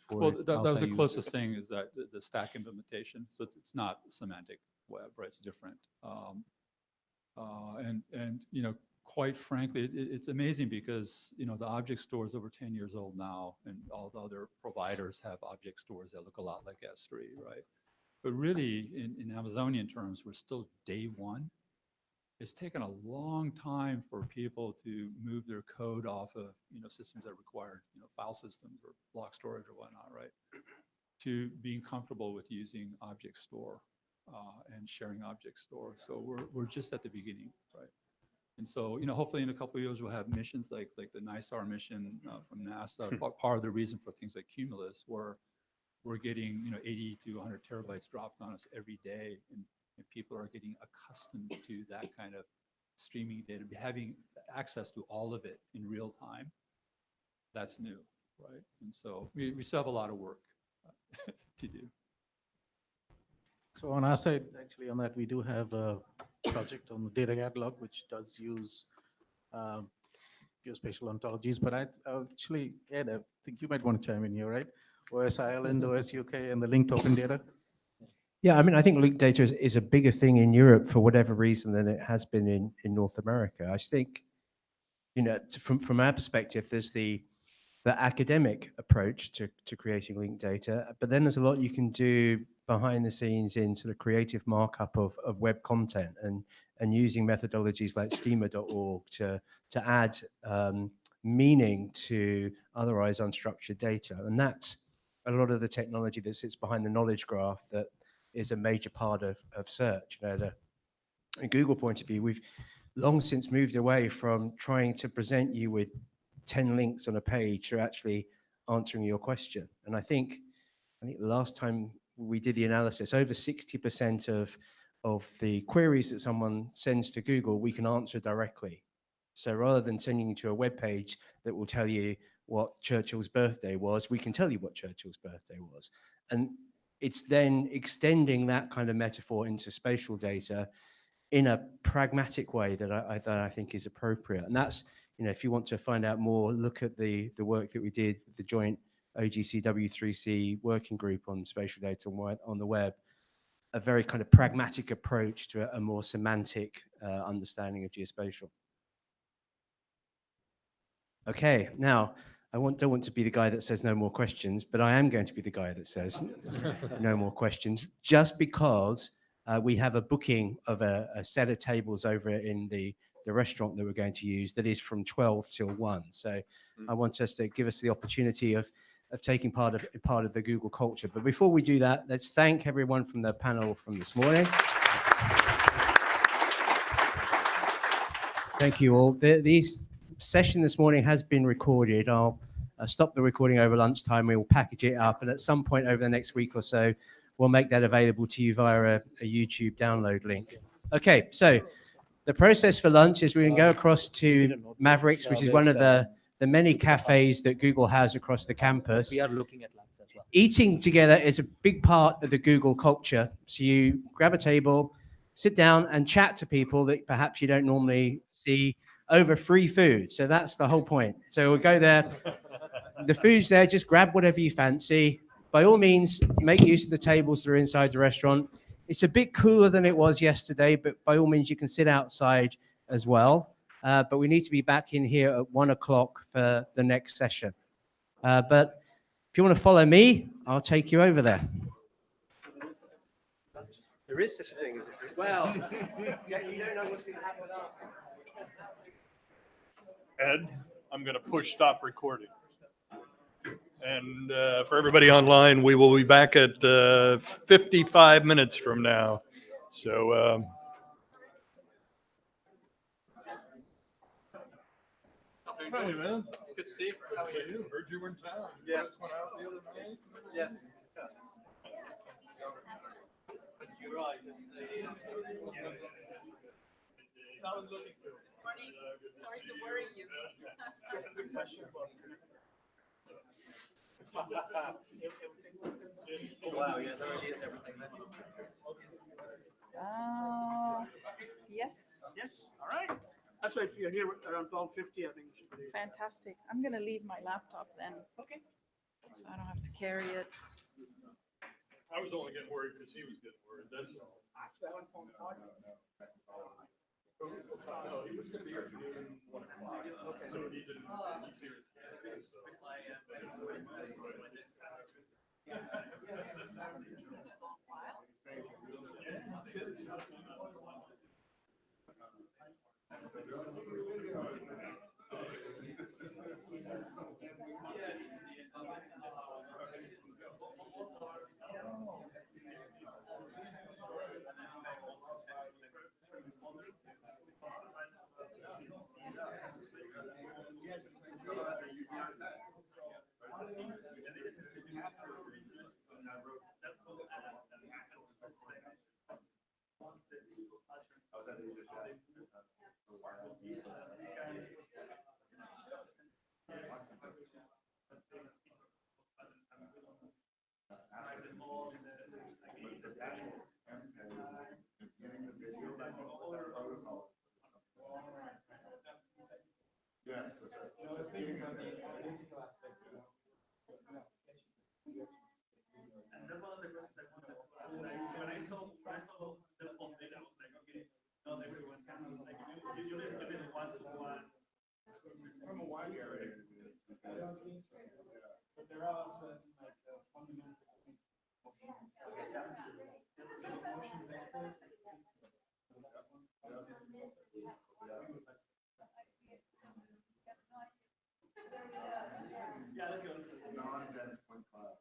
Speaker 11: For
Speaker 14: Well, that was
Speaker 11: outside
Speaker 14: the
Speaker 11: users?
Speaker 14: closest thing is that the stack implementation. So it's not semantic web, right? It's different. Quite frankly, it's amazing because, the object store is over 10 years old now, and all the other providers have object stores that look a lot like S3, right? But really, in Amazonian terms, we're still day one. It's taken a long time for people to move their code off of, systems that required, file systems or block storage or whatnot, right? To being comfortable with using object store and sharing object store. So we're just at the beginning, right? And so, hopefully in a couple of years, we'll have missions like the NISAR mission from NASA. Part of the reason for things like Cumulus, where we're getting, 80 to 100 terabytes dropped on us every day. And people are getting accustomed to that kind of streaming data, having access to all of it in real time. That's new, right? And so we still have a lot of work to do.
Speaker 17: So on our side, actually on that, we do have a project on the data catalog, which does use geospatial ontologies. But I actually, Ed, I think you might want to chime in here, right? OS Ireland, OS UK, and the linked open data.
Speaker 12: Yeah, I mean, I think linked data is a bigger thing in Europe for whatever reason than it has been in North America. I think, from our perspective, there's the academic approach to creating linked data, but then there's a lot you can do behind the scenes in sort of creative markup of web content and using methodologies like schema.org to add meaning to otherwise unstructured data. And that's a lot of the technology that sits behind the knowledge graph that is a major part of search. A Google point of view, we've long since moved away from trying to present you with 10 links on a page to actually answering your question. And I think the last time we did the analysis, over 60% of the queries that someone sends to Google, we can answer directly. So rather than sending you to a web page that will tell you what Churchill's birthday was, we can tell you what Churchill's birthday was. And it's then extending that kind of metaphor into spatial data in a pragmatic way that I think is appropriate. And that's, if you want to find out more, look at the work that we did with the joint OGC W3C working group on spatial data on the web, a very kind of pragmatic approach to a more semantic understanding of geospatial. Okay, now don't want to be the guy that says no more questions, but I am going to be the guy that says no more questions, just because we have a booking of a set of tables over in the restaurant that we're going to use that is from 12 till 1. So I want us to give us the opportunity of taking part of the Google culture. But before we do that, let's thank everyone from the panel from this morning. Thank you all. This session this morning has been recorded. I'll stop the recording over lunchtime. We will package it up, and at some point over the next week or so, we'll make that available to you via a YouTube download link. Okay, so the process for lunch is we can go across to Mavericks, which is one of the many cafes that Google has across the campus.
Speaker 16: We are looking at lunch as well.
Speaker 12: Eating together is a big part of the Google culture. So you grab a table, sit down and chat to people that perhaps you don't normally see over free food. So that's the whole point. So we'll go there. the food's there. Just grab whatever you fancy. By all means, make use of the tables that are inside the restaurant. It's a bit cooler than it was yesterday, but by all means, you can sit outside as well. But we need to be back in here at 1 o'clock for the next session. But if you want to follow me, I'll take you over there. There is such a thing as a well, you don't know what's going to happen
Speaker 1: Ed, I'm going to push stop recording. And for everybody online, we will be back at 55 minutes from now. So hey, man. Good to see you. How are you? Heard you were in town. Yes. Went out the other night? Yes. You're right. It's the, I was looking for it. Sorry to worry you. Good question. Oh, wow. Yeah, there it is. Everything.
Speaker 19: Yes.
Speaker 2: Yes, all right. That's why if you're here around 12:50, I think it should be.
Speaker 19: Fantastic. I'm going to leave my laptop then.
Speaker 2: Okay.
Speaker 19: So I don't have to carry it.
Speaker 1: I was only getting worried because he was getting worried. That's all.
Speaker 2: Actually, I haven't found out.
Speaker 1: No, he was going to be here at noon, 1 o'clock.
Speaker 2: Okay.
Speaker 1: So he didn't. He's here.
Speaker 5: Yes, that's right. I was thinking about the analytical aspects of
Speaker 2: And that's one of the questions I wanted to ask. Like, when I saw cell phone data, I was like, okay, not everyone can. I was like, you live in one-to-one. From a wide area. I don't think so. But there are certain like fundamental things. Motion vectors. Yeah, let's go.
Speaker 5: Non-dense point cloud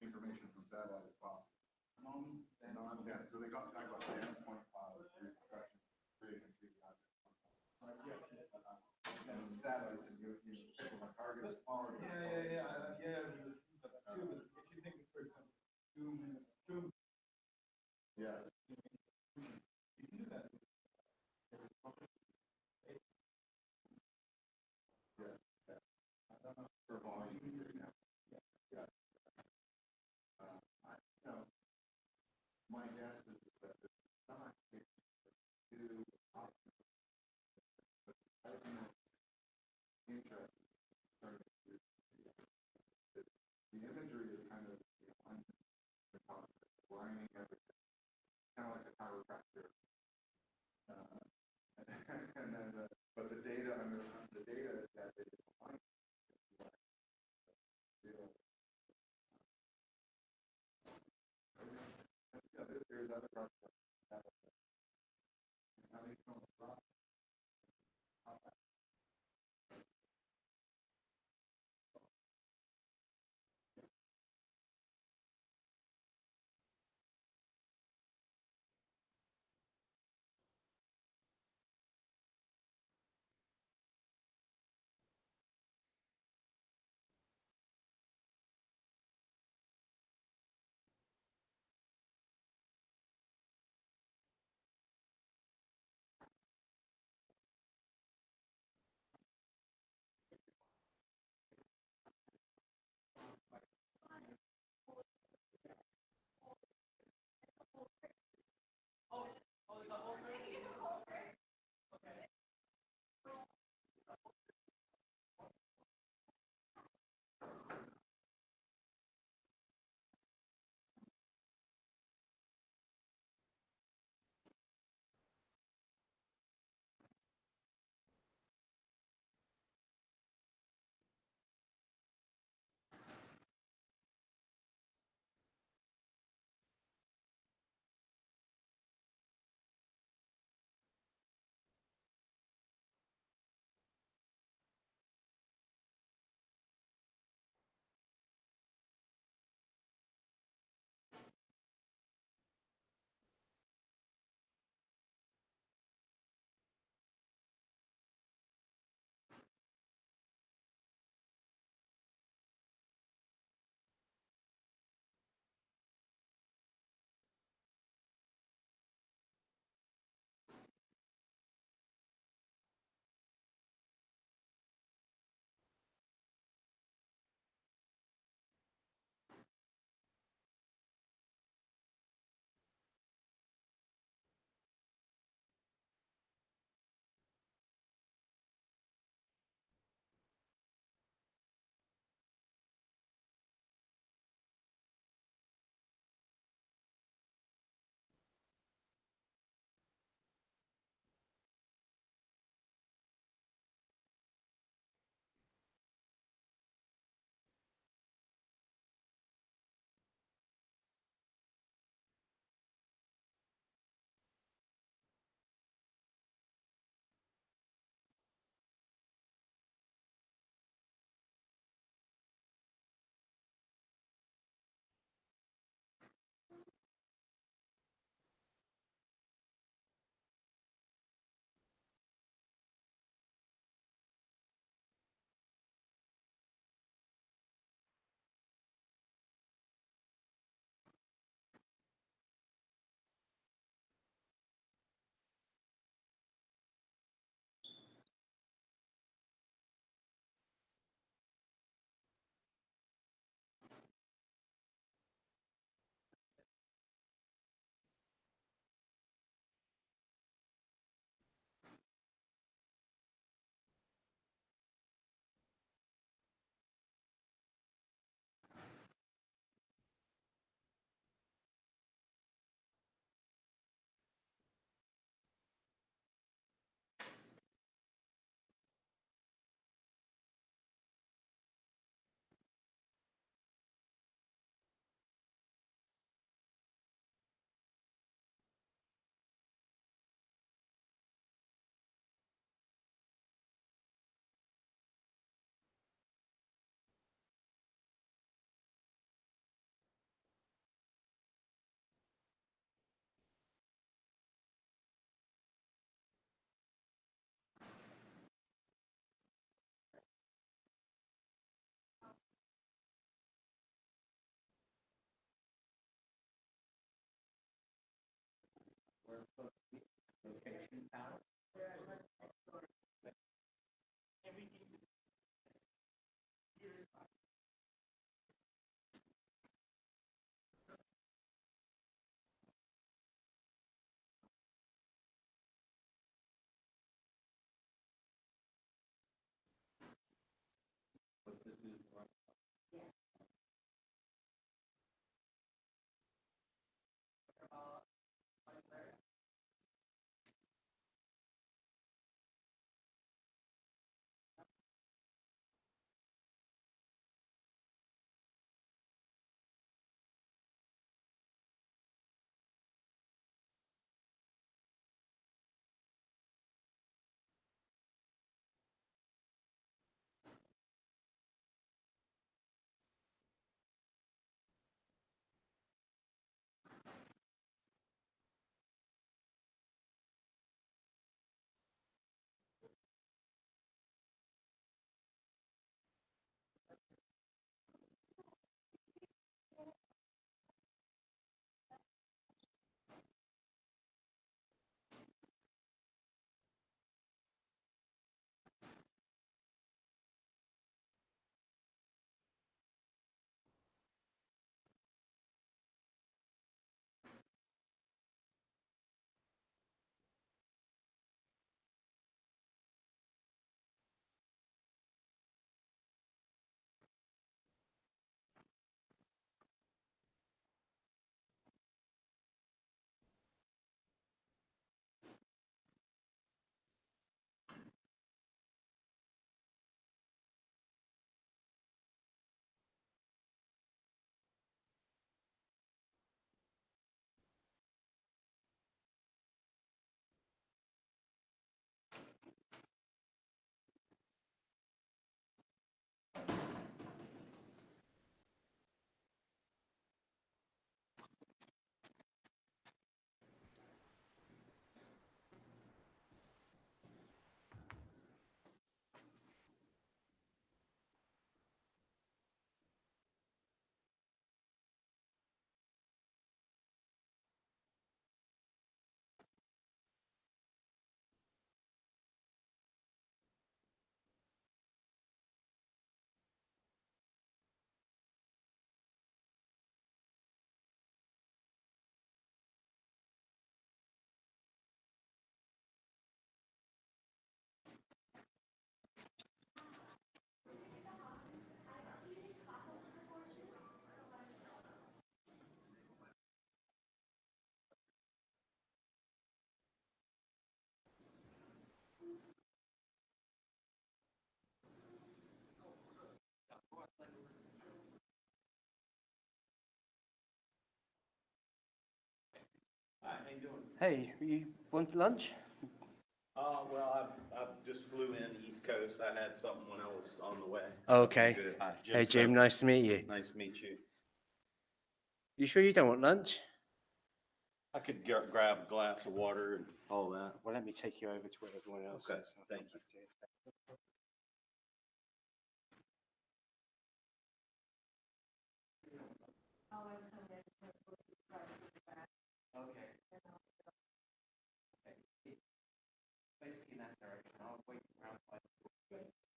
Speaker 5: information from satellite is possible. Non-dense. So they talk about dense point cloud reconstruction, creating 3D objects.
Speaker 2: Yes, yes.
Speaker 5: And satellites, and you pixel on target is smaller.
Speaker 2: Yeah. But two, if you think, for example, two.
Speaker 5: Yeah.
Speaker 2: You can do that.
Speaker 5: For volume right now. Yeah. My guess is that it's not too interesting. The imagery is kind of lining everything, kind of like a chiropractor. And then, but the data the data that they define. There's other parts of that.
Speaker 4: Hey, you want lunch?
Speaker 20: Well, I just flew in East Coast. I had something when I was on the way.
Speaker 4: Okay.
Speaker 20: Good. Hi,
Speaker 4: Hey, Jim,
Speaker 20: Stokes.
Speaker 4: nice to meet you.
Speaker 20: Nice to meet you.
Speaker 4: You sure you don't want lunch?
Speaker 20: I could grab a glass of water and all that.
Speaker 4: Well, let me take you over to where everyone else
Speaker 20: Okay,
Speaker 4: is.
Speaker 20: thank you.
Speaker 4: Okay. Basically in that direction. I'll wait around.